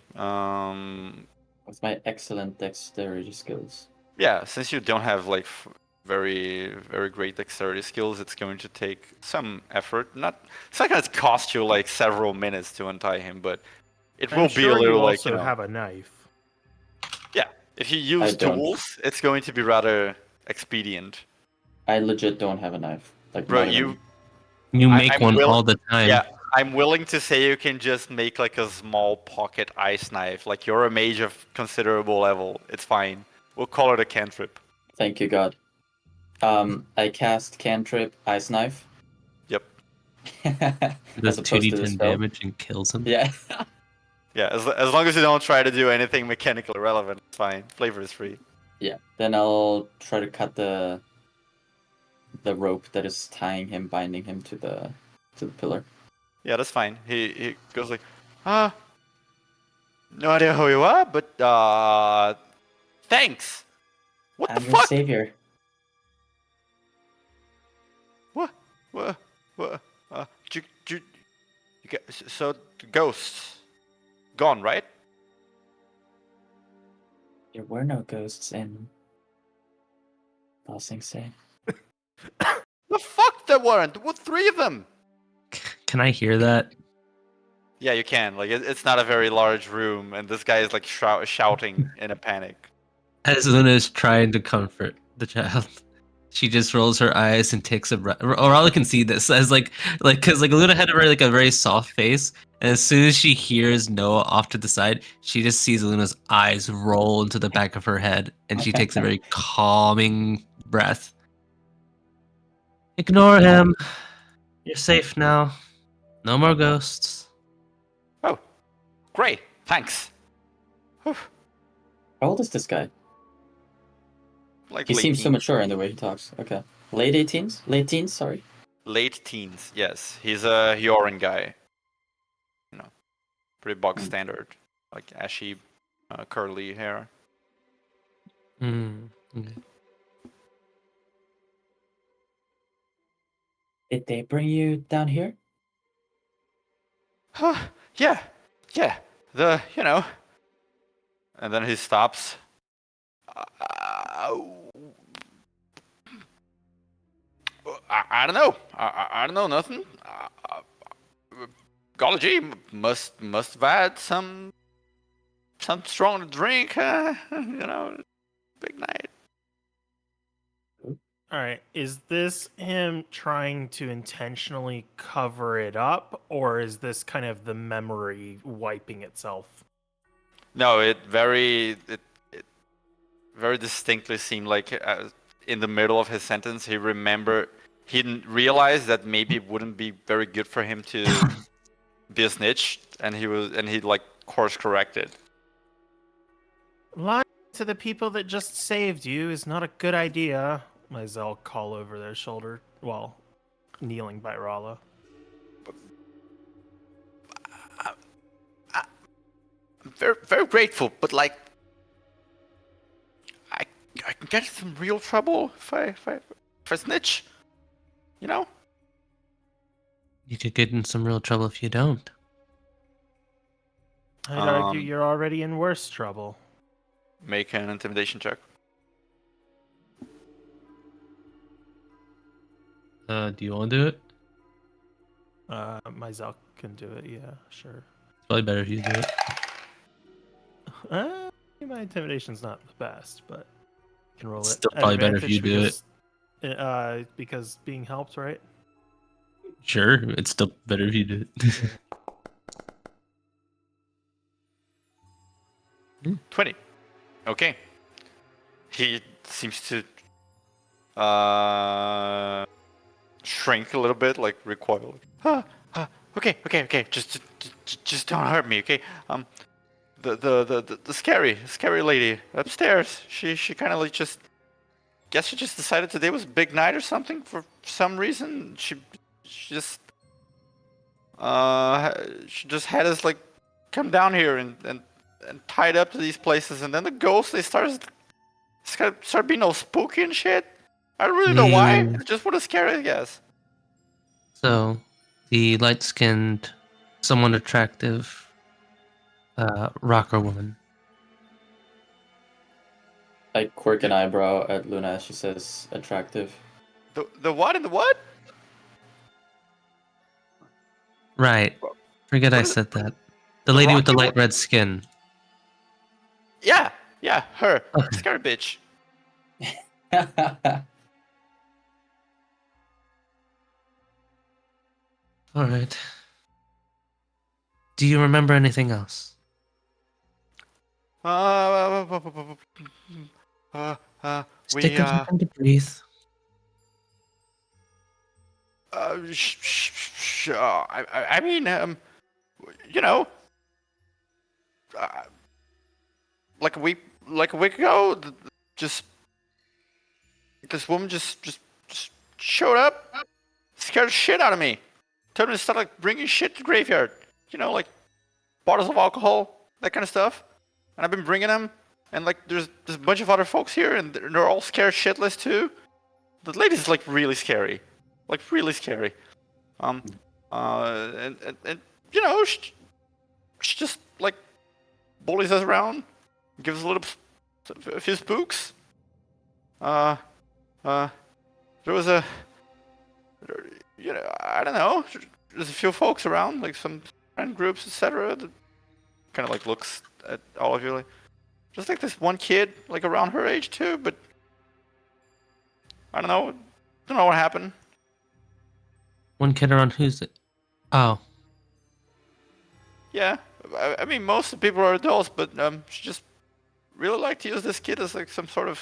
With my excellent dexterity skills. Yeah, since you don't have very very great dexterity skills, it's going to take some effort. It's not going to cost you several minutes to untie him, but it will be a little you also have a knife. Yeah, if you use tools, it's going to be rather expedient. I legit don't have a knife. Bro, you make one all the time. Yeah, I'm willing to say you can just make a small pocket ice knife. You're a mage of considerable level. It's fine. We'll call it a cantrip. Thank you, God. I cast cantrip ice knife. Yep. It does 2d10 damage and kills him. Yeah. Yeah, as long as you don't try to do anything mechanically relevant, it's fine. Flavor is free. Yeah. Then I'll try to cut the the rope that is tying him, binding him to the pillar. Yeah, that's fine. He goes like, no idea who you are, but thanks. What I'm the your fuck? savior. What? What? What? You get, so the ghosts gone, right? There were no ghosts in Ba Sing Se. The fuck there weren't. What, 3 of them? Can I hear that? Yeah, you can. Like it's not a very large room, and this guy is like shouting in a panic. As Luna is trying to comfort the child, she just rolls her eyes and takes a breath. Or all I can see this as because Luna had a very soft face, and as soon as she hears Noah off to the side, she just sees Luna's eyes roll into the back of her head, and she takes a very calming breath. Ignore him. You're safe now. No more ghosts. Oh, great. Thanks. Whew. How old is this guy? Like He late seems so teens. mature in the way he talks. Okay. Late 18s? Late teens, sorry. Late teens, yes. He's a Hyorin guy. You know, pretty bog standard, like ashy, curly hair. Okay. Did they bring you down here? Yeah. And then he stops. I don't know. I don't know nothing. Golly gee, must have had some strong to drink. Big night. All right, is this him trying to intentionally cover it up, or is this kind of the memory wiping itself? No, it very distinctly seemed like in the middle of his sentence he didn't realize that maybe it wouldn't be very good for him to be a snitch, and he like course corrected. Lying to the people that just saved you is not a good idea. Myzel call over their shoulder while kneeling by Rala. I'm very, very grateful, but like I can get in some real trouble if I snitch. You know? You could get in some real trouble if you don't. I'd argue you're already in worse trouble. Make an intimidation check. Do you want to do it? Myzel can do it, yeah, sure. It's probably better if you do it. My intimidation's not the best, but I can roll It's it. still At probably better if you advantage do because, because being helped, right? Sure, it's still better if you do it. 20. Okay. He seems to shrink a little bit, like recoil. Okay. Just don't hurt me, okay? The scary lady upstairs. She kind of like she just decided today was a big night or something for some reason. She just had us like come down here and tied up to these places, and then the ghosts they start being all spooky and shit. I don't really know why. It's just for the scary, I guess. So, the light-skinned, somewhat attractive rocker woman. I quirk an eyebrow at Luna as she says attractive. The what and the what? Right. Forget I said that. The lady with the light red skin. Yeah, her. Okay. Scary bitch. All right. Do you remember anything else? We Take a time to breathe. I mean, you know, like a week ago, just this woman just showed up, scared the shit out of me. Told me to start like bringing shit to the graveyard. You know, like bottles of alcohol, that kind of stuff. And I've been bringing them. And like there's a bunch of other folks here, and they're all scared shitless too. The lady's like really scary, like really scary. And you know, she just like bullies us around, gives us a few spooks. There was a, you know, I don't know. There's a few folks around, like some friend groups, etc. That kind of like looks at all of you like, just like this one kid, like around her age too. But I don't know what happened. One kid around who's it? Oh, Yeah, I mean most of the people are adults, but she just really liked to use this kid as like some sort of,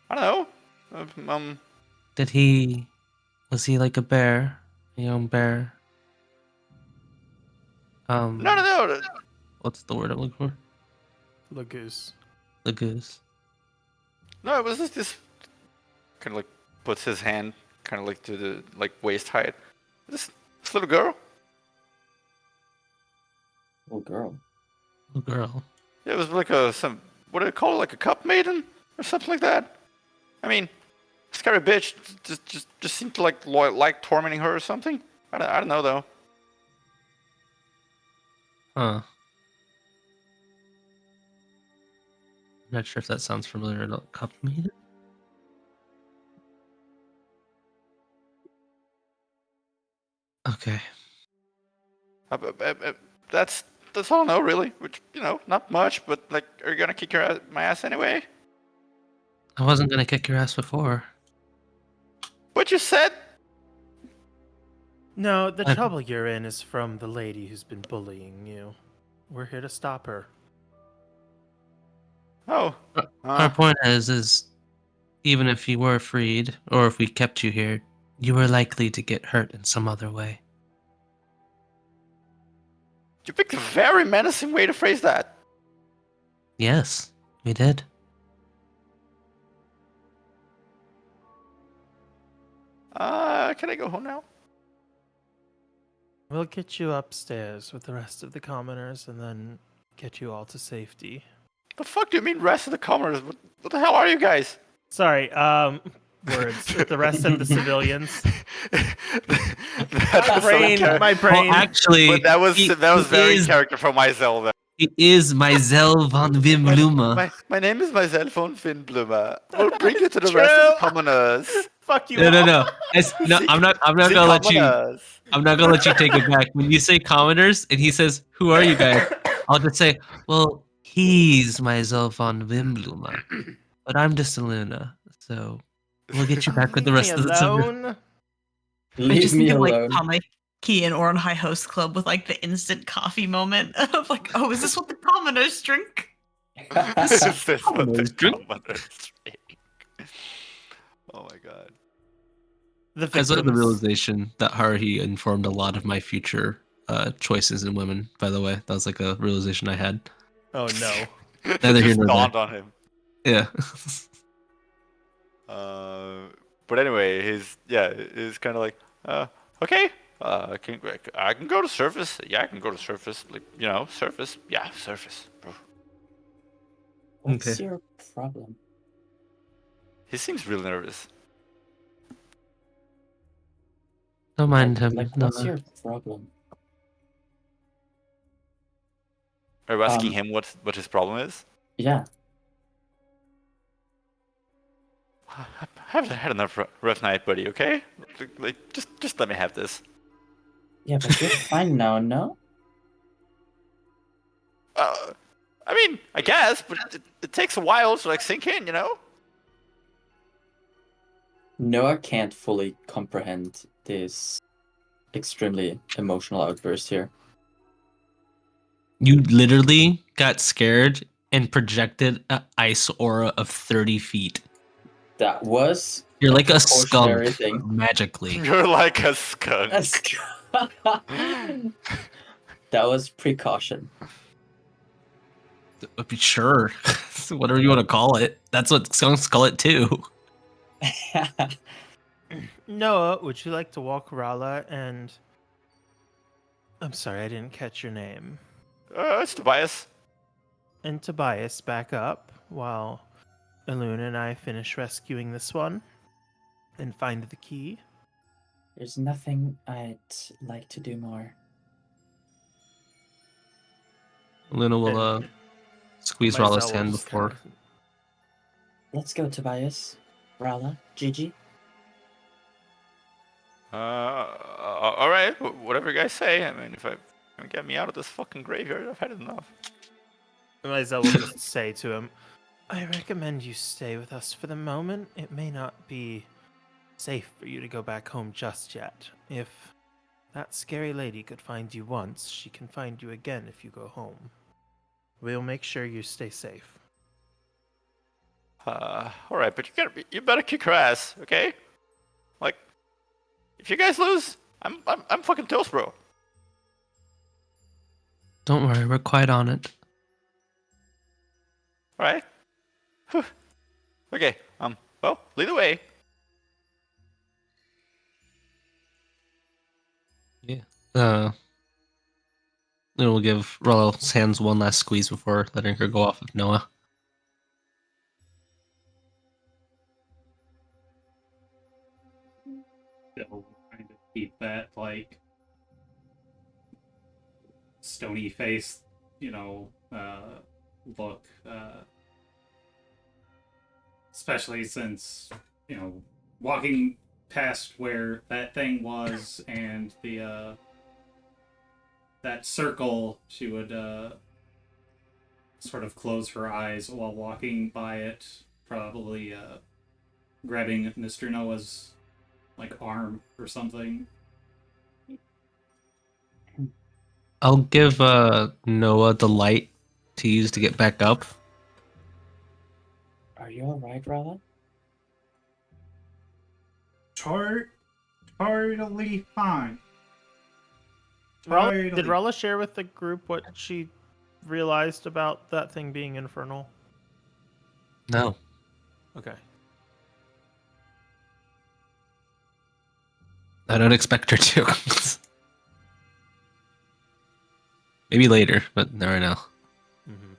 I don't know. was he like a bear? A young bear? No. What's the word I'm looking for? Lagoose. The goose. No, it was just this kind of like puts his hand kind of like to the like waist height. This little girl. Little girl. Little girl. Yeah, it was like what do they call it, like a cup maiden or something like that. I mean, scary bitch just seemed to like tormenting her or something. I don't know though. Huh. I'm not sure if that sounds familiar at all. Cup maiden? Okay. That's all I know really. Which you know, not much, but like, are you gonna kick my ass anyway? I wasn't gonna kick your ass before. What you said? No, the I- trouble you're in is from the lady who's been bullying you. We're here to stop her. Oh. Our point is even if you were freed, or if we kept you here, you were likely to get hurt in some other way. You picked a very menacing way to phrase that. Yes, we did. Can I go home now? We'll get you upstairs with the rest of the commoners and then get you all to safety. The fuck do you mean rest of the commoners? What the hell are you guys? Sorry, words. With the rest of the civilians. My brain. Well, actually, But that was very is, character for myself. he is Myzel von Wimbluma. My name is myself von Finnbluma. We'll bring you to the rest of the commoners. Fuck you. No. I'm not gonna let you. I'm not gonna let you take it back. When you say commoners and he says, "Who are you guys?" I'll just say, "Well, he's Myzel von Wimbluma, but I'm just a Luna, so we'll get you back with the rest of the alone. I Leave just me think of, alone. like Tamaki and Oron High Host Club with like the instant coffee moment of like, oh, is this what the commoners drink? This is what the commoners drink. Oh my god. The I had the victims. realization that Haruhi informed a lot of my future choices in women. By the way, that was like a realization I had. Oh no. Neither here Just nor there. dawned on him. Yeah. But anyway, he's kind of like, okay, I can go to surface. Yeah, I can go to surface. Like, you know, surface. Yeah, surface, bro. What's Okay. your problem? He seems really nervous. Don't mind him. Like, No. what's your problem? Are you asking Um, him what his problem is? Yeah. I haven't had enough rough night, buddy. Okay, like just let me have this. Yeah, but you're fine now, no? I mean, I guess, but it takes a while to like sink in, you know. Noah can't fully comprehend this extremely emotional outburst here. You literally got scared and projected an ice aura of 30 feet. That was You're like a precautionary skunk thing. magically. You're like a skunk. That was precaution. Sure. Whatever you want to call it. That's what skunks call it too. Noah, would you like to walk Rala and... I'm sorry, I didn't catch your name. It's Tobias. And Tobias back up while Eluna and I finish rescuing this one and find the key. There's nothing I'd like to do more. Luna will And squeeze Myzel Ralla's will hand just before. kinda- Let's go, Tobias. Rala, Gigi. All right, whatever you guys say. I mean, if I can get me out of this fucking graveyard, I've had enough. Myzel will just say to him, I recommend you stay with us for the moment. It may not be safe for you to go back home just yet. If that scary lady could find you once, she can find you again if you go home. We'll make sure you stay safe. All right, but you better kick her ass, okay? Like, if you guys lose, I'm fucking toast, bro. Don't worry, we're quite on it. All right. Whew. Okay. Well, lead the way. Luna will give Ralla's hands one last squeeze before letting her go off with Noah. Still trying to keep that, like, stony face, look. Especially since, walking past where that thing was and the, that circle, she would, sort of close her eyes while walking by it, probably, grabbing Mr. Noah's, like, arm or something. I'll give Noah the light to use to get back up. Are you alright, Rala? Totally fine. Did Rala share with the group what she realized about that thing being infernal? No. Okay. I don't expect her to. Maybe later, but not right now. Mm-hmm.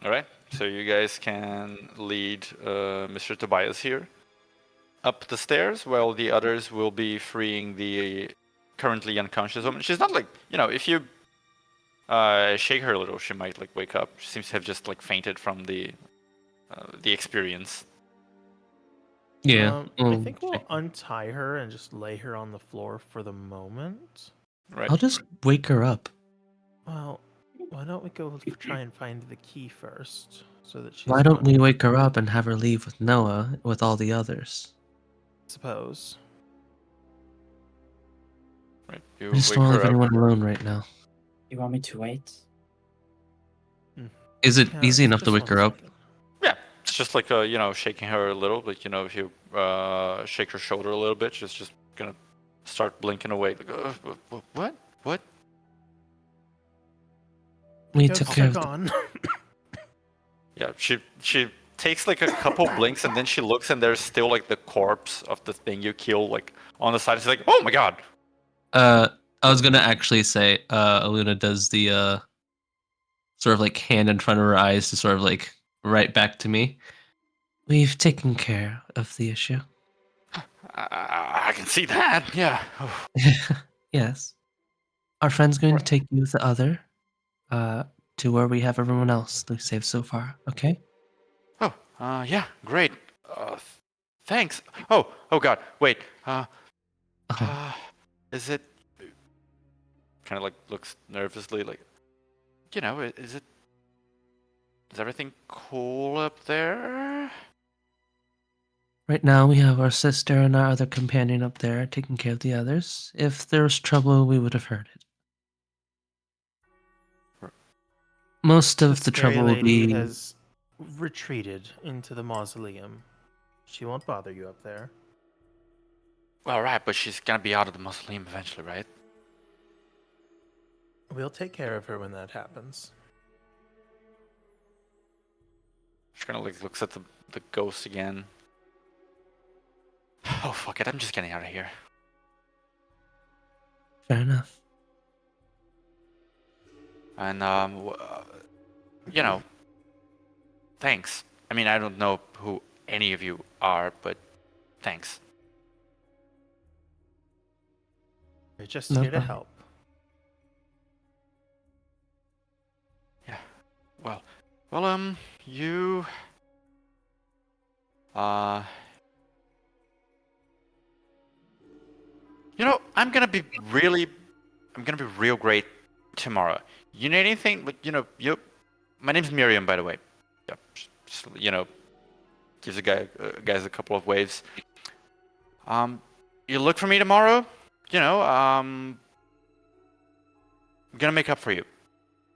All right. So you guys can lead Mr. Tobias here up the stairs, while the others will be freeing the currently unconscious woman. She's not like, if you shake her a little, she might like wake up. She seems to have just like fainted from the experience. Yeah. I think we'll untie her and just lay her on the floor for the moment. Right. I'll just wake her up. Well, why don't we go try and find the key first, so that she's. Why don't we wake her up and have her leave with Noah with all the others? Suppose. Right. You I just wake don't her leave up. anyone alone right now. You want me to wait? Is it Yeah, easy enough to just wake her one up? second. Yeah, it's just like shaking her a little. Like if you shake her shoulder a little bit, she's just gonna start blinking away. Like, what? We Go took check care of on. Yeah, she takes like a couple blinks and then she looks and there's still like the corpse of the thing you killed like on the side. She's like, oh my god. I was gonna actually say, Aluna does the sort of like hand in front of her eyes to sort of like right back to me. We've taken care of the issue. I can see that. Yeah. Yes. Our friend's going to take you with the other to where we have everyone else we've saved so far, okay? Oh, yeah, great. Thanks. Oh god. Wait. Is it? Kind of like looks nervously like, is everything cool up there? Right now, we have our sister and our other companion up there taking care of the others. If there was trouble, we would have heard it. Most of the scary trouble will lady be... has retreated into the mausoleum. She won't bother you up there. Well, right, but she's gonna be out of the mausoleum eventually, right? We'll take care of her when that happens. She kind of like looks at the ghost again. Oh fuck it! I'm just getting out of here. Fair enough. And you know, thanks. I mean, I don't know who any of you are, but thanks. We're just No here to problem. help. Yeah. Well, you. You know, I'm gonna be real great tomorrow. You need anything? Like, my name's Miriam, by the way. Yeah, just, gives guys a couple of waves. You look for me tomorrow. I'm gonna make up for you.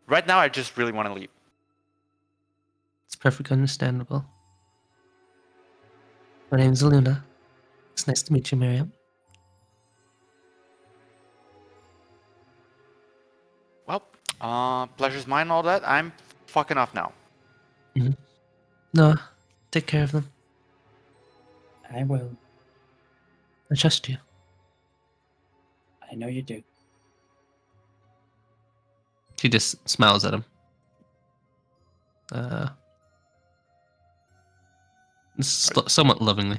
Right now, I just really want to leave. It's perfectly understandable. My name's Luna. It's nice to meet you, Miriam. Well, pleasure's mine and all that. I'm fucking off now. No, take care of them. I will. I trust you. I know you do. She just smiles at him. Somewhat lovingly.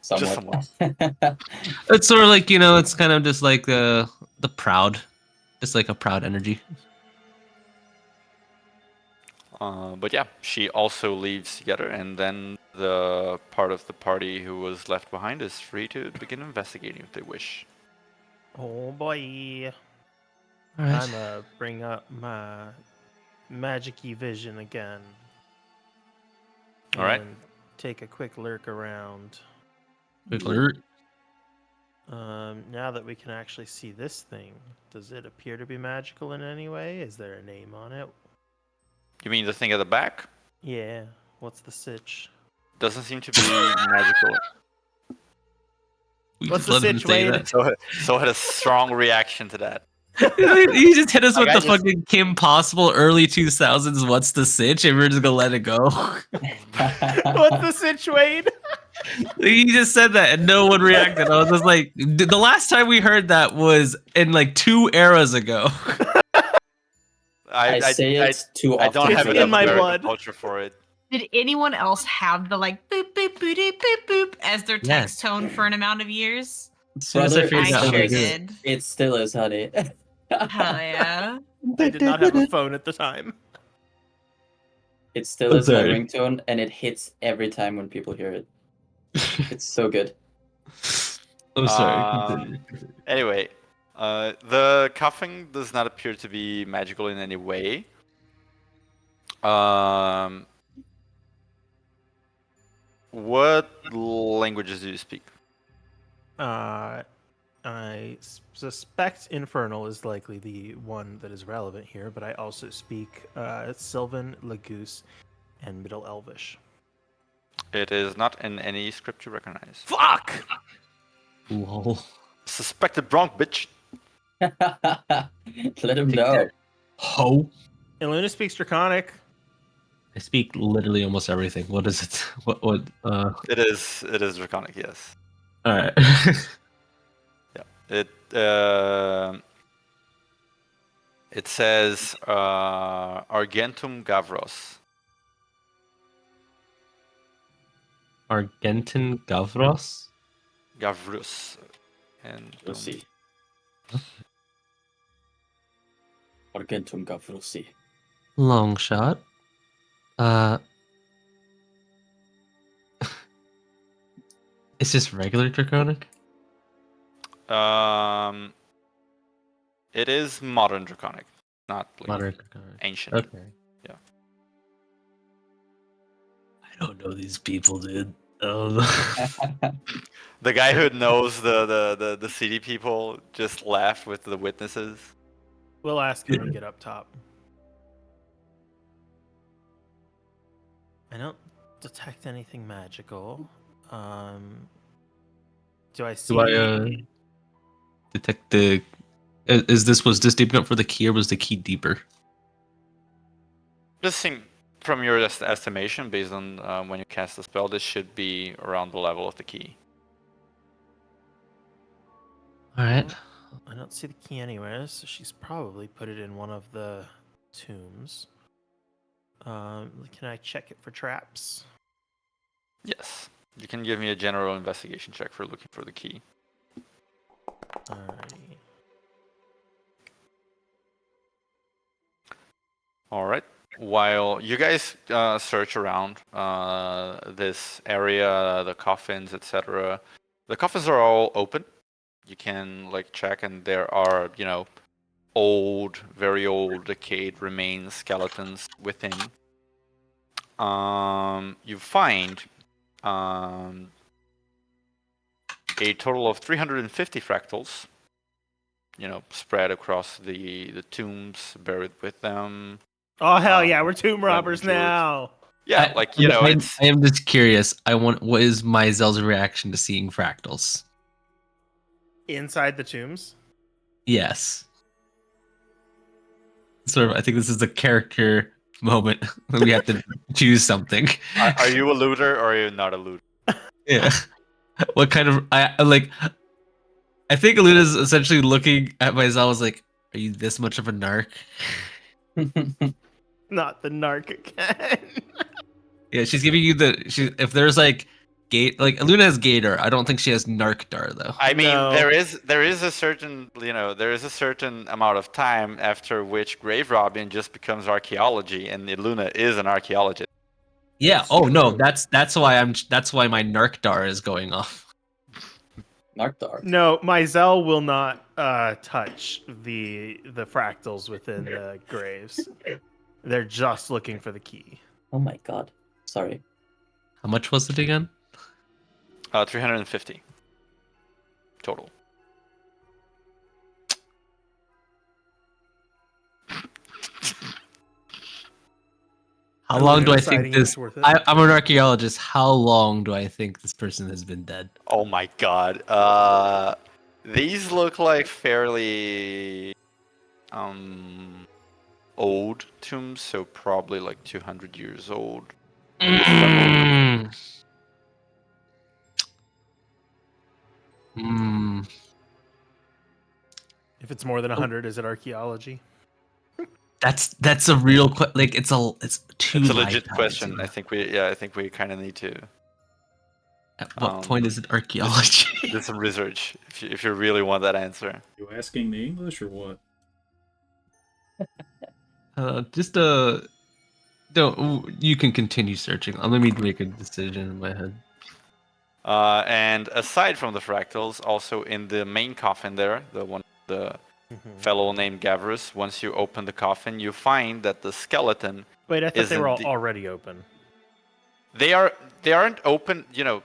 Just Somewhat. It's sort of like, it's kind of just like the proud. It's like a proud energy. But yeah, she also leaves together, and then the part of the party who was left behind is free to begin investigating if they wish. Oh boy. Alright. I'm gonna bring up my magic-y vision again. All right. And take a quick lurk around. Quick alert. Now that we can actually see this thing, does it appear to be magical in any way? Is there a name on it? You mean the thing at the back? Yeah. What's the sitch? Doesn't seem to be magical. We What's just the let him sitch, say Wade? that. So had a strong reaction to that. He just hit us Like, with I the just- fucking Kim Possible early 2000s what's the sitch, and we're just gonna let it go. What's the sitch, Wade? He just said that and no one reacted. I was just like, the last time we heard that was in like 2 eras ago. I say it too often. I don't have It's enough in my American blood. culture for it. Did anyone else have the like boop boop boop boop boop boop as their text tone for an amount of years? As soon as I Brother, figured I out how sure to do it. did. It still is, honey. Hell yeah. I did not have a phone at the time. It still I'm is my sorry. ringtone, and it hits every time when people hear it. It's so good. I'm sorry. Um, Anyway, the cuffing does not appear to be magical in any way. What languages do you speak? I suspect Infernal is likely the one that is relevant here, but I also speak Sylvan, Lagoose, and Middle Elvish. It is not in any script you recognize. Fuck! Lol. Suspected Bronx, bitch. Let him Take know. that. Ho. And Luna speaks Draconic. I speak literally almost everything. What is it? What It is Draconic, yes. Alright. It says Argentum Gavros. Argentin Gavros? Gavrus. And We'll see. Argentum Gavrosi. Long shot. It's just regular Draconic? It is modern Draconic, not like Modern Draconic. ancient. Okay. Yeah. I don't know these people, dude. The guy who knows the city people just laughed with the witnesses. We'll ask him to get up top. I don't detect anything magical. Do I see? Do I detect the? Was this deep enough for the key, or was the key deeper? Just seem from your estimation, based on when you cast the spell, this should be around the level of the key. All right. I don't see the key anywhere, so she's probably put it in one of the tombs. Can I check it for traps? Yes. You can give me a general investigation check for looking for the key. Alrighty. All right. While you guys search around this area, the coffins, etc., the coffins are all open. You can like check, and there are, you know, old, very old, decayed remains, skeletons within. You find a total of 350 fractals, you know, spread across the tombs, buried with them. Oh hell yeah, we're tomb robbers Druids. now. Yeah, like, you know, it's... I am just curious. What is Myzel's reaction to seeing fractals? Inside the tombs? Yes. Sort of. I think this is a character moment when we have to choose something. Are you a looter or are you not a looter? Yeah. What kind of I like? I think Luna's essentially looking at Myzel was like, "Are you this much of a narc?" Not the narc again. Yeah, she's giving you if there's like gate, like Luna has Gator. I don't think she has Narcdar though. I mean, No. there is a certain, you know, there is a certain amount of time after which grave robbing just becomes archaeology, and Luna is an archaeologist. Yeah. Oh no, that's why my Narcdar is going off. Narcdar. No, Myzel will not touch the fractals within the graves. They're just looking for the key. Oh my god. Sorry. How much was it again? 350 total. How long do I deciding think if this? it's worth it. I'm an archaeologist. How long do I think this person has been dead? Oh my god. These look like fairly old tombs, so probably like 200 years old. Mm. If it's more than 100, is it archaeology? That's a real like it's too. It's a legit lifetimes, question. you know. I think we kind of need to At what point is it archaeology? do some research if you really want that answer. You asking me English or what? Don't. You can continue searching. Let me make a decision in my head. And aside from the fractals, also in the main coffin there, the fellow named Gavrus, once you open the coffin, you find that the skeleton... Wait, I thought they were isn't already open. They aren't open, you know,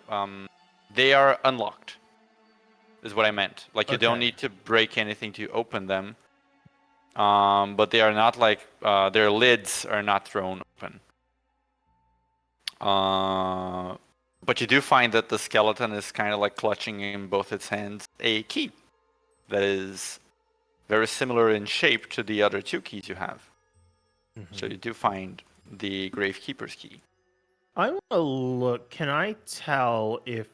they are unlocked, is what I meant. Like, you don't Okay. need to break anything to open them. But they are not like, their lids are not thrown open. But you do find that the skeleton is kind of like clutching in both its hands a key that is very similar in shape to the other two keys you have. So you do find the Gravekeeper's key. I want to look. Can I tell if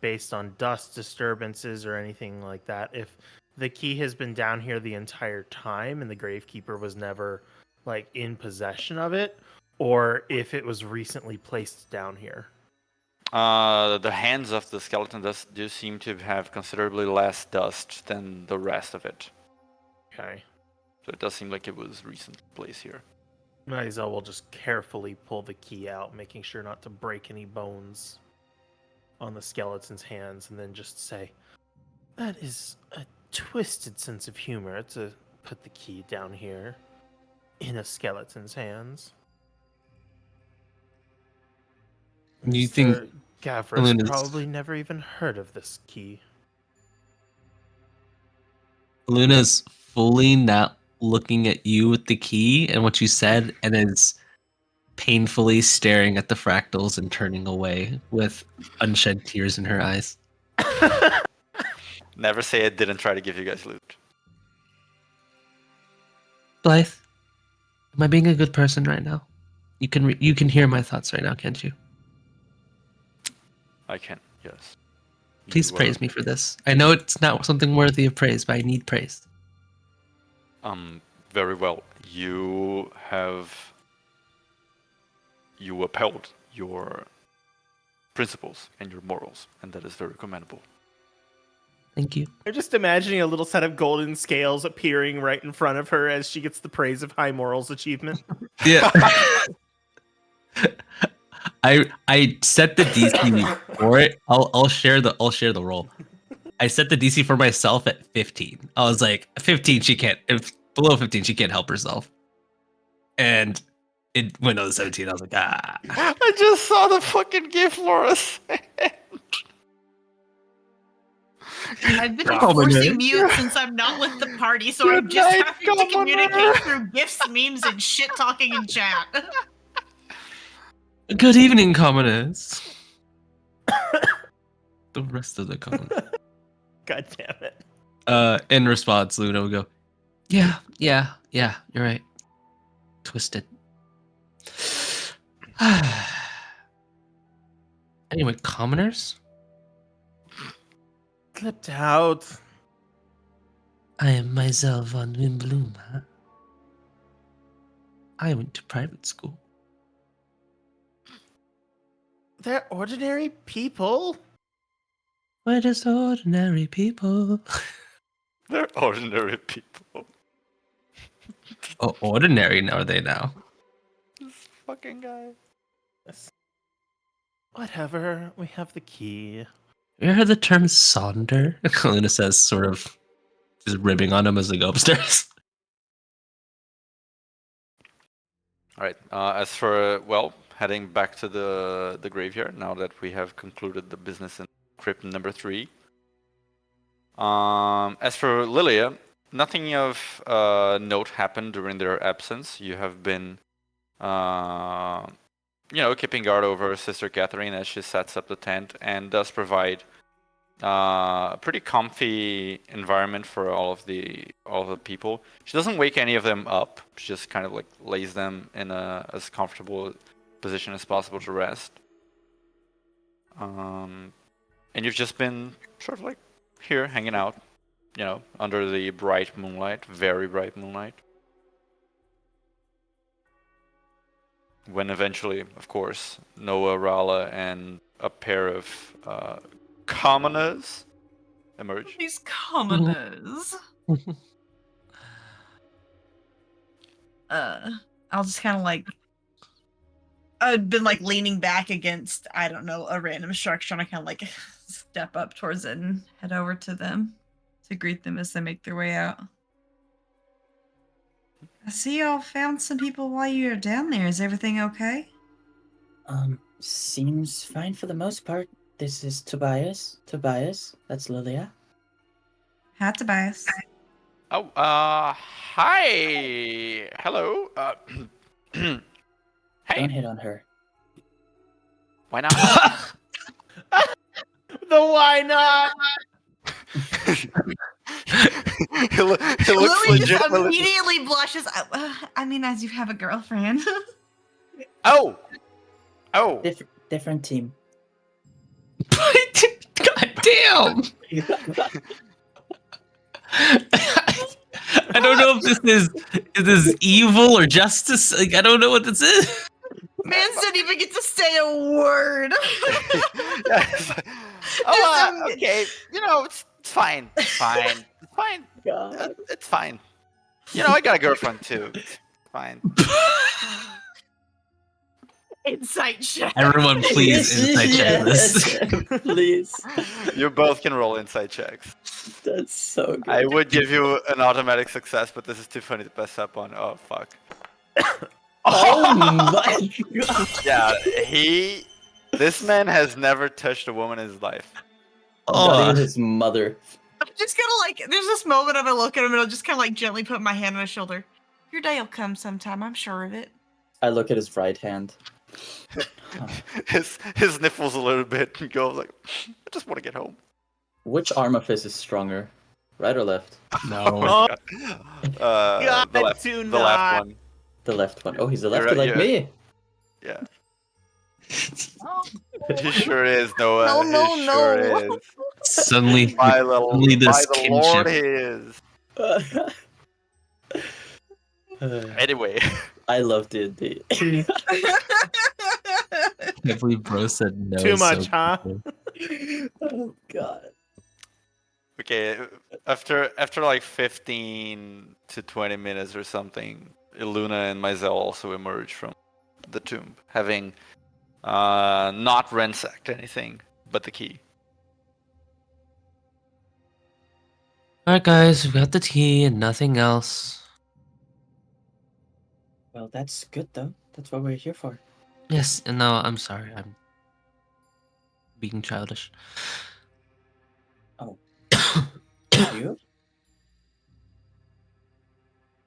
based on dust disturbances or anything like that, if the key has been down here the entire time and the Gravekeeper was never like in possession of it, or if it was recently placed down here? The hands of the skeleton do seem to have considerably less dust than the rest of it. Okay. So it does seem like it was recently placed here. Myzel will just carefully pull the key out, making sure not to break any bones on the skeleton's hands, and then just say, "That is a twisted sense of humor to put the key down here in a skeleton's hands." You think Mr. Gavras Luna's- probably never even heard of this key. Luna's fully not looking at you with the key and what you said, and is painfully staring at the fractals and turning away with unshed tears in her eyes. Never say I didn't try to give you guys loot. Blythe, am I being a good person right now? You can hear my thoughts right now, can't you? I can, yes. Please You praise me for this. I know it's not something worthy of praise, but I need praise. Very well. You upheld your principles and your morals, and that is very commendable. Thank you. I'm just imagining a little set of golden scales appearing right in front of her as she gets the praise of high morals achievement. Yeah. I set the DC for it. I'll share the roll. I set the DC for myself at 15. I was like, 15, she can't. If below 15, she can't help herself. And it went on 17. I was like, ah. I just saw the fucking GIF, Loris. I've been Commoner. forcing mute since I'm not with the party, so I'm Good just night, having to Commoner. communicate through gifs, memes, and shit talking in chat. Good evening, commoners. The rest of the commoners. God damn it. In response, Luna will go, yeah, you're right. Twisted. Anyway, commoners? Clipped out. I am myself on Wimbloom, huh? I went to private school. They're ordinary people. We're just ordinary people. They're ordinary people. Oh, ordinary are they now? This fucking guy. Whatever. We have the key. You heard the term sonder? Luna says, sort of just ribbing on him as they go upstairs. All right. As for heading back to the graveyard now that we have concluded the business in crypt number 3. As for Lilia, nothing of note happened during their absence. You have been, keeping guard over Sister Catherine as she sets up the tent and does provide a pretty comfy environment for all of the people. She doesn't wake any of them up. She just kind of like lays them in as comfortable position as possible to rest. And you've just been sort of like here hanging out, under the bright moonlight, very bright moonlight. When eventually, of course, Noah, Rala, and a pair of commoners emerge. These commoners. I'll just kind of like. I've been like leaning back against, I don't know, a random structure, and I kind of like step up towards it and head over to them to greet them as they make their way out. I see y'all found some people while you were down there. Is everything okay? Seems fine for the most part. This is Tobias. Tobias, that's Lilia. Hi, Tobias. Oh, hi. Hello. Hey. Don't hit on her. Why not? The why not? He looks Lily just legitimately. immediately blushes. I mean, as you have a girlfriend. Oh. Different team. God damn! I don't know if this is evil or justice. Like, I don't know what this is. Man didn't even get to say a word. Okay. It's fine. It's fine. It's fine. God. It's fine. I got a girlfriend too. It's fine. Insight check. Everyone, please insight check this. Please. You both can roll insight checks. That's so good. I would give you an automatic success, but this is too funny to pass up on. Oh fuck. Oh my god. Yeah, this man has never touched a woman in his life. Not even his mother. I'm just gonna like. There's this moment of I look at him and I'll just kind of like gently put my hand on his shoulder. Your day will come sometime. I'm sure of it. I look at his right hand. His nipples a little bit and goes like, I just want to get home. Which arm of his is stronger? Right or left? No. The left. do The left not. one. The left one. Oh, he's a lefty right, like yeah. me. Yeah. Oh, He sure is, Noah. No, no, He sure no. is. Suddenly, By suddenly the, by this the Lord, kinship. he is. Anyway, I love D&D. I can't believe bro said no. Too so much, huh? quickly. Oh god. okay. After like 15 to 20 minutes or something, Iluna and Maisel also emerge from the tomb, having not ransacked anything but the key. Alright, guys, we got the tea and nothing else. Well, that's good though. That's what we're here for. Yes, and no, I'm sorry. I'm being childish. You?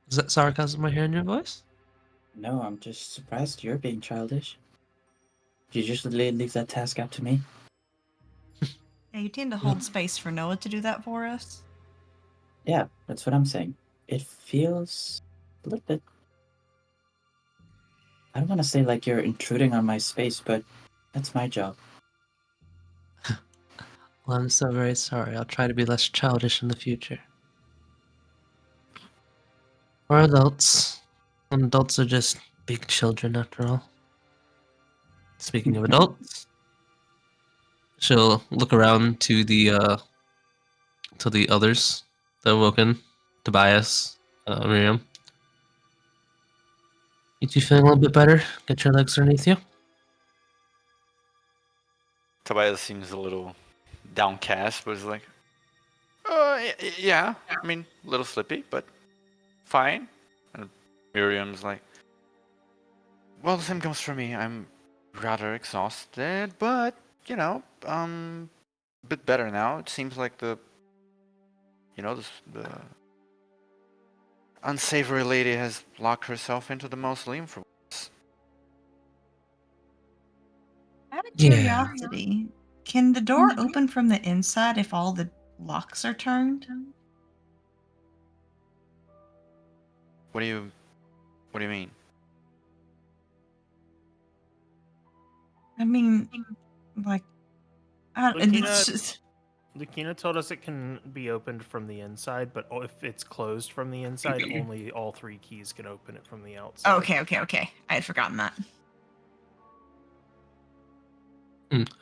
Is that sarcasm I hear in your voice? No, I'm just surprised you're being childish. You usually leave that task up to me. Yeah, you tend to hold space for Noah to do that for us. Yeah, that's what I'm saying. It feels a little bit. I don't want to say like you're intruding on my space, but that's my job. Well, I'm so very sorry. I'll try to be less childish in the future. We're adults. And adults are just big children after all. Speaking of adults, she'll look around to the others, the Woken, Tobias, Miriam. You two feeling a little bit better? Get your legs underneath you? Tobias seems a little downcast, but is like, yeah. I mean, a little slippy, but fine. And Miriam's like, well, the same goes for me. I'm rather exhausted, but a bit better now. It seems like the unsavory lady has locked herself into the mausoleum for once. Out of Yeah. curiosity, can the door open from the inside if all the locks are turned? What do you mean? I mean, like, it's just, Lucina told us it can be opened from the inside, but if it's closed from the inside, only all 3 keys can open it from the outside. okay. I had forgotten that.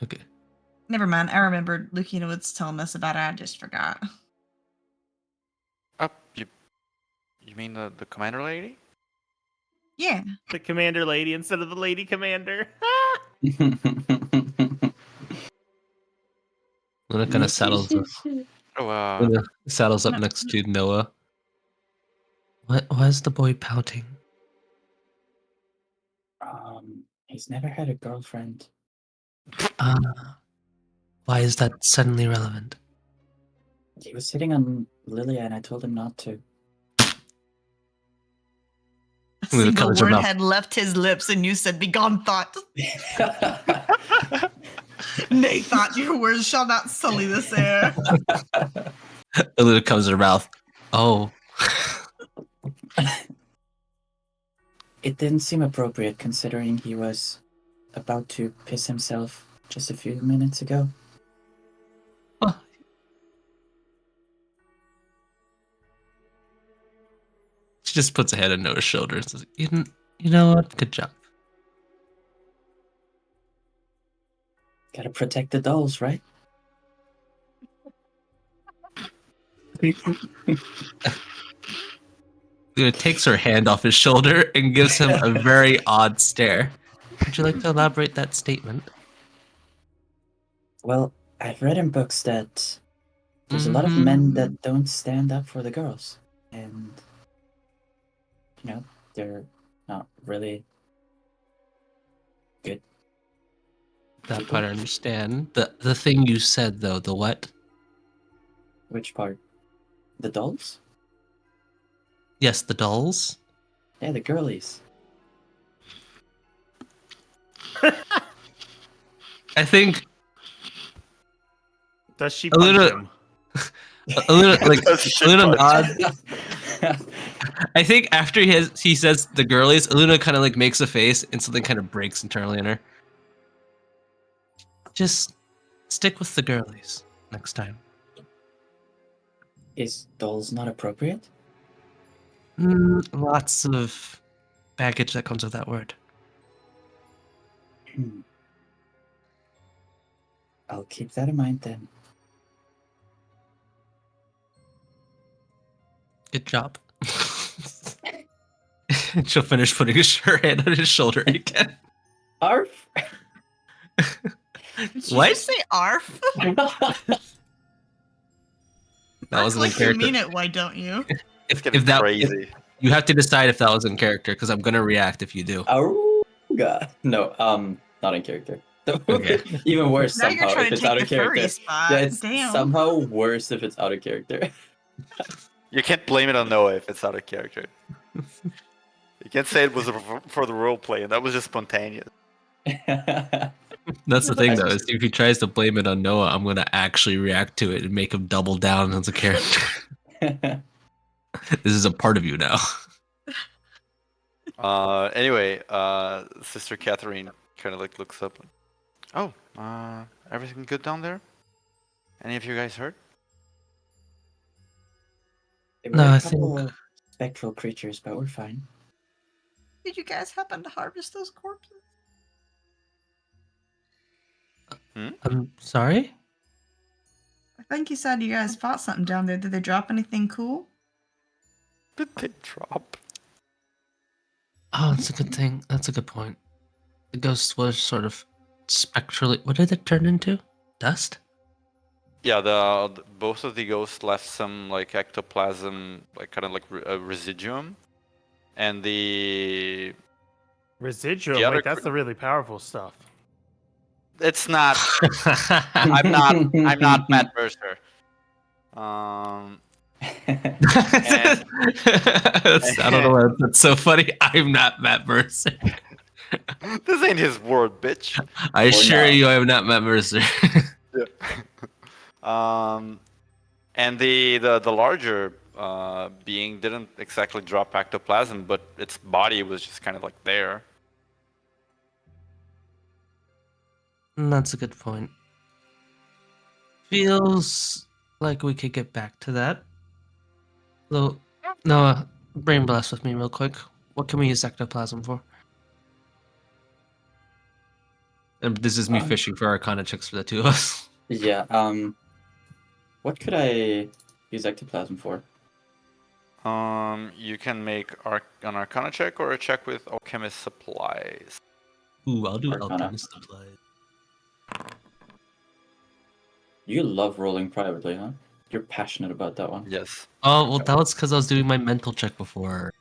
Okay. Never mind. I remembered Lucina was telling us about it. I just forgot. You mean the commander lady? Yeah. The commander lady instead of the lady commander. Luna kind of saddles up. Oh, Luna saddles up next to Noah. Why is the boy pouting? He's never had a girlfriend. Why is that suddenly relevant? He was sitting on Lilia and I told him not to. A Luna single covers her word mouth. had left his lips, and you said, "Begone, thought." Nay, thought, your words shall not sully this air. Luna covers her mouth. Oh. It didn't seem appropriate considering he was about to piss himself just a few minutes ago. She just puts a hand on Noah's shoulder and says, you know what? Good job. Gotta protect the dolls, right? Luna takes her hand off his shoulder and gives him a very odd stare. Would you like to elaborate that statement? Well, I've read in books that there's a lot of men that don't stand up for the girls. And, they're not really good. That part I understand. The thing you said, though, the what? Which part? The dolls? Yes, the dolls. Yeah, the girlies. I think Does she A punch little- him? a little like That's shit Luna punch. nods. I think after he says the girlies, Luna kind of like makes a face and something kind of breaks internally in her. Just stick with the girlies next time. Is dolls not appropriate? Lots of baggage that comes with that word. Hmm. I'll keep that in mind then. Good job. She'll finish putting her hand on his shoulder again. Arf! Did you What? just say arf? That wasn't in Like you character. mean it, why don't you? It's getting If crazy. you have to decide if that was in character, because I'm gonna react if you do. Auga. No, not in character. Okay. Even worse Now you're somehow trying if to it's take out the of character. furry spot. Yeah, it's Damn. somehow worse if it's out of character. You can't blame it on Noah if it's out of character. You can't say it was for the role play, and that was just spontaneous. That's the thing, though, is if he tries to blame it on Noah, I'm gonna actually react to it and make him double down as a character. This is a part of you now. Anyway, Sister Catherine kind of like looks up. Oh, everything good down there? Any of you guys hurt? There No, were a I couple think- of spectral creatures, but we're fine. Did you guys happen to harvest those corpses? I'm sorry? I think you said you guys fought something down there. Did they drop anything cool? Did they drop? Oh, that's a good thing. That's a good point. The ghost was sort of spectrally. What did it turn into? Dust? Yeah, both of the ghosts left some like ectoplasm, like kind of like a residuum, and the Residuum, other like that's the really powerful stuff. it's not. I'm not Matt Mercer. I don't know why that's so funny. I'm not Matt Mercer. This ain't his word, bitch. I assure you I'm not Matt Mercer. And the larger being didn't exactly drop ectoplasm, but its body was just kind of like there. That's a good point. Feels like we could get back to that. Though, Noah, brain blast with me real quick. What can we use ectoplasm for? And this is me fishing for Arcana checks for the two of us. Yeah, what could I use ectoplasm for? You can make an Arcana check or a check with Alchemist supplies. Ooh, I'll do Arcana. alchemist supplies. You love rolling privately, huh? You're passionate about that one. Yes. Oh, well, that was because I was doing my mental check before.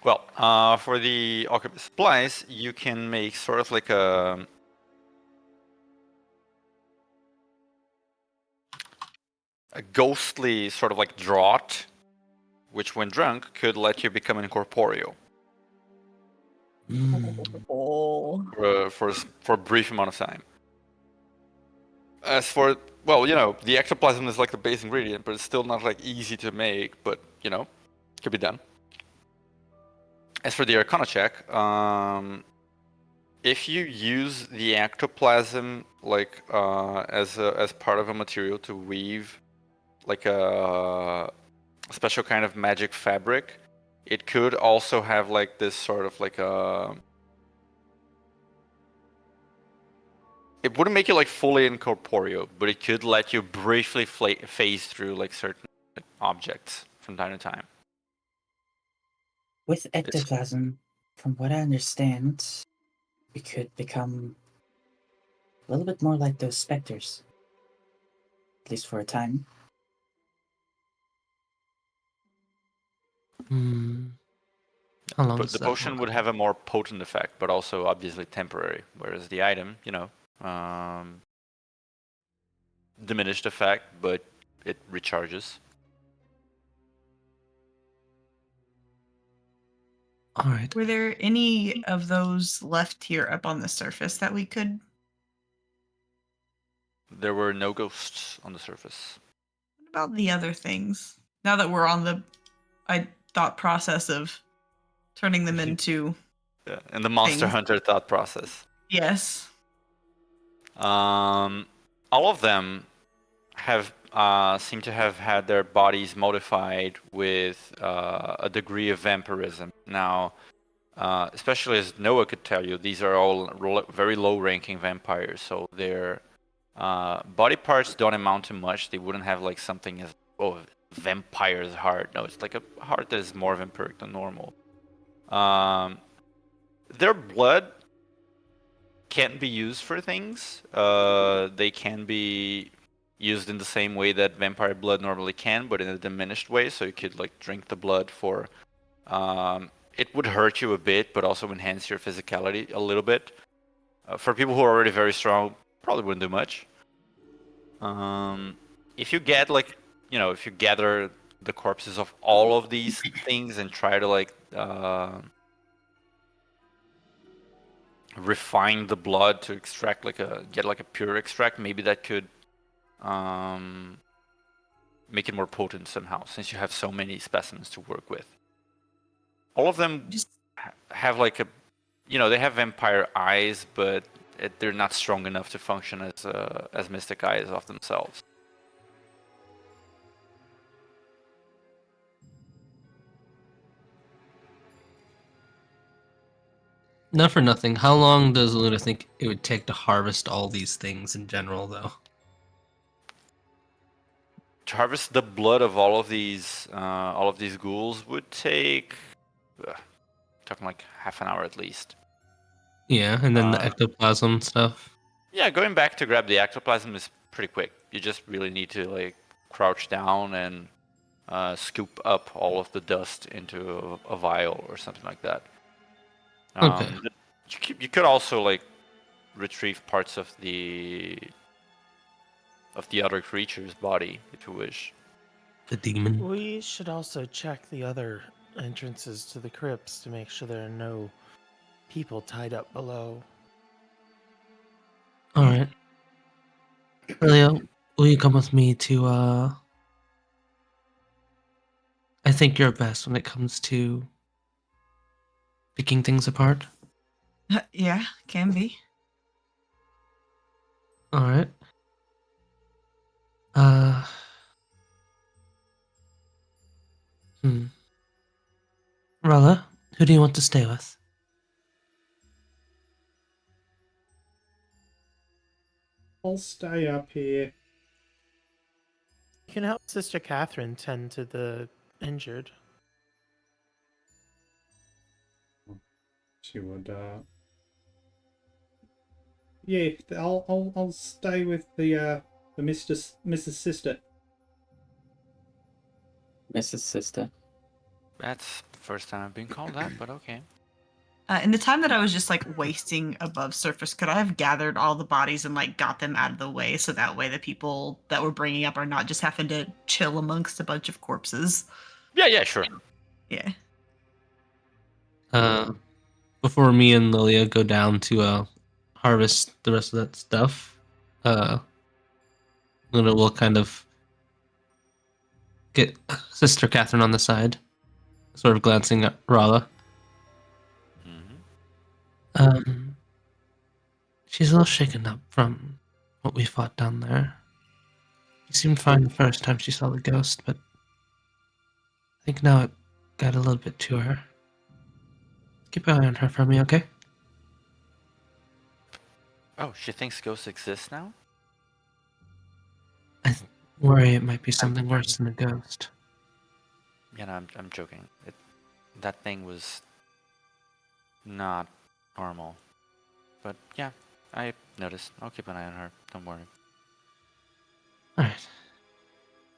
Well, for the Alchemist supplies, you can make sort of like a ghostly sort of like draught, which when drunk could let you become incorporeal Oh. for a brief amount of time. As for, well, you know, the ectoplasm is like the base ingredient, but it's still not like easy to make, but you know, could be done. As for the Arcana check, if you use the ectoplasm like as part of a material to weave like a special kind of magic fabric, it could also have like this sort of like a. It wouldn't make you like fully incorporeal, but it could let you briefly phase through like certain objects from time to time. With ectoplasm, from what I understand, we could become a little bit more like those specters. At least for a time. How long But does the that potion work? would have a more potent effect, but also obviously temporary. Whereas the item, you know, diminished effect, but it recharges. All right. Were there any of those left here up on the surface that we could? There were no ghosts on the surface. What about the other things? Now that we're on the thought process of turning them into Yeah, in the Monster things. Hunter thought process. Yes. All of them have seem to have had their bodies modified with a degree of vampirism. Now, especially as Noah could tell you, these are all very low-ranking vampires, so their body parts don't amount to much. They wouldn't have like something as vampire's heart. No, it's like a heart that is more vampiric than normal. Their blood can't be used for things. They can be used in the same way that vampire blood normally can, but in a diminished way. So you could like drink the blood for. It would hurt you a bit, but also enhance your physicality a little bit. For people who are already very strong, probably wouldn't do much. If you get like, if you gather the corpses of all of these things and try to like refine the blood to extract get a pure extract, maybe that could make it more potent somehow, since you have so many specimens to work with. All of them have like they have vampire eyes, but they're not strong enough to function as mystic eyes of themselves. Not for nothing. How long does Luna think it would take to harvest all these things in general, though? To harvest the blood of all of these ghouls would take talking like half an hour at least. Yeah, and then the ectoplasm stuff. Yeah, going back to grab the ectoplasm is pretty quick. You just really need to like crouch down and scoop up all of the dust into a vial or something like that. Okay. You could also like retrieve parts of the other creature's body if you wish. The demon. We should also check the other entrances to the crypts to make sure there are no people tied up below. All right. Leo, will you come with me to, I think you're best when it comes to picking things apart. Yeah, can be. All right. Rala, who do you want to stay with? I'll stay up here. You can help Sister Catherine tend to the injured. She would. Yeah, I'll stay with the Mrs. Sister. Mrs. Sister. That's the first time I've been called that, but okay. In the time that I was just like wasting above surface, could I have gathered all the bodies and like got them out of the way so that way the people that we're bringing up are not just having to chill amongst a bunch of corpses? Yeah, sure. Yeah. Before me and Lilia go down to harvest the rest of that stuff, Luna will kind of get Sister Catherine on the side, sort of glancing at Rala. She's a little shaken up from what we fought down there. She seemed fine the first time she saw the ghost, but I think now it got a little bit to her. Keep an eye on her for me, okay? Oh, she thinks ghosts exist now? I worry it might be something worse than a ghost. Yeah, no, I'm joking. That thing was not normal. But yeah, I noticed. I'll keep an eye on her. Don't worry. Alright.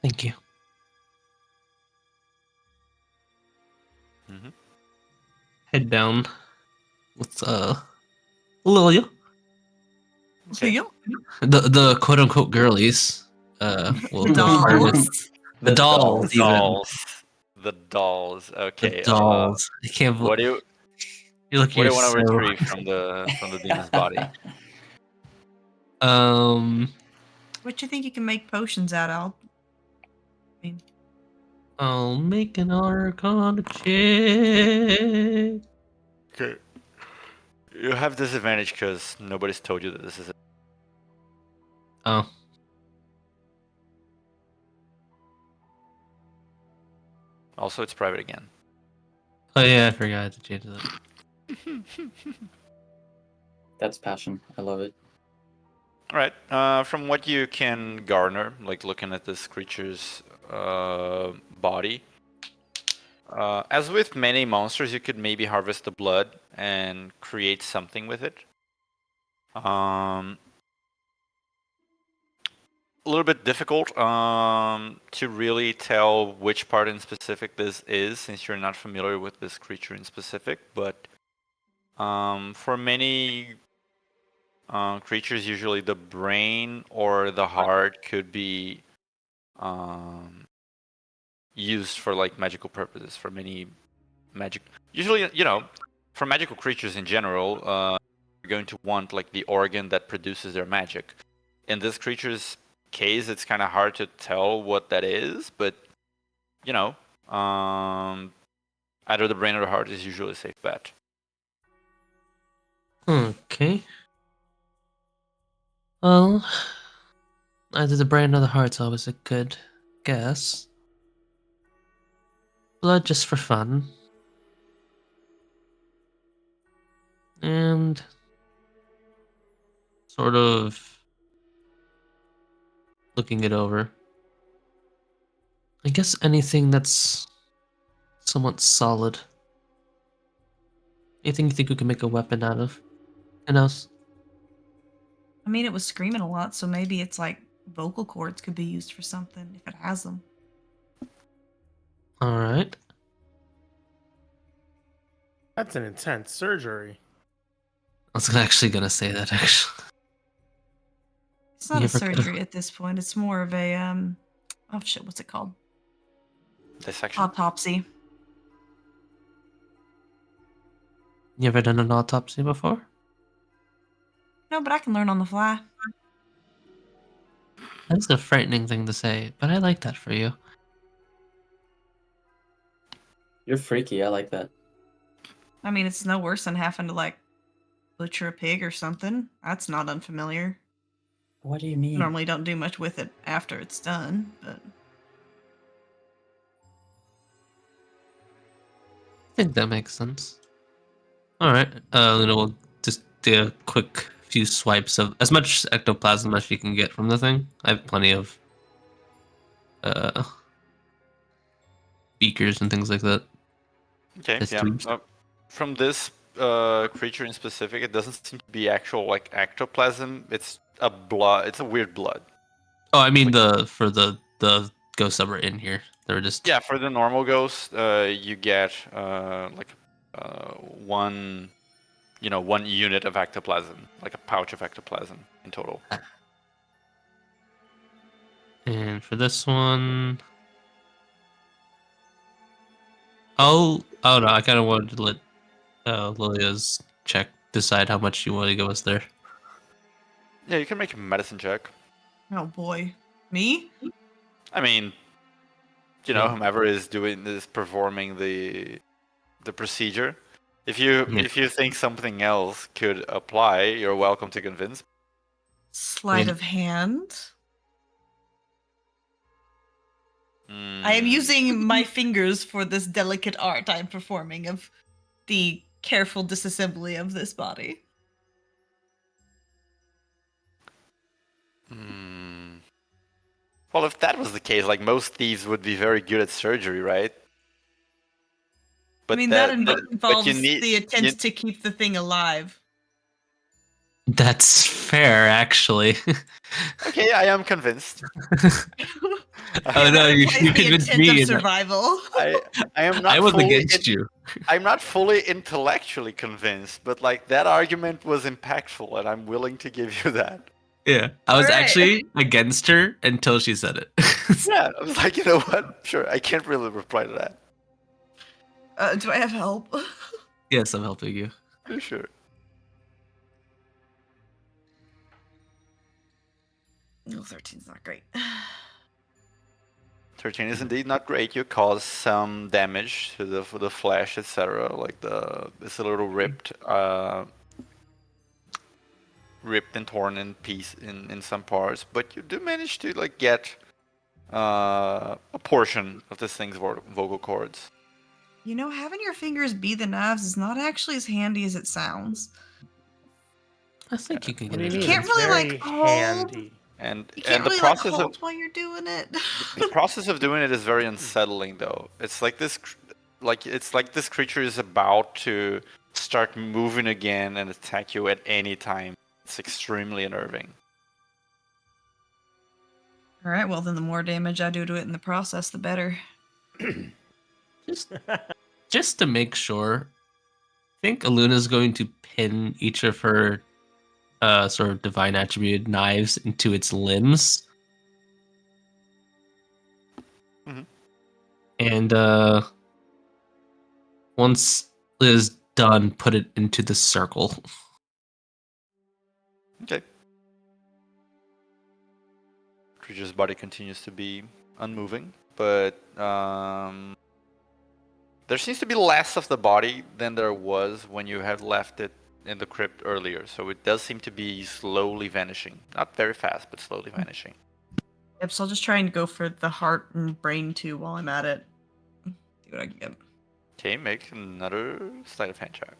Thank you. Head down with Lilia. So you The quote unquote girlies. Will harvest the dolls. The dolls. Okay. The dolls. I can't believe. What do you What do you want to retrieve from the demon's body? what you think you can make potions out of? I'll make an Arcana check. Okay. You have disadvantage because nobody's told you that this is. Oh. Also, it's private again. Oh yeah, I forgot I had to change that. That's passion. I love it. All right. From what you can garner, like looking at this creature's body, as with many monsters, you could maybe harvest the blood and create something with it. A little bit difficult to really tell which part in specific this is, since you're not familiar with this creature in specific. But for many creatures, usually the brain or the heart could be used for like magical purposes. For many magic, usually, for magical creatures in general, you're going to want like the organ that produces their magic. In this creature's case, it's kind of hard to tell what that is, but either the brain or the heart is usually a safe bet. Okay. Well, either the brain or the heart's always a good guess. Blood just for fun. And sort of looking it over. I guess anything that's somewhat solid. Anything you think we can make a weapon out of? And else? I mean, it was screaming a lot, so maybe it's like vocal cords could be used for something if it has them. Alright. That's an intense surgery. I was actually gonna say that, actually. It's not You a ever could've- surgery at this point. It's more of a oh shit, what's it called? Dissection. Autopsy. You ever done an autopsy before? No, but I can learn on the fly. That's a frightening thing to say, but I like that for you. You're freaky. I like that. I mean, it's no worse than having to like butcher a pig or something. That's not unfamiliar. What do you mean? Normally don't do much with it after it's done, but I think that makes sense. Alright, Luna will just do a quick few swipes of as much ectoplasm as she can get from the thing. I have plenty of beakers and things like that. Okay, That's yeah. tubes. From this creature in specific, it doesn't seem to be actual like ectoplasm. It's a blood. It's a weird blood. Oh, I mean for the ghosts that were in here. They were just Yeah, for the normal ghost, you get one, one unit of ectoplasm, like a pouch of ectoplasm in total. And for this one, oh no, I kind of wanted to let Lilia's check decide how much you want to give us there. Yeah, you can make a medicine check. oh boy. Me? I mean, Yeah. whomever is performing the procedure. If you think something else could apply, you're welcome to convince. Sleight mean- of hand. I am Mm, using my fingers for this delicate art I'm performing of the careful disassembly of this body. hmm. Well, if that was the case, like most thieves would be very good at surgery, right? But I mean, that, that but involves you need the attempt to keep the thing alive. That's fair, actually. Okay, I am convinced. Oh no, That you implies the convinced intent me. of and survival. I am not I was fully against you. I'm not fully intellectually convinced, but like that argument was impactful, and I'm willing to give you that. Yeah, I was Alright. actually against her until she said it. Yeah, I was like, you know what? Sure, I can't really reply to that. Do I have help? Yes, I'm helping you. Sure. No, 13's not great. 13 is indeed not great. You cause some damage to the flesh, etc. Like it's a little ripped and torn in in some parts, but you do manage to like get a portion of this thing's vocal cords. You know, having your fingers be the knives is not actually as handy as it sounds. I think you can What get do you it. mean? can't It's really, very like, hold. handy. And You can't the really like process hold of while you're doing it. the process of doing it is very unsettling, though. It's like this creature is about to start moving again and attack you at any time. It's extremely unnerving. All right, well then, the more damage I do to it in the process, the better. Just to make sure, I think Aluna's going to pin each of her sort of divine attributed knives into its limbs. Mhm. And once it is done, put it into the circle. Okay. Creature's body continues to be unmoving, but there seems to be less of the body than there was when you had left it in the crypt earlier. So it does seem to be slowly vanishing. Not very fast, but slowly vanishing. Yep, so I'll just try and go for the heart and brain too while I'm at it. See what I can get. Okay, make another sleight of hand check.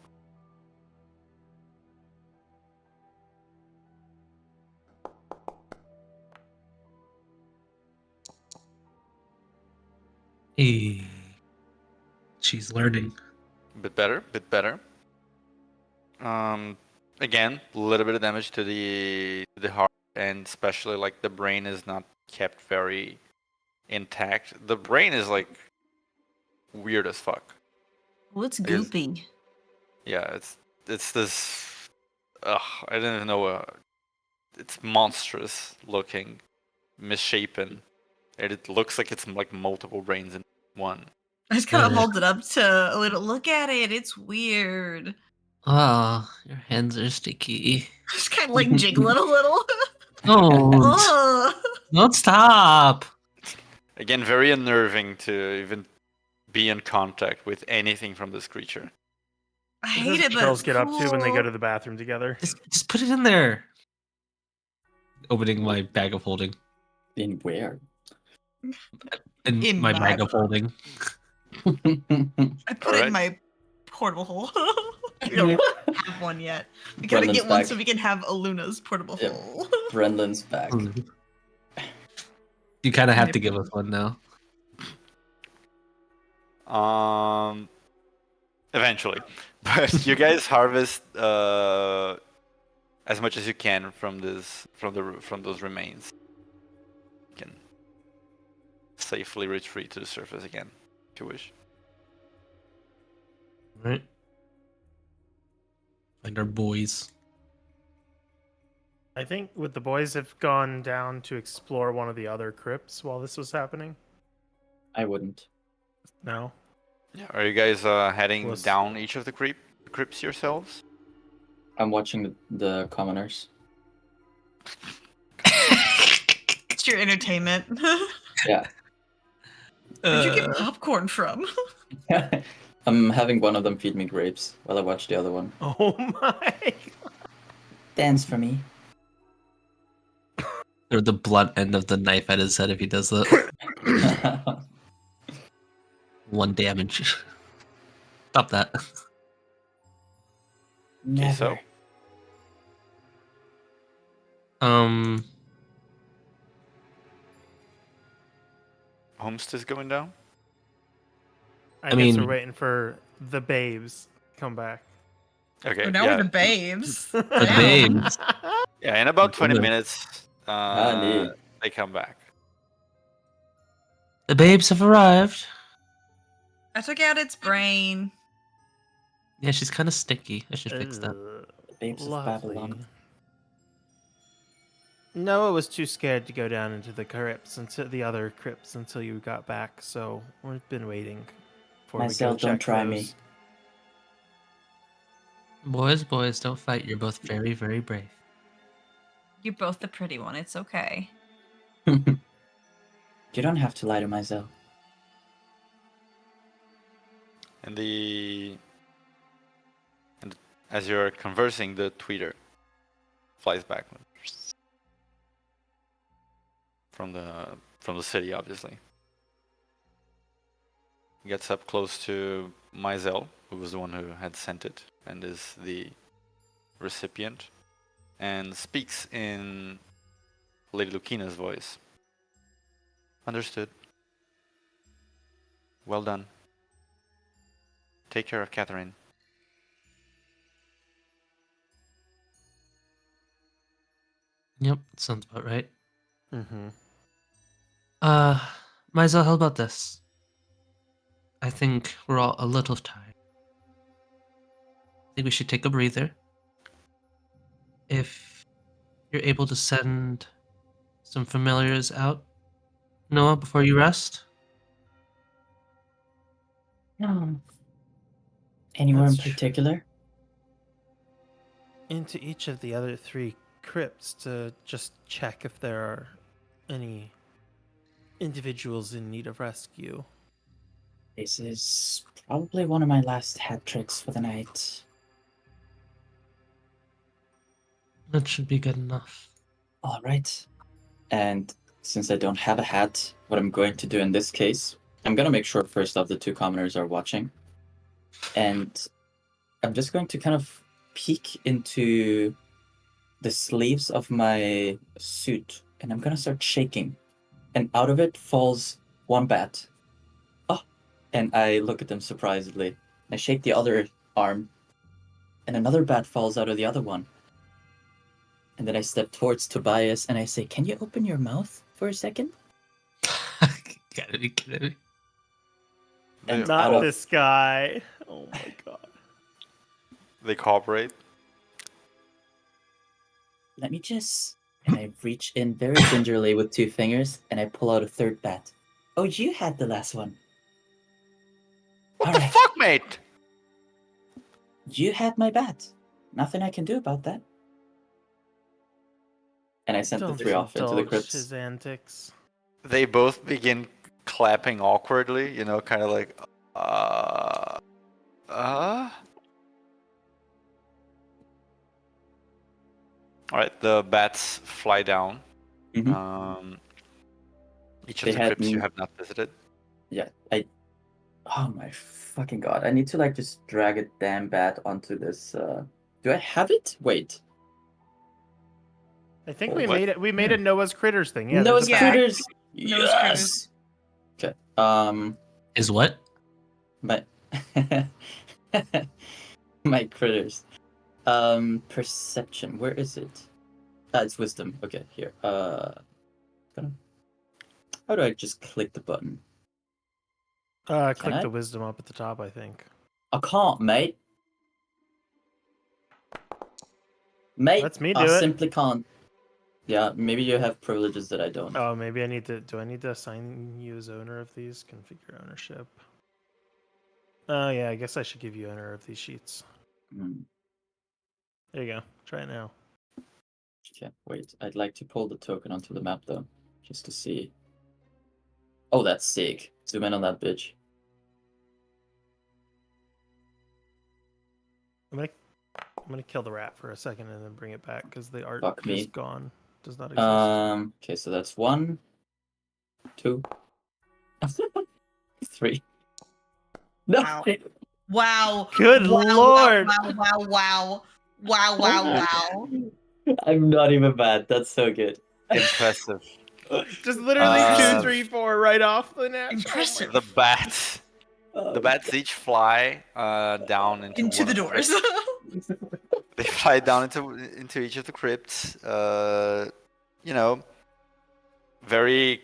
Hey, she's learning. Bit better, bit better. Again, a little bit of damage to the heart, and especially like the brain is not kept very intact. The brain is like weird as fuck. Well, it's I guess- goopy. Yeah, it's this. Ugh, I don't even know. It's monstrous looking, misshapen, and it looks like it's like multiple brains in one. I just kind of hold it up to a little. Look at it. It's weird. Ah, your hands are sticky. Just kind of like jiggle it a little. Don't. Ugh. Don't stop. Again, very unnerving to even be in contact with anything from this creature. I This is hate it, what but girls it's get up to when they go cool. to the bathroom together. Just put it in there. Opening my bag of holding. In where? In my bag of holding. I put it in Alright. my portable hole. We don't have one yet. We gotta Brendan's get one back. so we can have Aluna's portable Yep. hole. Brendan's back. You kind of have to give us one now. Eventually, but you guys harvest as much as you can from those remains. You can safely retreat to the surface again, if you wish. Right. Find our boys. I think would the boys have gone down to explore one of the other crypts while this was happening? I wouldn't. No. Yeah. Are you guys heading Was- down each of the crypts yourselves? I'm watching the commoners. It's your entertainment. Yeah. Where'd you get popcorn from? I'm having one of them feed me grapes while I watch the other one. Oh my! Dance for me. Or the blunt end of the knife at his head if he does that. 1 damage. Stop that. Okay, so Homestead is going down. I I guess mean- we're waiting for the babes to come back. Okay. Oh, now yeah. we're the babes. The Damn. babes. Yeah. In about 20 Good. minutes, neat. they come back. The babes have arrived. I took out its brain. Yeah, she's kind of sticky. I should fix that. Babes of Lovely. Babylon. Noah was too scared to go down into the crypts until the other crypts until you got back, so we've been waiting for Myself, don't try me. Boys, don't fight. You're both very, very brave. You're both the pretty one. It's okay. You don't have to lie to myself. And as you're conversing, the tweeter flies back from the city, obviously. Gets up close to Mizell, who was the one who had sent it and is the recipient, and speaks in Lady Lucina's voice. Understood. Well done. Take care of Catherine. Yep, sounds about right. Mm-hmm. Maisel, how about this? I think we're all a little tired. I think we should take a breather. If you're able to send some familiars out, Noah, before you rest. No. Anywhere That's in true. particular? Into each of the other 3 crypts to just check if there are any individuals in need of rescue. This is probably one of my last hat tricks for the night. That should be good enough. All right. And since I don't have a hat, what I'm going to do in this case, I'm going to make sure first off the 2 commoners are watching. And I'm just going to kind of peek into the sleeves of my suit, and I'm going to start shaking. And out of it falls one bat. Oh! And I look at them surprisedly. I shake the other arm, and another bat falls out of the other one. And then I step towards Tobias and I say, "Can you open your mouth for a second?" Gotta be kidding me. And They, out Not of- this guy. Oh my god. they cooperate. Let me just... And I reach in very gingerly with 2 fingers and I pull out a 3rd bat. Oh, you had the last one. What All the right. fuck, mate? You had my bat. Nothing I can do about that. And I sent Don't the 3 off into the indulge crypts. his antics. They both begin clapping awkwardly, kind of like, Alright, the bats fly down. Mhm. Each They of the had crypts you me- have not visited. Yeah, Oh my fucking god. I need to like just drag a damn bat onto this, Do I have it? Wait. I think Oh, we what? made it. We made a Noah's Critters thing. Yeah, Noah's there's a bat. Critters! Noah's Yes! Okay, Is what? my... my critters. Perception. Where is it? It's wisdom. Okay, here. How do I just click the button? Click I? the wisdom up at the top, I think. I can't, mate. Mate, Lets me I do it. simply can't. Yeah, maybe you have privileges that I don't. Oh, maybe I need to. Do I need to assign you as owner of these? Configure ownership. Oh yeah, I guess I should give you owner of these sheets. Hmm. There you go. Try it now. Okay, wait. I'd like to pull the token onto the map though, just to see. Oh, that's sick. Zoom in on that bitch. I'm gonna kill the rat for a second and then bring it back because the art Fuck me. is gone. Does not exist. Okay, so that's 1, 2, 3. No. Wow. Wow. Good wow, lord! Wow, wow, wow. Wow, wow, wow. I'm not even bad. That's so good. Impressive. Just literally Uh, 2, 3, 4 right off the net. Impressive. The bats each fly down into Into one the of doors. They fly down into each of the crypts. Very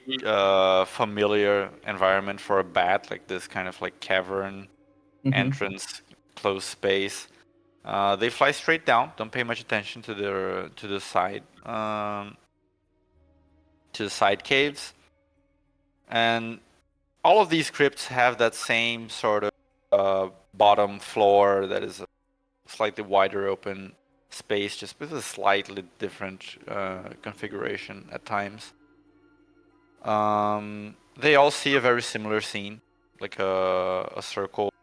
familiar environment for a bat, like this kind of like cavern Mhm. entrance, closed space. They fly straight down. Don't pay much attention to the side caves, and all of these crypts have that same sort of bottom floor that is a slightly wider open space, just with a slightly different configuration at times. They all see a very similar scene, like a circle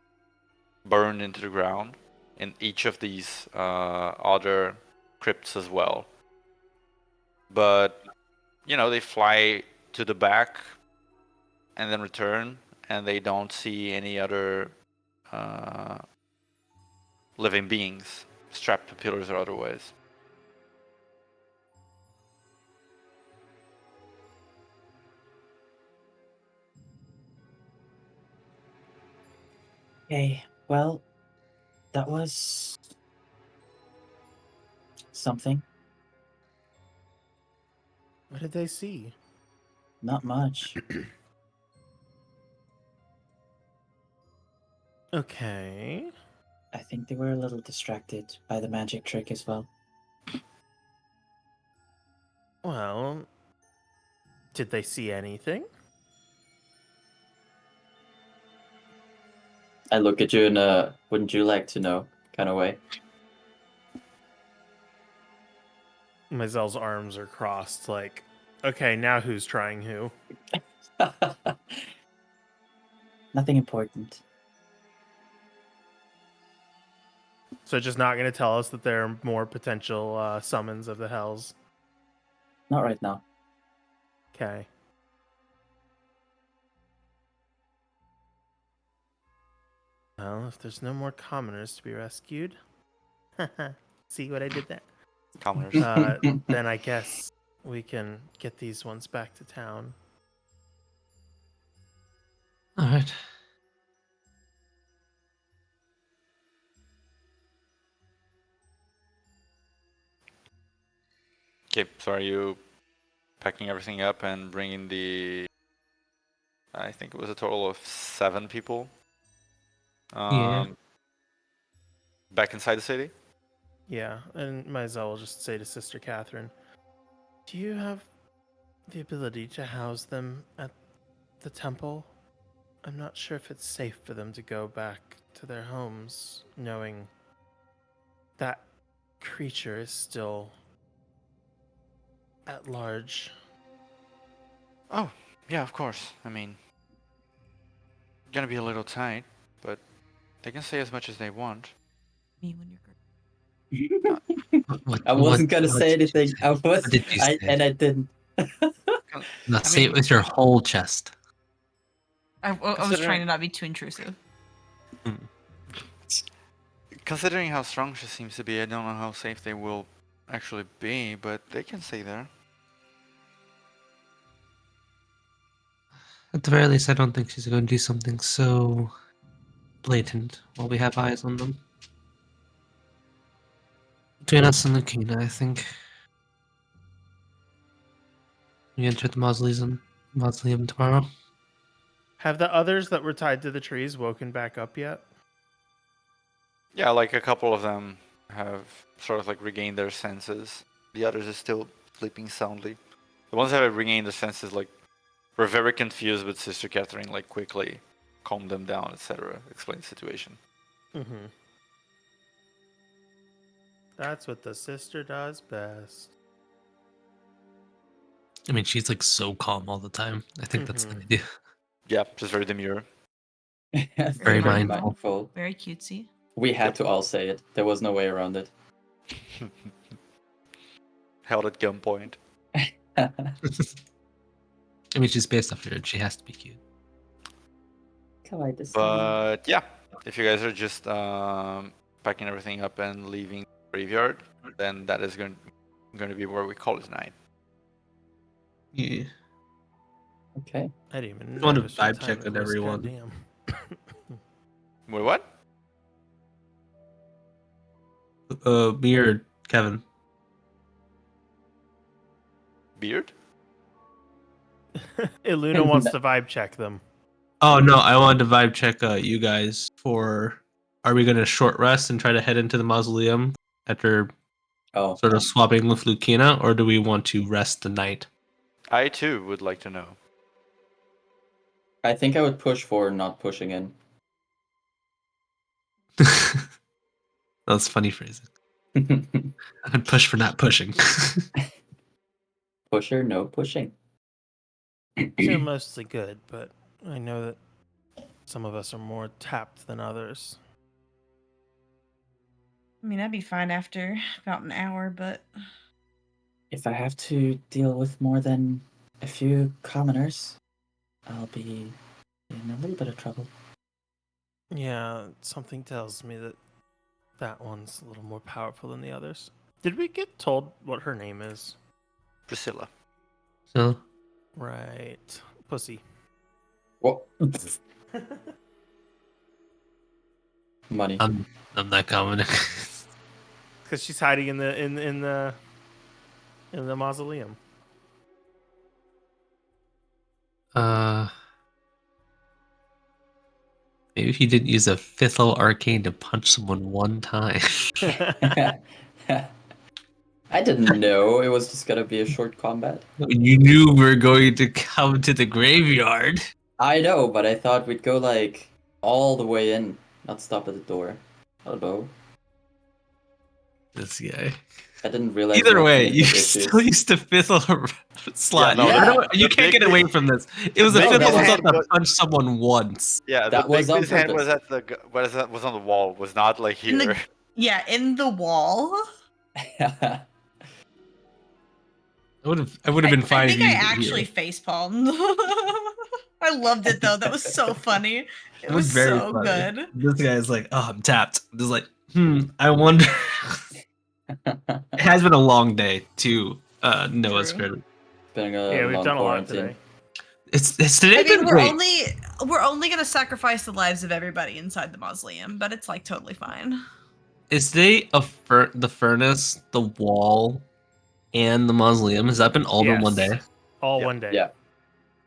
burned into the ground in each of these other crypts as well. But, you know, they fly to the back and then return, and they don't see any other living beings strapped to pillars or otherwise. Okay, well, that was something. What did they see? Not much. Okay. I think they were a little distracted by the magic trick as well. Well, did they see anything? I look at you in a wouldn't you like to know kind of way. Mazel's arms are crossed, like, okay, now who's trying who? Nothing important. So just not going to tell us that there are more potential summons of the hells. Not right now. Okay. Well, if there's no more commoners to be rescued, see what I did there? Commoners. Then I guess we can get these ones back to town. All right. Okay, so are you packing everything up and bringing the... I think it was a total of 7 people Yeah. back inside the city? Yeah, and Mazel will just say to Sister Catherine, do you have the ability to house them at the temple? I'm not sure if it's safe for them to go back to their homes, knowing that creature is still at large. Oh, yeah, of course. I mean, gonna be a little tight, but they can say as much as they want. Me when you're good. What, I wasn't gonna what say did you anything. say? I was, What did you say? and I didn't. No, I say it mean, with your whole chest. I was Considering- trying to not be too intrusive. Considering how strong she seems to be, I don't know how safe they will actually be, but they can stay there. At the very least, I don't think she's going to do something so blatant while we have eyes on them. Between us and Lucina, I think. We enter the mausoleum tomorrow. Have the others that were tied to the trees woken back up yet? Yeah, like a couple of them have sort of like regained their senses. The others are still sleeping soundly. The ones that have regained their senses, like, were very confused, but Sister Catherine, like, quickly calmed them down, etc. Explained the situation. Mm-hmm. That's what the sister does best. I mean, she's like so calm all the time. I think that's the idea. Yeah, just very demure. Very mindful. Very cutesy. We had to all say it. There was no way around it. Held at gunpoint. I mean, she's based off her. She has to be cute. But yeah, if you guys are just packing everything up and leaving the graveyard, then that is going to be where we call it tonight. Yeah. Okay. I didn't even I want to notice what vibe time check it with was, everyone. goddamn. Wait, what? Me or Kevin? Beard? Iluna wants to vibe check them. Oh no, I wanted to vibe check you guys for. Are we gonna short rest and try to head into the mausoleum after Oh, sort of swapping with Lucina, or do we want to rest the night? I too would like to know. I think I would push for not pushing in. That's funny phrasing. I'd push for not pushing. Pusher, no pushing. They're mostly good, but I know that some of us are more tapped than others. I mean, I'd be fine after about an hour, but If I have to deal with more than a few commoners, I'll be in a little bit of trouble. Yeah, something tells me that that one's a little more powerful than the others. Did we get told what her name is? Priscilla. So Right. Pussy. What? Money. I'm not commenting. Because she's hiding in the mausoleum. Maybe if you didn't use a fifth level arcane to punch someone one time. I didn't know it was just gonna be a short combat. You knew we were going to come to the graveyard. I know, but I thought we'd go like all the way in, not stop at the door. I don't know. This guy. I didn't realize. Either way, had you issues. still used the fifth level slot. no, Yeah. You can't get away from this. It was a Big fifth level Beast's slot hand to was- punch someone once. Yeah, That the was big on beast hand purpose. was at was on the wall, was not like In here. the- yeah, in the wall. I would have been fine I if think you I actually facepalmed. I loved it though. That was so funny. It was so good. This guy's like, oh, I'm tapped. Just like, I wonder. It has been a long day to Noah's True. credit. Been a Yeah, we've long done a lot quarantine. today. It's today I mean, been we're great. only gonna sacrifice the lives of everybody inside the mausoleum, but it's like totally fine. Is today the furnace, the wall, and the mausoleum? Has that been all in one Yes. day? All Yeah. one day. Yeah,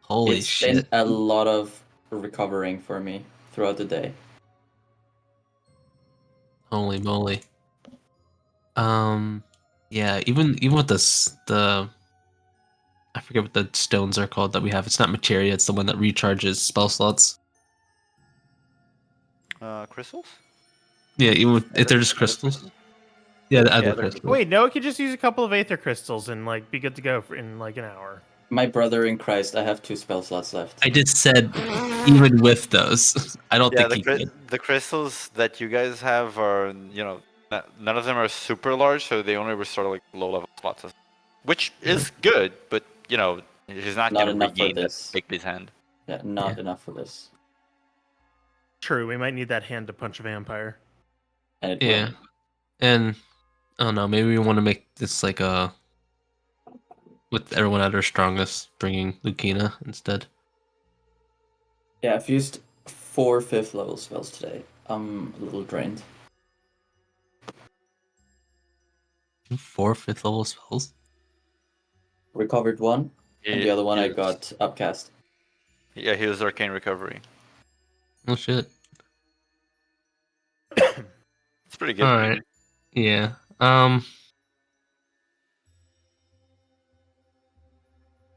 Holy it's shit! been a lot of recovering for me throughout the day. Holy moly! Yeah. Even with the I forget what the stones are called that we have. It's not materia. It's the one that recharges spell slots. Crystals? Yeah. Even with if they're just Aether crystals. Yeah, the other they're crystals. Wait, Noah could just use a couple of aether crystals and like be good to go in like an hour. My brother in Christ, I have 2 spell slots left. I just said, even with those, I don't Yeah, think he could. the crystals that you guys have are, none of them are super large, so they only restore like low level slots, which is good, but he's not Not going to enough for regain that this. big beast hand. Yeah, not enough for this. True, we might need that hand to punch a vampire. And it Yeah, will. and I don't know. Maybe we want to make this like with everyone at their strongest, bringing Lucina instead. Yeah, I've used 4 5th level spells today. I'm a little drained. 4 fifth level spells. Recovered 1, and the other one I He got upcast. Yeah, he was arcane recovery. Oh shit! It's pretty good. All right. Yeah.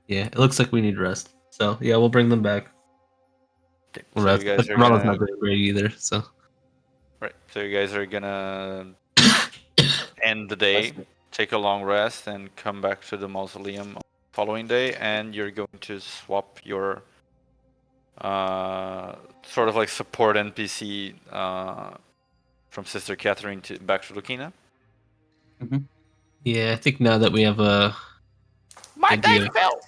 Yeah. It looks like we need rest. So yeah, we'll bring them back. Okay, We'll so rest. you guys are Ronald's gonna not very great either. So right. So you guys are gonna end the day, take a long rest, and come back to the mausoleum on the following day, and you're going to swap your sort of like support NPC from Sister Catherine back to Lucina. yeah, I think now that we have a My idea. dice fell.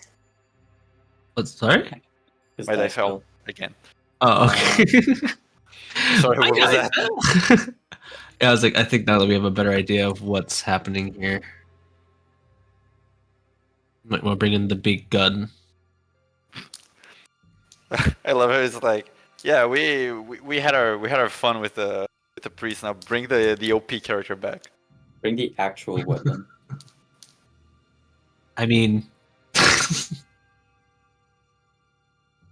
What? Sorry. His My dice dice fell again. Oh, okay. Sorry, what was that? that? Yeah, I was like, I think now that we have a better idea of what's happening here, might want to bring in the big gun. I love it. It's like, yeah, we had our fun with the priest. Now bring the OP character back. Bring the actual weapon. I mean,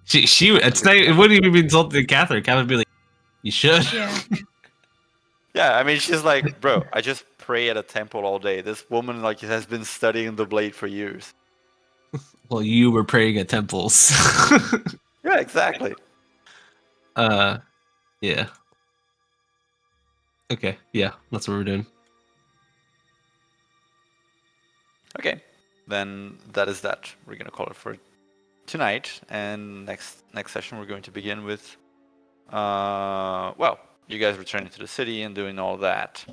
she it's not. It wouldn't even be insulting to Catherine. Catherine would be like, "You should." Yeah. Yeah, I mean, she's like, bro, I just pray at a temple all day. This woman like has been studying the blade for years. Well, you were praying at temples. Yeah, exactly. Yeah. Okay, yeah, that's what we're doing. Okay, then that is that. We're gonna call it for tonight, and next session we're going to begin with, well, you guys returning to the city and doing all that.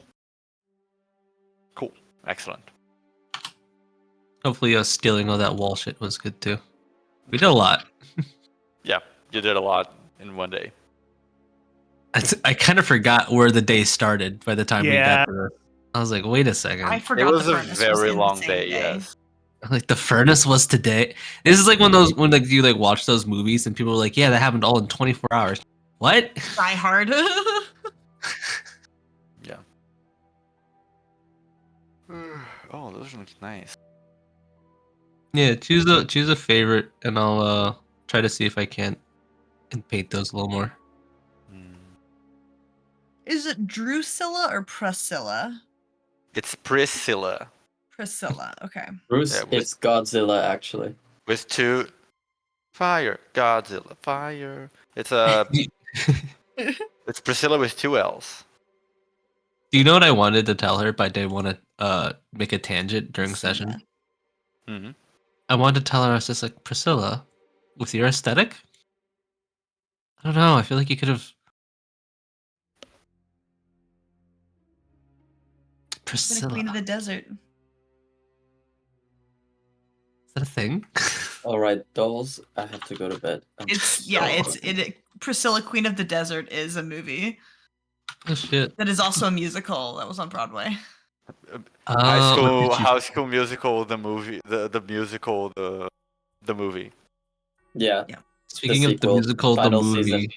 Cool, excellent. Hopefully, us stealing all that wall shit was good too. We did a lot. Yeah, you did a lot in one day. I kind of forgot where the day started by the time we Yeah. got there. I was like, wait a second. I It forgot was the a furnace very in the long same day, yes. Like the furnace was today. This is like one of those when like you like watch those movies and people are like, yeah, that happened all in 24 hours. What? Die Hard. Yeah. Oh, those look nice. Yeah, choose a favorite and I'll try to see if I can paint those a little more. Is it Drusilla or Priscilla? It's Priscilla Priscilla. Okay. Bruce Yeah, with- is Godzilla, actually. with 2 fire, Godzilla, fire. It's it's Priscilla with 2 L's. Do you know what I wanted to tell her, but I didn't want to make a tangent during session? Mm-hmm. I wanted to tell her, I was just like, Priscilla, with your aesthetic? I don't know, I feel like you could have... Been a Priscilla. queen of the desert. Is that a thing? All right, dolls, I have to go to bed. Priscilla, Queen of the Desert is a movie Oh shit. that is also a musical that was on Broadway. High School Musical, the movie, the musical, the movie. Yeah. Speaking of the sequel, musical, the final movie, season.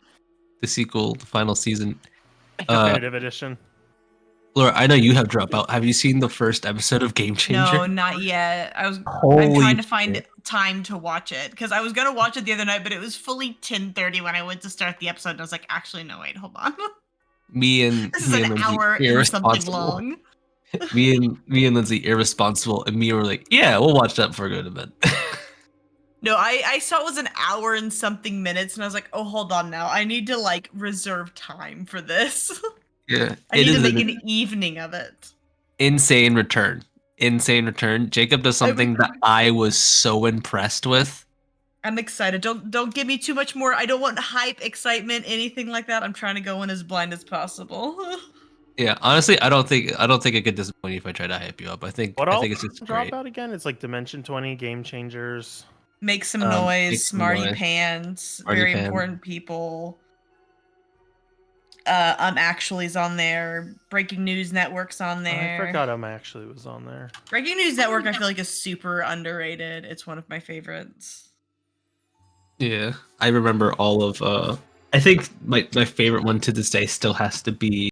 the sequel, the final season. Definitive edition. Laura, I know you have Dropout. Have you seen the first episode of Game Changer? No, not yet. I'm Holy trying to find shit. time to watch it because I was gonna watch it the other night, but it was fully 10:30 when I went to start the episode, and I was like, actually, no, wait, hold on. Me and This is me an and hour Lindsay, and something irresponsible. long. me and Lindsay, irresponsible, and me were like, yeah, we'll watch that before I go to bed. No, I saw it was an hour and something minutes, and I was like, oh, hold on now. I need to like reserve time for this. Yeah, I need to make an evening of it. insane return. Insane return. Jacob does something that I was so impressed with. I'm excited. Don't give me too much more. I don't want hype, excitement, anything like that. I'm trying to go in as blind as possible. Yeah, honestly, I don't think it could disappoint you if I try to hype you up. I think it's just great. Dropout again? It's like Dimension 20, Game Changers. Make some Make noise, some Smarty noise. Pants, Smarty very Pants. important people. Actually's on there. Breaking News Network's on there. I forgot actually was on there. Breaking News Network, I feel like, is super underrated. It's one of my favorites. Yeah, I remember all of. I think my favorite one to this day still has to be